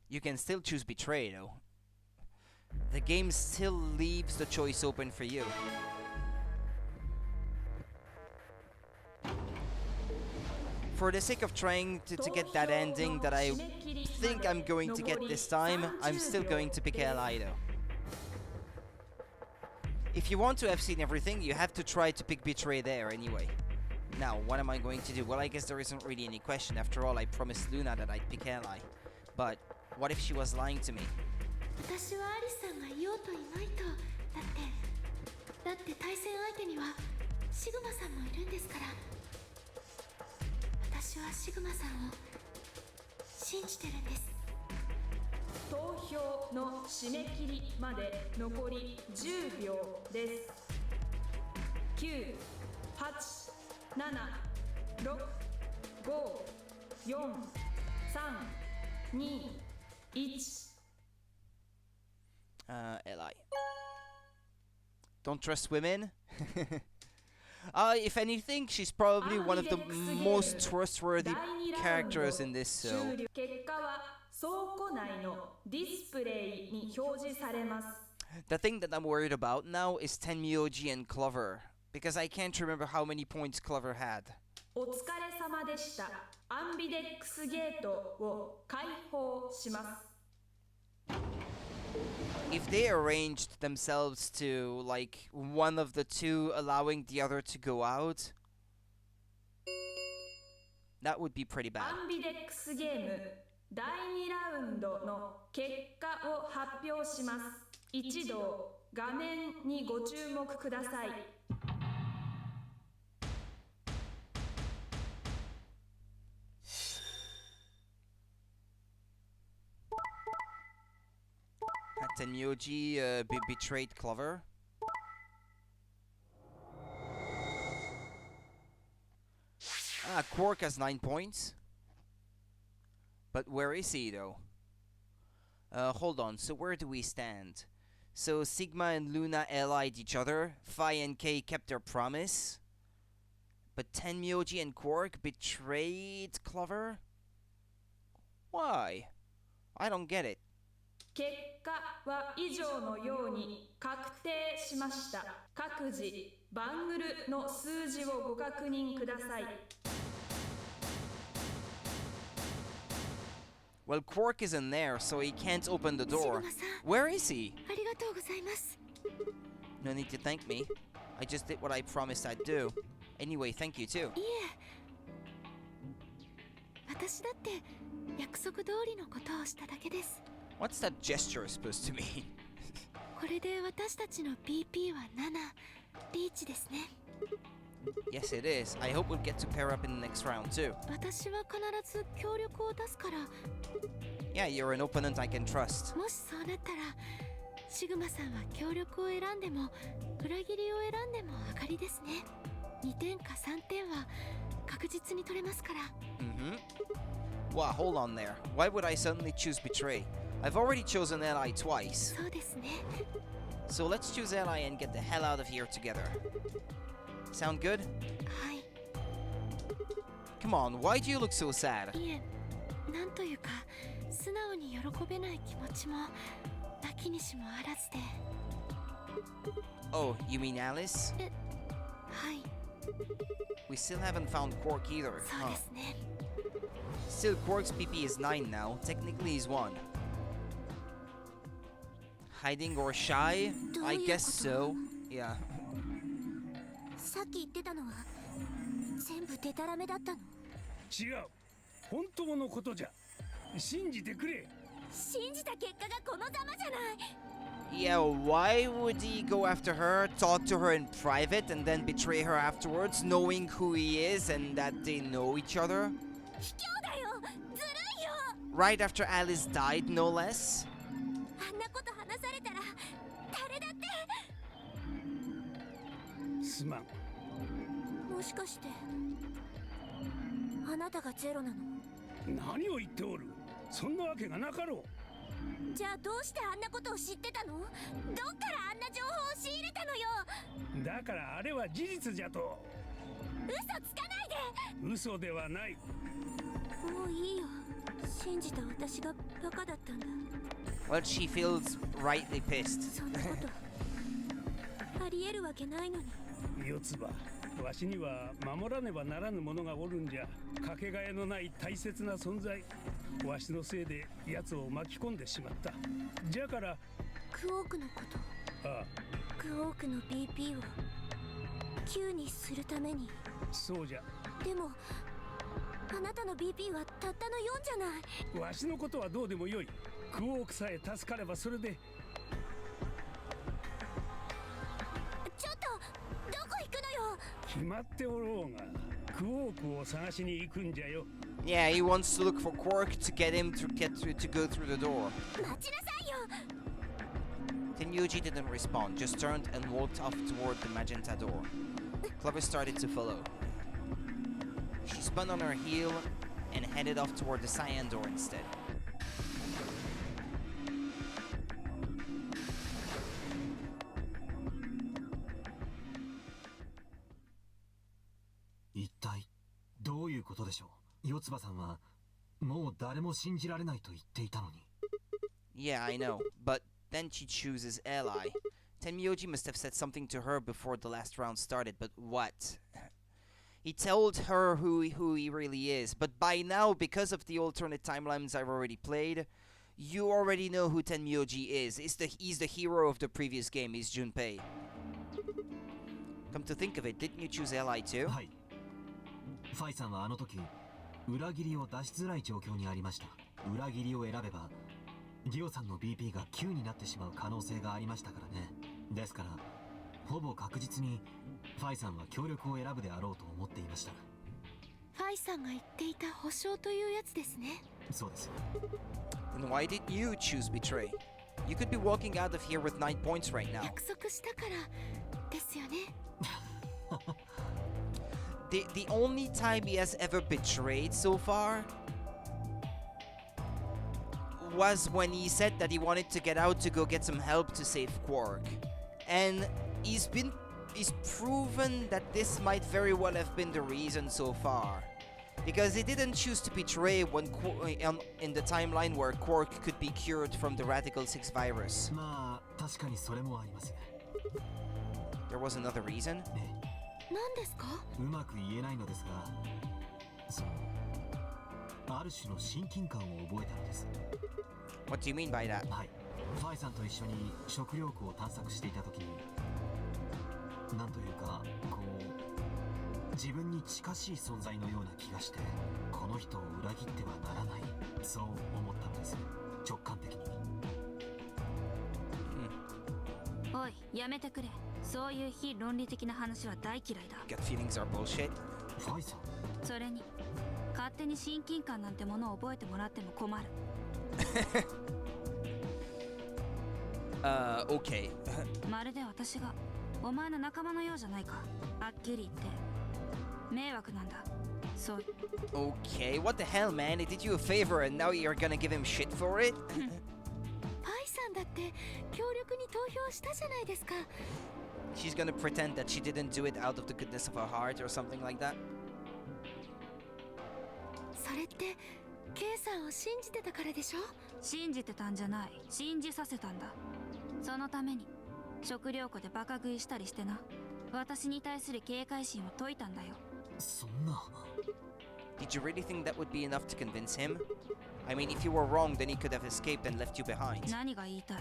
You can still choose betray, though. The game still leaves the choice open for you. For the sake of trying to get that ending that I think I'm going to get this time, I'm still going to pick ally, though. If you want to have seen everything, you have to try to pick betray there anyway. Now, what am I going to do? Well, I guess there isn't really any question. After all, I promised Luna that I'd pick ally. But what if she was lying to me? 私はアリスさんがいようといまいとだって対戦相手にはシグマさんもいるんですから。私はシグマさんを信じてるんです。投票の締め切りまで残り10秒です。9、8、7、6、5、4、3、2、1。Eli. Don't trust women? If anything, she's probably one of the most trustworthy characters in this show. 結果は倉庫内のディスプレイに表示されます。 The thing that I'm worried about now is Tenmyoji and Clover, because I can't remember how many points Clover had. お疲れ様でした。アンビデックスゲートを開放します。 If they arranged themselves to, like, one of the two allowing the other to go out, that would be pretty bad. アンビデックスゲーム第2ラウンドの結果を発表します。一同画面にご注目ください。Tenmyoji betrayed Clover. Quark has 9 points. But where is he, though? Hold on, so where do we stand? So Sigma and Luna allied each other. Phi and K kept their promise. But Tenmyoji and Quark betrayed Clover? Why? I don't get it. 結果は以上のように確定しました。各自バングルの数字をご確認ください。Well, Quark isn't there, so he can't open the door. Where is he? ありがとうございます。 No need to thank me. I just did what I promised I'd do. Anyway, thank you too. いえ、私だって約束通りのことをしただけです。 What's that gesture supposed to mean? これで私たちの BP は7リーチですね。 Yes, it is. I hope we'll get to pair up in the next round too. 私は必ず協力を出すから。 Yeah, you're an opponent I can trust. もしそうなったら、シグマさんは協力を選んでも裏切りを選んでも上がりですね。2点か3点は確実に取れますから。Wow, hold on there. Why would I suddenly choose betray? I've already chosen ally twice. そうですね。 So let's choose ally and get the hell out of here together. Sound good? はい。 Come on, why do you look so sad? いえ、なんというか素直に喜べない気持ちもなきにしもあらずで。 Oh, you mean Alice? はい。 We still haven't found Quark either. そうですね。 Still, Quark's PP is 9 now. Technically, he's 1. Hiding or shy? I guess so. Yeah. さっき言ってたのは全部デタラメだったの？違う。本当のことじゃ。信じてくれ。信じた結果がこのざまじゃない。 Yeah, why would he go after her, talk to her in private, and then betray her afterwards, knowing who he is and that they know each other? 卑怯だよ。ずるいよ。 Right after Alice died, no less? あんなこと話されたら誰だって。すまん。もしかしてあなたがゼロなの？何を言っておる。そんなわけがなかろう。じゃあどうしてあんなことを知ってたの？どっからあんな情報を仕入れたのよ。だからあれは事実じゃと。嘘つかないで。嘘ではない。もういいよ。信じた私がバカだったんだ。 Well, she feels rightly pissed. そんなことありえるわけないのに。四つ葉、わしには守らねばならぬ者がおるんじゃ。かけがえのない大切な存在。わしのせいで奴を巻き込んでしまった。じゃからクオークのこと。ああ。クオークの BP を9にするためにそうじゃ。でもあなたの BP はたったの4じゃない。わしのことはどうでもよい。クォークさえ助かればそれで。ちょっとどこ行くのよ。決まっておろうが、クォークを探しに行くんじゃよ。Yeah, he wants to look for Quark to get him to go through the door. 待ちなさいよ。 Tenryuji didn't respond, just turned and walked off toward the magenta door. Clover started to follow. She spun on her heel and headed off toward the cyan door instead. 一体どういうことでしょう。四葉さんはもう誰も信じられないと言っていたのに。 Yeah, I know, but then she chooses ally. Tenmyoji must have said something to her before the last round started, but what? He told her who he really is, but by now, because of the alternate timelines I've already played, you already know who Tenmyoji is. He's the hero of the previous game, he's Junpei. Come to think of it, didn't you choose ally too? はい。ファイさんはあの時裏切りを出しづらい状況にありました。裏切りを選べばディオさんの BP が9になってしまう可能性がありましたからね。ですからほぼ確実にファイさんは協力を選ぶであろうと思っていました。ファイさんが言っていた保証というやつですね。そうです。 Then why did you choose betray? You could be walking out of here with 9 points right now. 約束したからですよね。The only time he has ever betrayed so far was when he said that he wanted to get out to go get some help to save Quark. And he's proven that this might very well have been the reason so far. Because he didn't choose to betray when in the timeline where Quark could be cured from the Radical 6 virus. まあ確かにそれもあります。 There was another reason? 何ですか？うまく言えないのですが、ある種の親近感を覚えたのです。 What do you mean by that? はい。ファイさんと一緒に食料庫を探索していた時に、なんというかこう自分に近しい存在のような気がして、この人を裏切ってはならない、そう思ったのです。直感的に。おい、やめてくれ。そういう非論理的な話は大嫌いだ。 Gut feelings are bullshit. ファイさん。それに勝手に親近感なんてものを覚えてもらっても困る。Okay. まるで私がお前の仲間のようじゃないか。はっきり言って迷惑なんだ。そう。Okay, what the hell, man? He did you a favor and now you're gonna give him shit for it? ファイさんだって協力に投票したじゃないですか。She's gonna pretend that she didn't do it out of the goodness of her heart or something like that? それってケイさんを信じてたからでしょ？信じてたんじゃない。信じさせたんだ。そのために食料庫でバカ食いしたりしてな。私に対する警戒心を解いたんだよ。そんな。 Did you really think that would be enough to convince him? I mean, if you were wrong, then he could have escaped and left you behind. 何が言いたい？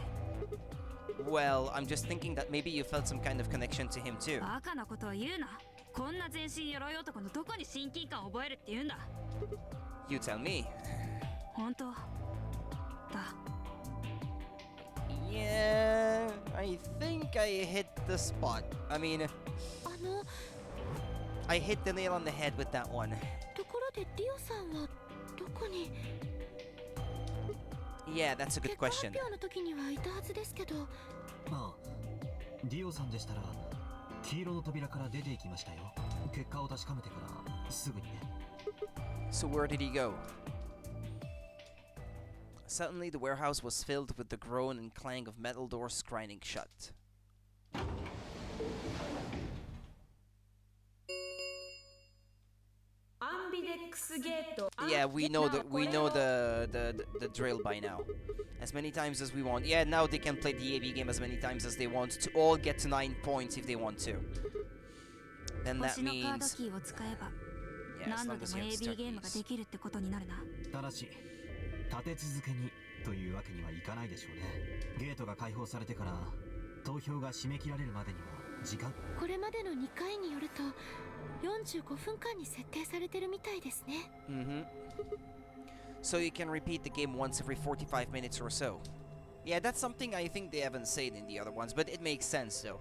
Well, I'm just thinking that maybe you felt some kind of connection to him too. バカなことを言うな。こんな全身鎧男のどこに親近感を覚えるって言うんだ。You tell me. 本当だ。Yeah, I think I hit the spot. I mean, I hit the nail on the head with that one. ところでディオさんはどこに？ Yeah, that's a good 結果発 question. 表の時にはいたはずですけど。まあディオさんでしたら黄色の扉から出ていきましたよ。結果を確かめてからすぐにね。 So where did he go? Suddenly, the warehouse was filled with the groan and clang of metal doors grinding shut. Yeah, we know the drill by now. As many times as we want. Yeah, now they can play the AB game as many times as they want to all get to 9 points if they want to. Then that 星のカード means キーを使えば yeah, as 何度 long で as も you have AB start ゲームが keys. できるってことになるな。ただし立て続けにというわけにはいかないでしょうね。ゲートが開放されてから投票が締め切られるまでには時間これまでの2回によると45分間に設定されてるみたいですね。So you can repeat the game once every 45 minutes or so. Yeah, that's something I think they haven't said in the other ones, but it makes sense though.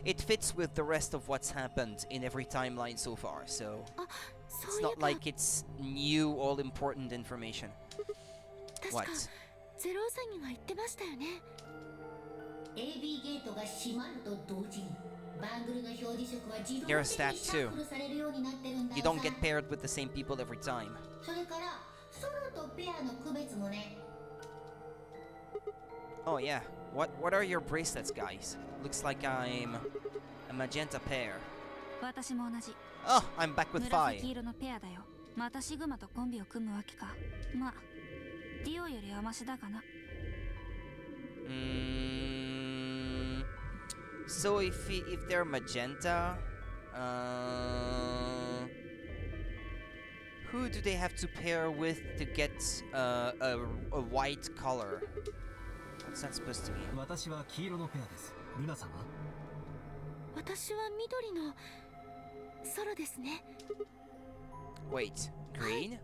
It fits with the rest of what's happened in every timeline so far, so it's not like it's new, all-important information. 確か What? ゼロウサギが言ってましたよね。 AB ゲートが閉まると同時にバングルの表示色は自動的 There's に that シャッ too. フルされるようになってるんだ You さ。 don't get paired with the same people every time. それからソロとペアの区別もね。 Oh yeah. What are your bracelets, guys? Looks like I'm a magenta pair. 私も同じ Oh, I'm back with 紫 Phi. 色のペアだよ。またシグマとコンビを組むわけか。まあディオよりはマシだかな。So if they're magenta, who do they have to pair with to get a white color? What's that supposed to mean? 私は黄色のペアです。ルナさんは？私は緑のソロですね。 Wait, green?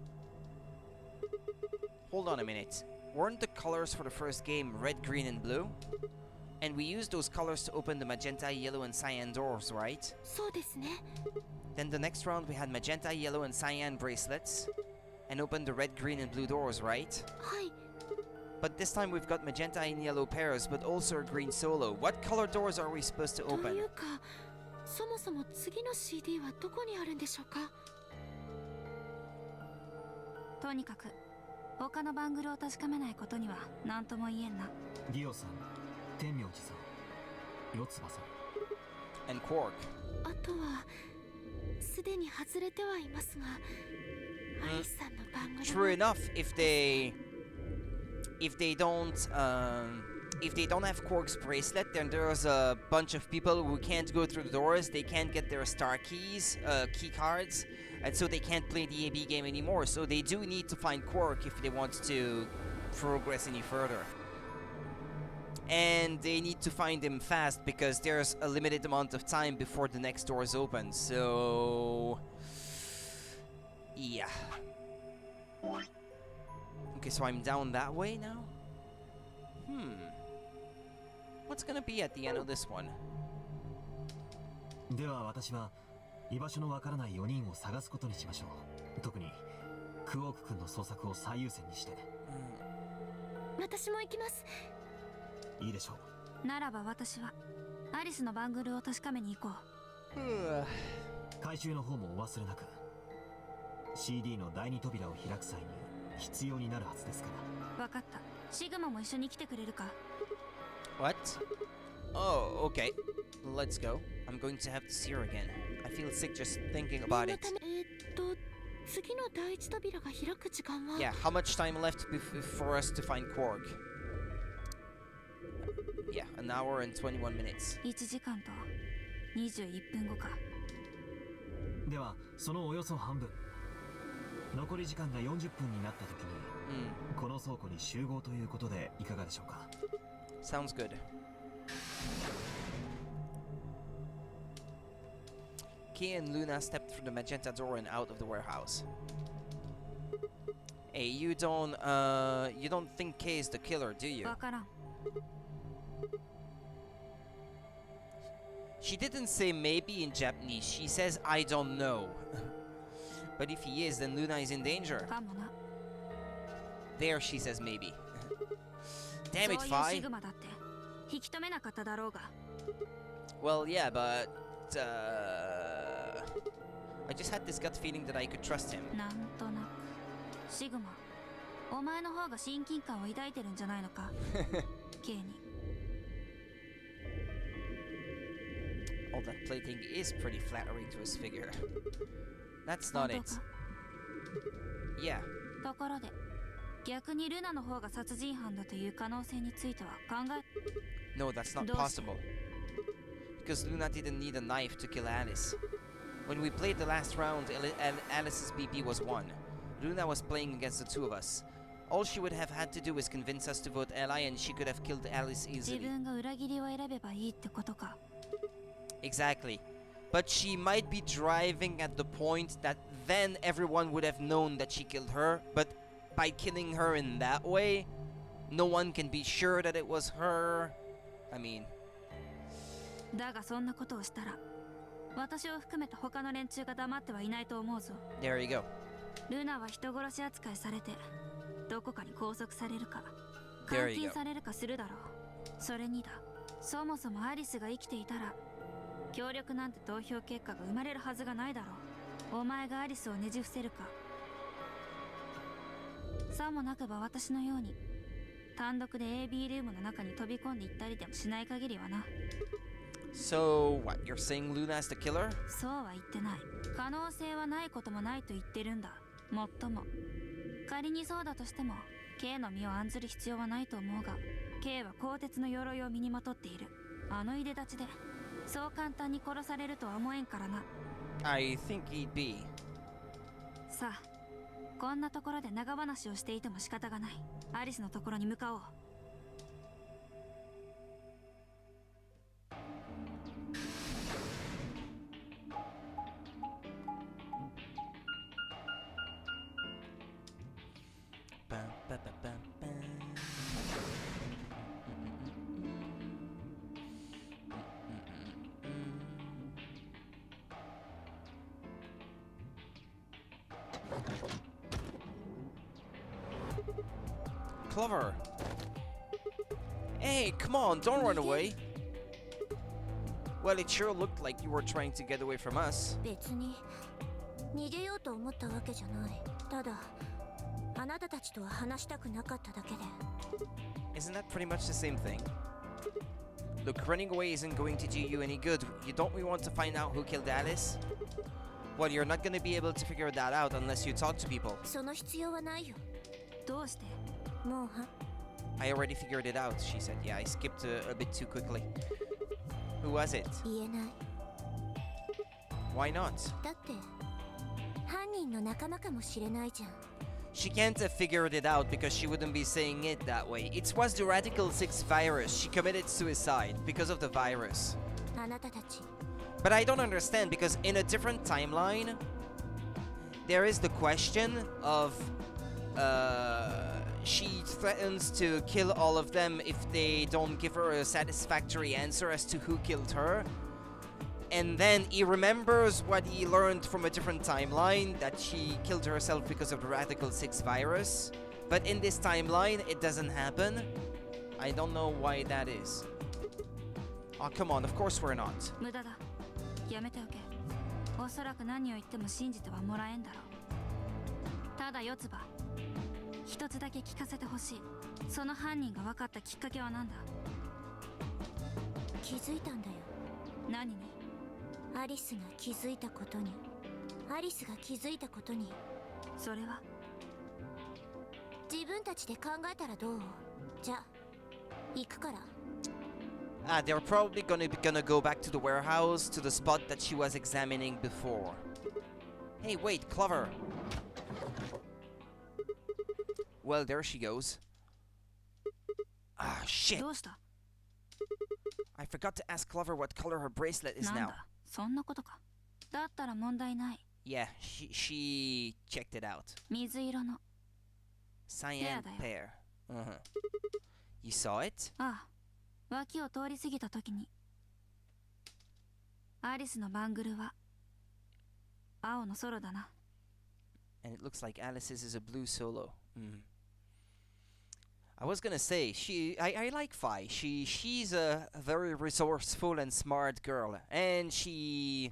Hold on a minute. Weren't the colors for the first game red, green, and blue? And we used those colors to open the magenta, yellow, and cyan doors, right? そうですね。 Then the next round we had magenta, yellow, and cyan bracelets, and opened the red, green, and blue doors, right? はい。 But this time we've got magenta and yellow pairs, but also a green solo. What color doors are we supposed to と open? いうか、そもそも次の CD はどこにあるんでしょうか。とにかく他のバングルを確かめないことには何とも言えんな。ディオさん、天明寺さん、四つ葉さん。 And Quark. あとはすでに外れてはいますが、アリスさんのバングル True enough, if they don't have Quark's bracelet, then there's a bunch of people who can't go through the doors. They can't get their star keys, key cards, and so they can't play the AB game anymore. So they do need to find Quark if they want to progress any further. And they need to find him fast because there's a limited amount of time before the next doors open. So yeah. Okay, so I'm down that way now? What's gonna be at the end of this one? では私は居場所のわからない4人を探すことにしましょう。特にクオーク君の捜索を最優先にして。私も行きます。いいでしょう。ならば私はアリスのバングルを確かめに行こう。回収の方もお忘れなく。CD の第2扉を開く際に必要になるはずですから。わかった。シグマも一緒に来てくれるか。What? Oh, okay. Let's go. I'm going to have to see her again. I feel sick just thinking about it. 次の第1扉が開く時間は Yeah, how much time left for us to find Quark? Yeah, an hour and 21 minutes. 1時間と21分後か。では、そのおよそ半分。残り時間が40分になった時に、この倉庫に集合ということでいかがでしょうか。Sounds good. Kay and Luna stepped through the magenta door and out of the warehouse. Hey, you don't think Kay is the killer, do you? わからん。She didn't say maybe in Japanese. She says I don't know. But if he is, then Luna is in danger. かもな。There she says maybe. Damn it, そういう Phi. シグマだって引き止めなかっただろうが。Well, yeah, but I just had this gut feeling that I could trust him. なんとなくシグマ、お前の方が親近感を抱いてるんじゃないのか。K に。All that plating is pretty flattering to his figure. That's not it. Yeah. ところで、逆にルナの方が殺人犯だという可能性については考え。No, that's not possible. Because Luna didn't need a knife to kill Alice. When we played the last round, Alice's BP was 1. Luna was playing against the two of us. All she would have had to do is convince us to vote Ally, and she could have killed Alice 自 easily. 分が裏切りを選べばいいってことか。 Exactly. But she might be driving at the point that then everyone would have known that she killed her, but by killing her in that way, no one can be sure that it was her. I mean... だがそんなことをしたら、私を含めた他の連中が黙ってはいないと思うぞ。 There you go. ルナは人殺し扱いされて、どこかに拘束されるか、 There 監 you 禁 go. されるかするだろう。それにだ、そもそもアリスが生きていたら、協力なんて投票結果が生まれるはずがないだろう。お前がアリスをねじ伏せるか。さもなくば私のように、単独で AB ルームの中に飛び込んでいったりでもしない限りはな。 So, what, you're saying Luna's the killer? そうは言ってない。可能性はないこともないと言ってるんだ。もっとも仮にそうだとしても K の身を案ずる必要はないと思うが、 K は鋼鉄の鎧を身にまとっている。あのいでたちでそう簡単に殺されるとは思えんからな。 I think he'd be. さあ、こんなところで長話をしていても仕方がない。アリスのところに向かおう。 Bum, ba, ba, bum, bum. Clover. Hey, come on, don't run away. Well, it sure looked like you were trying to get away from us. 別に逃げようと思ったわけじゃない。ただあなたたちとは話したくなかっただけで。 Isn't that pretty much the same thing? Look, running away isn't going to do you any good. Don't we want to find out who killed Alice? Well, you're not going to be able to figure that out unless you talk to people. その必要はないよ。どうして？もうは I already figured it out, she said. Yeah, I skipped a bit too quickly. Who was it? 言えない。 Why not? だって犯人の仲間かもしれないじゃん。 She can't have figured it out because she wouldn't be saying it that way. It was the Radical 6 virus. She committed suicide because of the virus. あなたたち But I don't understand because in a different timeline, there is the question of she threatens to kill all of them if they don't give her a satisfactory answer as to who killed her. And then he remembers what he learned from a different timeline, that she killed herself because of the Radical 6 virus. But in this timeline, it doesn't happen. I don't know why that is. Oh, come on, of course we're not. 無駄だ。やめておけ。おそらく何を言っても信じてはもらえんだろう。ただ四つ葉、一つだけ聞かせてほしい。その犯人が分かったきっかけは何だ？気づいたんだよ。何に？アリスが気づいたことに。アリスが気づいたことに。それは自分たちで考えたらどう？じゃあ行くから。They're probably gonna go back to the warehouse, to the spot that she was examining before. Hey, wait, Clover. Well, there she goes. Ah, shit. どうした？ I forgot to ask Clover what color her bracelet is なん now. だ、そんなことか。だったら問題ない。 Yeah, she checked it out. 水色の。 Cyan Pear pear. Uh-huh. You saw it? ああ、脇を通り過ぎた時に。アリスのバングルは青のソロだな。 And it looks like Alice's is a blue solo. I was gonna say, I like Fi. She's a very resourceful and smart girl. And she's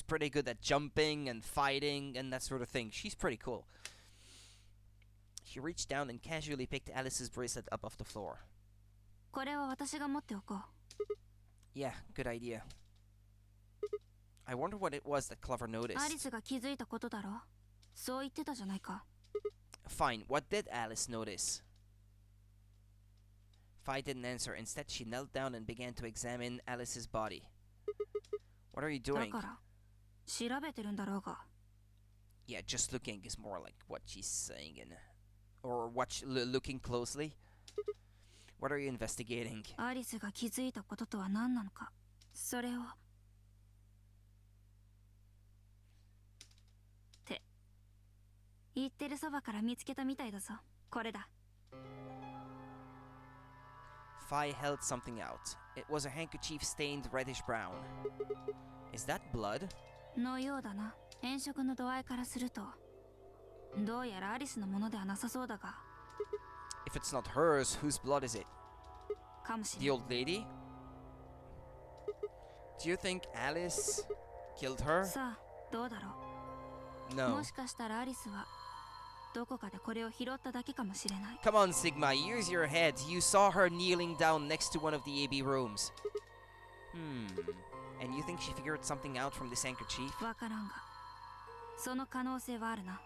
pretty good at jumping and fighting and that sort of thing. She's pretty cool. She reached down and casually picked Alice's bracelet up off the floor. これは私が持っておこう。 Yeah, good idea. I wonder what it was that Clover アリ noticed. スが気づいたことだろう。そう言ってたじゃないか。 Fine, what did Alice notice? Fi didn't answer. Instead, she knelt down and began to examine Alice's body. What are you だ doing? から調べてるんだろうが。 Yeah, just looking is more like what she's saying. And or looking closely? What are you investigating? アリスが気づいたこととは何なのか、それを。って言ってるそばから見つけたみたいだぞ。これだ。Fi held something out. It was a handkerchief stained reddish brown. Is that blood? のようだな。変色の度合いからすると、どうやらアリスのものではなさそうだが。If it's not hers, whose blood is it? かもしれ The ない。 old lady? Do you think Alice killed her? さあ、どうだろう。 No. もしかしたらアリスはどこかでこれを拾っただけかもしれない。 Come on, Sigma, use your head. You saw her kneeling down next to one of the AB rooms. And you think she figured something out from this handkerchief? わからんが、その可能性はあるな。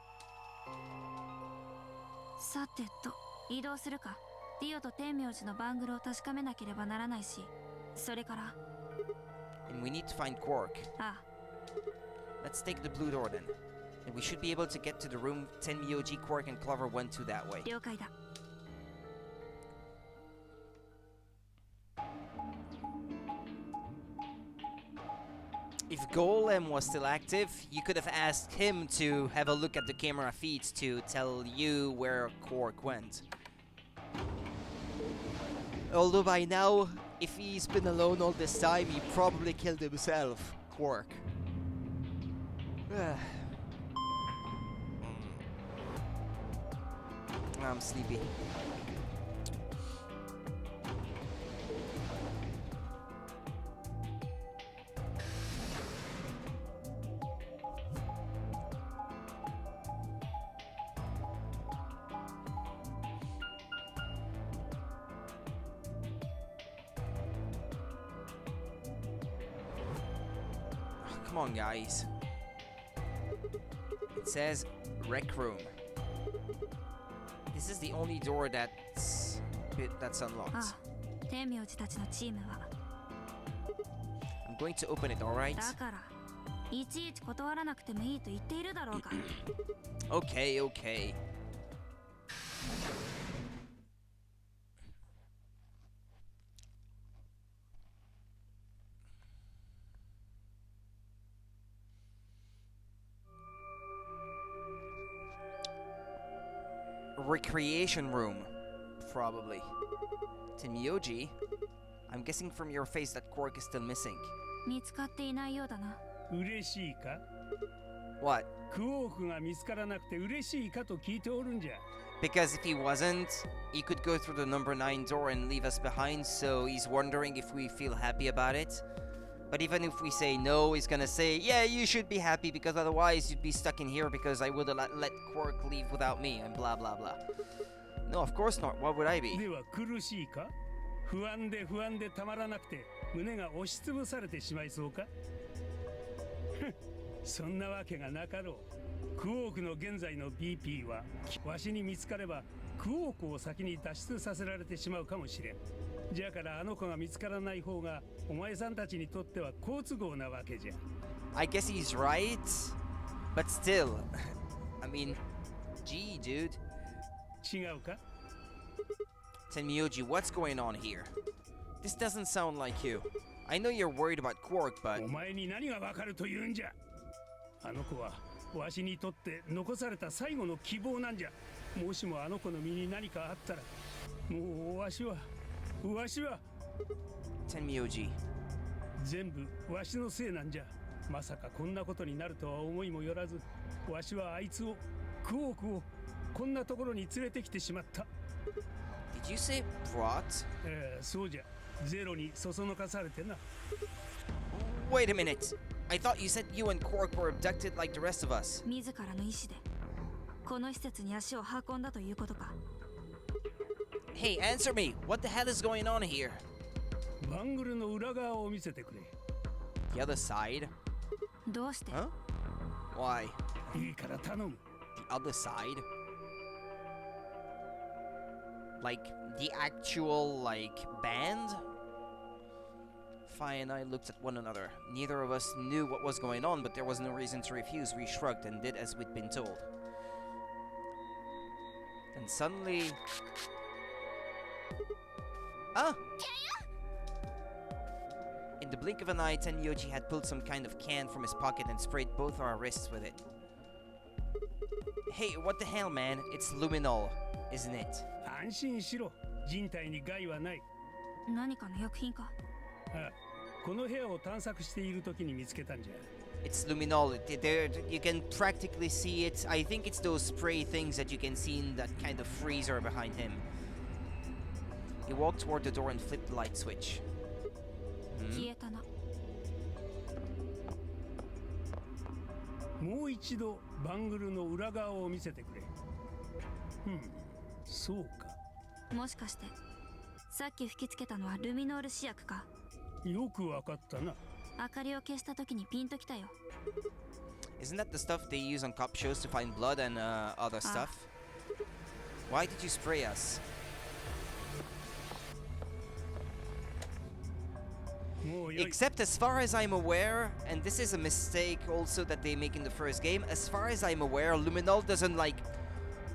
さてと、移動するか。ディオと天明寺のバングルを確かめなければならないし、それから。 And we need to find Quark. ああ、 Let's take the blue door then. And we should be able to get to the room 10 Myoji, Quark, and Clover 1-2 that way. 了解だ。If Golem was still active, you could have asked him to have a look at the camera feeds to tell you where Quark went. Although by now, if he's been alone all this time, he probably killed himself, Quark. I'm sleepy. Come on, guys. It says rec room. This is the only door that's unlocked. ああ、天明寺たちのチームは。 I'm going to open it, alright? だから、いちいち断らなくてもいいと言っているだろうが。Okay, okay. Recreation room, probably. Tenmyoji, I'm guessing from your face that Quark is still missing. 見つかっていないようだな。嬉しいか？ What? クオークが見つからなくて嬉しいかと聞いておるんじゃ。 Because if he wasn't, he could go through the number 9 door and leave us behind, so he's wondering if we feel happy about it. But even if we say no, he's gonna say, yeah, you should be happy because otherwise you'd be stuck in here because I would have let Quark leave without me and blah blah blah. No, of course not. What would I be? では苦しいか？不安でたまらなくて胸が押しつぶされてしまいそうか？そんなわけがなかろう。クオークの現在の BP はわしに見つかればクオークを先に脱出させられてしまうかもしれん。じゃからあの子が見つからない方がお前さんたちにとっては好都合なわけじゃ。I guess he's right, but still, I mean, gee, dude. 違うか？ Tenmyoji, what's going on here? This doesn't sound like you. I know you're worried about Quark, but お前に何がわかると言うんじゃ。あの子はわしにとって残された最後の希望なんじゃ。もしもあの子の身に何かあったら、もうわしは Tenmyoji. 全部わしのせいなんじゃ。まさかこんなことになるとは思いもよらず、わしはあいつをクオークをこんなところに連れてきてしまった。 Did you say brought? そうじゃ。ゼロにそそのかされてな。 Wait a minute. I thought you said you and Quark were abducted like the rest of us. 自らの意志でこの施設に足を運んだということか。 Hey, answer me. What the hell is going on here? バングルの裏側を見せてくれ。 The other side? どうして？ Huh? Why? いいから頼む。 The other side? Like the actual band? Fi and I looked at one another. Neither of us knew what was going on, but there was no reason to refuse. We shrugged and did as we'd been told. And suddenly... Ah! In the blink of an eye, Tenyoji had pulled some kind of can from his pocket and sprayed both our wrists with it. Hey, what the hell, man? It's luminol, isn't it? 安心しろ。人体に害はない。何かの薬品か？あ、この部屋を探索している時に見つけたんじゃ。It's luminol. You can practically see it. I think it's those spray things that you can see in that kind of freezer behind him. He walked toward the door and flipped the light switch. 消えたな。もう一度バングルの裏側を見せてくれ。そうか。もしかしてさっき吹きつけたのはルミノール試薬か？よくわかったな。明かりを消した時にピンときたよ。Isn't that the stuff they use on cop shows to find blood and other stuff? Why did you spray us? Except as far as I'm aware, and this is a mistake also that they make in the first game, as far as I'm aware, luminol doesn't like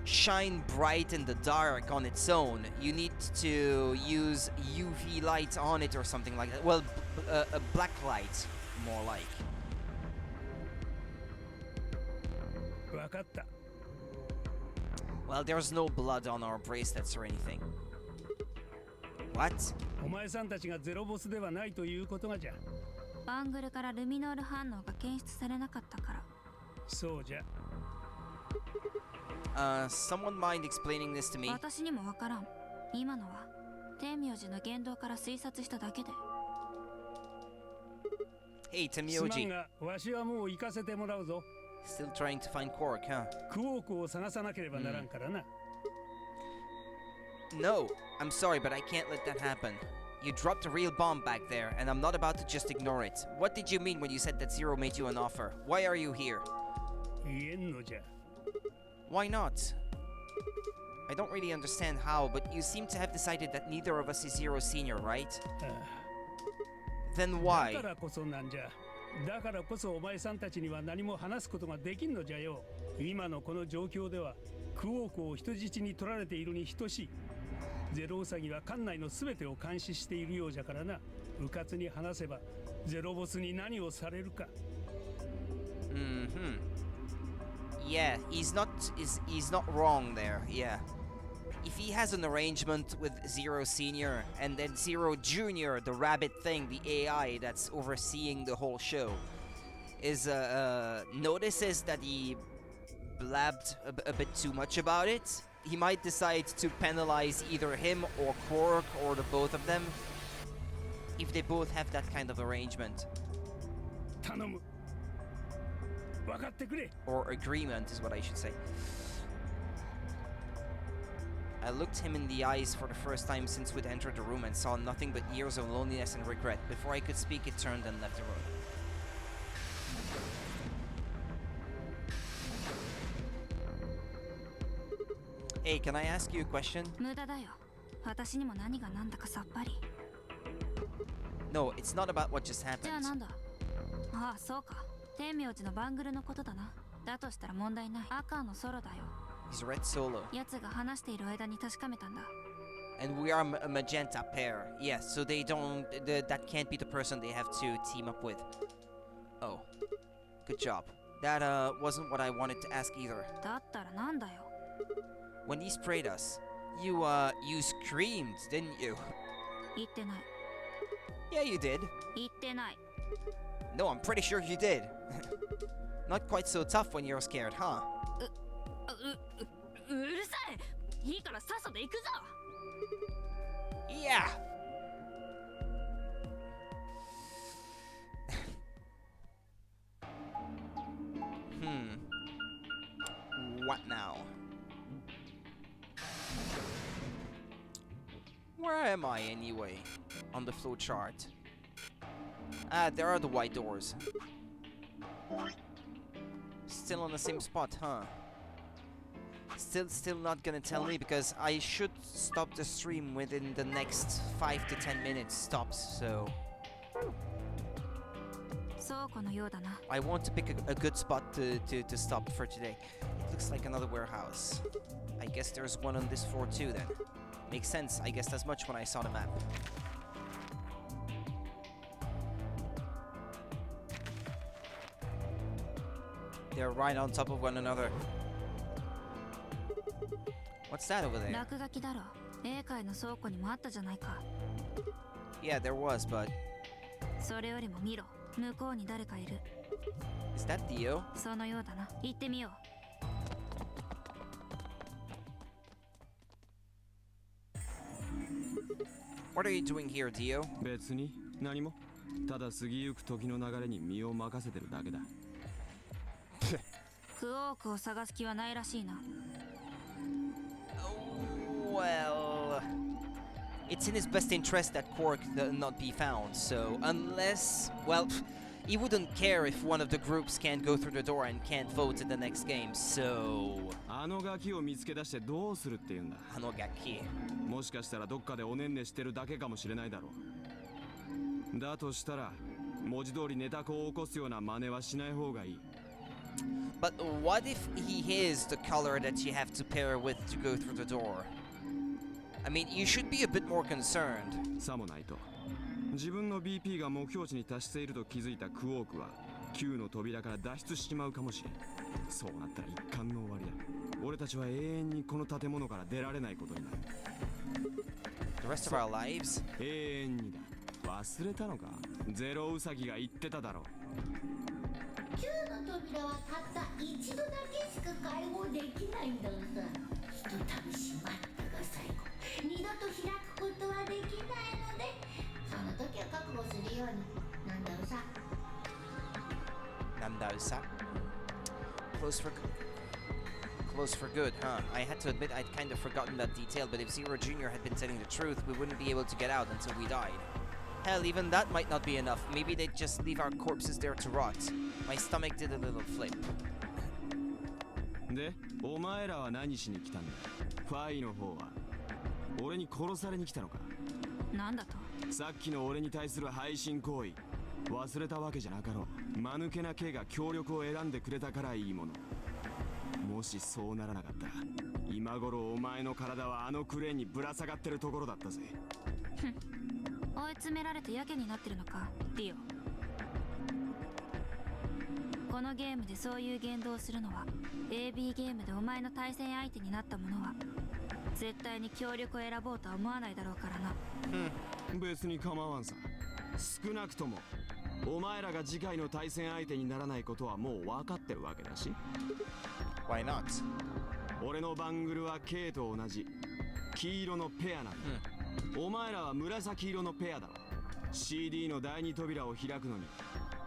shine bright in the dark on its own. You need to use UV light on it or something like that. Well, a black light, more like. わかった。 Well, there's no blood on our bracelets or anything. What? お前さんたちがゼロボスではないということがじゃ。バングルからルミノール反応が検出されなかったから。そうじゃ。Someone mind explaining this to me? 私にもわからん。今のは天明寺の言動から推察しただけで。Hey, すまん Temyoji. が、わしはもう行かせてもらうぞ。 Still trying to find Kork, huh? クオークを探さなければならんからな。No, I'm sorry, but I can't let that happen. You dropped a real bomb back there, and I'm not about to just ignore it. What did you mean when you said that Zero made you an offer? Why are you here? 言えんのじゃ。 Why not? I don't really understand how, but you seem to have decided that neither of us is Zero Senior, right? Then だ why? からこそなんじゃ。だからこそお前さんたちには何も話すことができんのじゃよ。今のこの状況ではクオークを人質に取られているに等しい。ゼロウサギは館内の全てを監視しているようじゃからな。迂闊に話せばゼロボスに何をされるか。Yeah, he's not wrong there. Yeah. If he has an arrangement with Zero Senior and then Zero Junior, the rabbit thing, the AI that's overseeing the whole show, is notices that he blabbed a bit too much about it, he might decide to penalize either him or Quark or the both of them if they both have that kind of arrangement. 頼む。分かってくれ。 Or agreement is what I should say. I looked him in the eyes for the first time since we'd entered the room and saw nothing but years of loneliness and regret. Before I could speak, it turned and left the room. Hey, can I ask you a question? 無駄だよ。私にも何が何だかさっぱり。 No, it's not about what just じゃあ happened. なんだ？ああ、そうか。天明寺のバングルのことだな。だとしたら問題ない。赤のソロだよ。 He's red solo. 奴が話している間に確かめたんだ。 And we are a magenta pair. Yes, so they don't... that can't be the person they have to team up with. Oh. Good job. That wasn't what I wanted to ask either. だったらなんだよ。 When he sprayed us, you screamed, didn't you? 言ってない。 Yeah, you did. 言ってない。 No, I'm pretty sure you did. Not quite so tough when you're scared, huh? うるさい。いいからさっさと行くぞ。 Yeah! What now? Where am I anyway? On the flow chart. Ah, there are the white doors. Still on the same spot, huh? Still not gonna tell me because I should stop the stream within the next 5 to 10 minutes stops, so... 倉庫のようだな。 I want to pick a good spot to stop for today. It looks like another warehouse. I guess there's one on this floor too then. Makes sense. I guessed as much when I saw the map. They're right on top of one another. What's that over there? 落書きだろ。英会の倉庫にもあったじゃないか。 Yeah, there was, but それよりも見ろ。向こうに誰かいる。 is that Dio? そのようだな。行ってみよう。 What are you doing here, Dio? 別に何も。ただ過ぎゆく時の流れに身を任せてるだけだ。クオークを探す気はないらしいな。 Well, it's in his best interest that Quark not be found, so unless, well, he wouldn't care if one of the groups can't go through the door and can't vote in the next game, so... あのガキを見つけ出してどうするって言うんだ。 Hanogaki. もしかしたらどっかでおねんねしてるだけかもしれないだろう。だとしたら文字通りネタ子を起こすような真似はしない方がいい。 But what if he is the color that you have to pair with to go through the door? I mean, you should be a bit more concerned. さもないと。自分の BP が目標値に達していると気づいたクオークは Q の扉から脱出しちまうかもしれん。そうなったら一巻の終わりだ。俺たちは永遠にこの建物から出られないことになる。 The rest of our lives? 永遠にだ。忘れたのか？ゼロウサギが言ってただろう。 Q の扉はたった一度だけしか開放できないんだがさ、ひとたび閉まったが最後、二度と開くことはできないので、その時は覚悟するように。なんだろうさ。 Namdausa. Close for good, huh? I had to admit I'd kind of forgotten that detail, but if Zero Jr. had been telling the truth, we wouldn't be able to get out until we died. Hell, even that might not be enough. Maybe they'd just leave our corpses there to rot. My stomach did a little flip. で、お前らは何しに来たんだ？ファイの方は俺に殺されに来たのか？なんだと？さっきの俺に対する配信行為忘れたわけじゃなかろう。間抜けな K が協力を選んでくれたからいいもの。もしそうならなかったら今頃お前の体はあのクレーンにぶら下がってるところだったぜ。追い詰められてやけになってるのか、ディオ。このゲームでそういう言動をするのは AB ゲームでお前の対戦相手になった者は絶対に協力を選ぼうとは思わないだろうからな。別に構わんさ。少なくともお前らが次回の対戦相手にならないことはもう分かってるわけだし。 Why not? 俺のバングルは K と同じ黄色のペアなんだ。お前らは紫色のペアだろ。 CD の第二扉を開くのに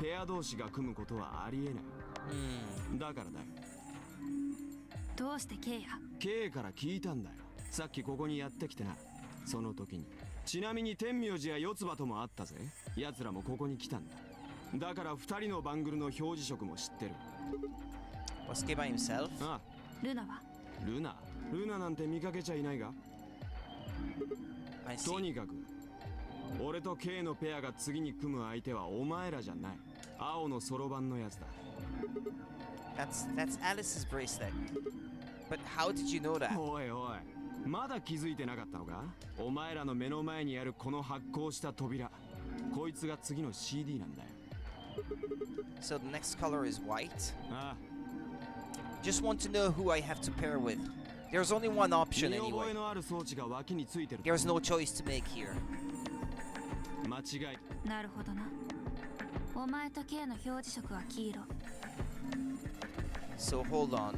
ペア同士が組むことはありえない。だからだよ。どうして K や？ K から聞いたんだよ。さっきここにやってきてな。その時にちなみに天明寺や四つ葉ともあったぜ。奴らもここに来たんだ。だから二人のバングルの表示色も知ってる。 Was K by himself? ああ、ルナは？ルナなんて見かけちゃいないが。 I see. とにかく俺と K のペアが次に組む相手はお前らじゃない。青のソロ版のやつだ。 That's Alice's bracelet. But how did you know that? おいおい、まだ気づいてなかったのか？お前らの目の前にあるこの発光した扉、こいつが次の CD なんだよ。 So the next color is white? ああ、 Just want to know who I have to pair with. There's only one option 見覚 anyway. えのある装置が脇についてる。 There's no choice to make here. 間違い。なるほどな。お前と K の表示色は黄色。 So hold on.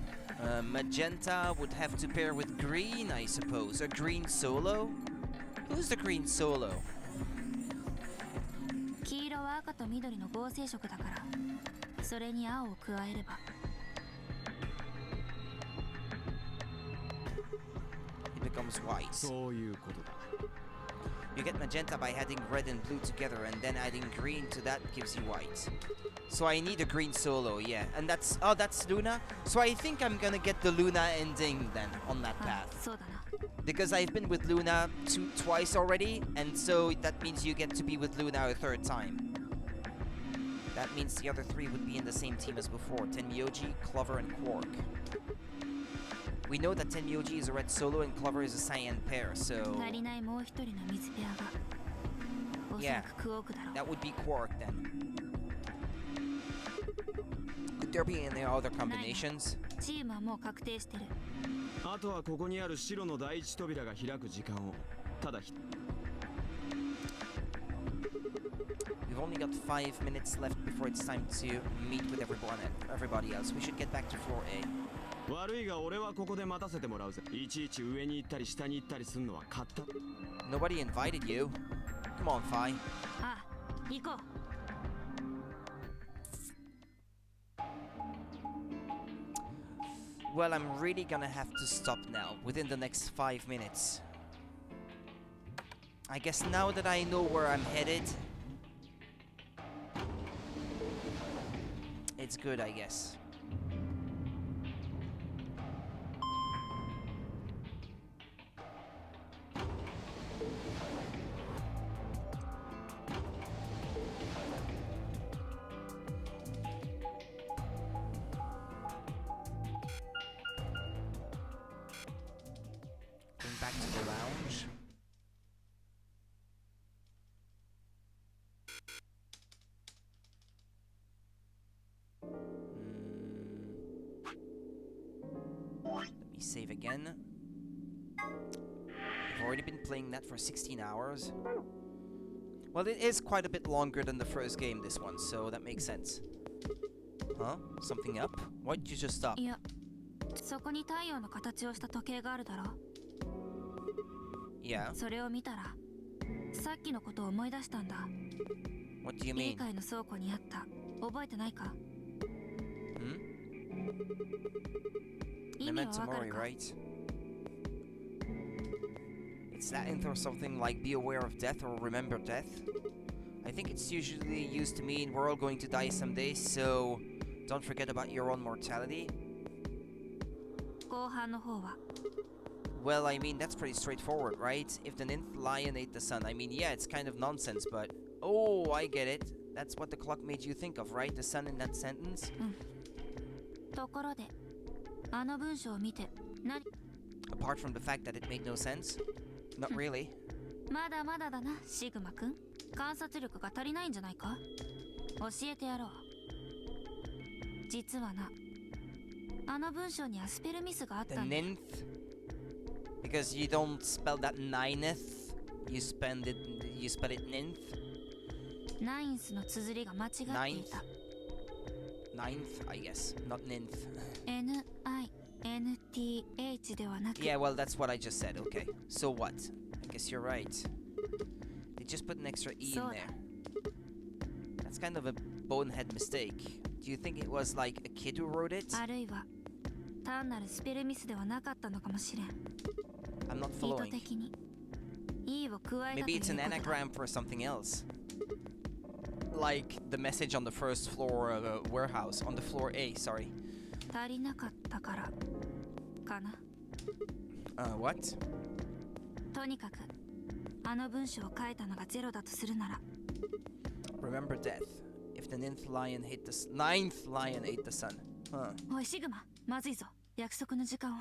Magenta would have to pair with green, I suppose. A green solo? Who's the green solo? 黄色は赤と緑の合成色だから、それに青を加えれば。 It becomes white. そういうことだ。 You get magenta by adding red and blue together, and then adding green to that gives you white. So I need a green solo, yeah. And that's Luna. So I think I'm gonna get the Luna ending then on that あ、 path. そうだな。 Because I've been with Luna twice already, and so that means you get to be with Luna a third time. That means the other three would be in the same team as before. Tenmyoji, Clover, and Quark. We know that Tenmyoji is a red solo and Clover is a cyan pair, so... Yeah, that would be Quark then. Could there be any other combinations? あとはここにある白の第一扉が開く時間をただ We've only got 5 minutes left before it's time to meet with everybody else. We should get back to floor A. 悪いが俺はここで待たせてもらうぜ。いちいち上に行ったり下に行ったりするのは勝った。Nobody invited you. Come on, Fi. Well, I'm really gonna have to stop now, within the next 5 minutes. I guess now that I know where I'm headed, it's good, I guess. Going back to the lounge. Let me save again. I've already been playing that for 16 hours. Well, it is quite a bit longer than the first game, this one, so that makes sense. Huh? Something up? Why did you just stop? そこに太陽の形をした時計があるだろ Yeah. それを見たらさっきのことを思い出したんだ What do you 理 mean? 解の倉庫にあった覚えてないか Hmm? 意味は Memento わかる Mori, か right? It's Latin for something like be aware of death or remember death. I think it's usually used to mean we're all going to die someday, so don't forget about your own mortality. 後半の方は Well, I mean, that's pretty straightforward, right? If the ninth lion ate the sun, I mean, yeah, it's kind of nonsense, but... Oh, I get it. That's what the clock made you think of, right? The sun in that sentence? ところであの文章を見て何 Apart from the fact that it made no sense? Not really. まだまだだなシグマくん観察力が足りないんじゃないか教えてやろう実はなあの文章にはスペルミスがあっ The たんだ ninth? Because you don't spell that nineth, you spell it ninth? ナインスの綴りが間違っていた Ninth, I guess, not ninth. NINTH ではなく Yeah, well, that's what I just said, okay. So what? I guess you're right. They just put an extra E in there. That's kind of a bonehead mistake. Do you think it was like a kid who wrote it? あるいは単なるスペルミスではなかったのかもしれん I'm not 意図 following. 的に E を加えたとい Maybe う it's こ an とだ anagram for something else. Like the message on the first floor of a warehouse, on the floor A, sorry. 足りなかったからかな What? とにかくあの文章を書いたのがゼロだとするなら Remember death. If the ninth lion ate the sun. Huh. おいシグマまずいぞ約束の時間を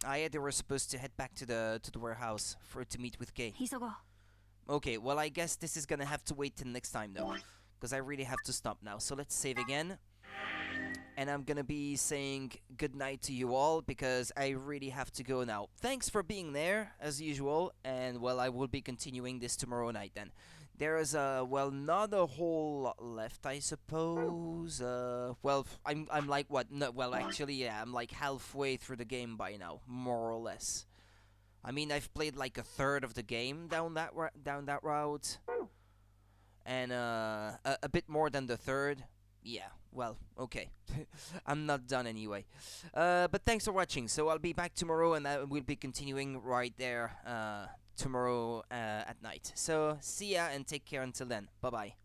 Yeah, they were supposed to head back to the warehouse to meet with Kay. 急ごう Okay, well, I guess this is gonna have to wait till next time, though. Because I really have to stop now. So let's save again. And I'm gonna be saying goodnight to you all, because I really have to go now. Thanks for being there, as usual. And, well, I will be continuing this tomorrow night, then. There is, well, not a whole lot left, I suppose. Well, I'm like, what? No, well, actually, yeah, I'm like halfway through the game by now, more or less. I mean, I've played like a third of the game down that route, and a bit more than the third. Yeah, well, okay. I'm not done anyway. But thanks for watching. So I'll be back tomorrow, and we'll be continuing right there tomorrow at night. So see ya, and take care until then. Bye bye.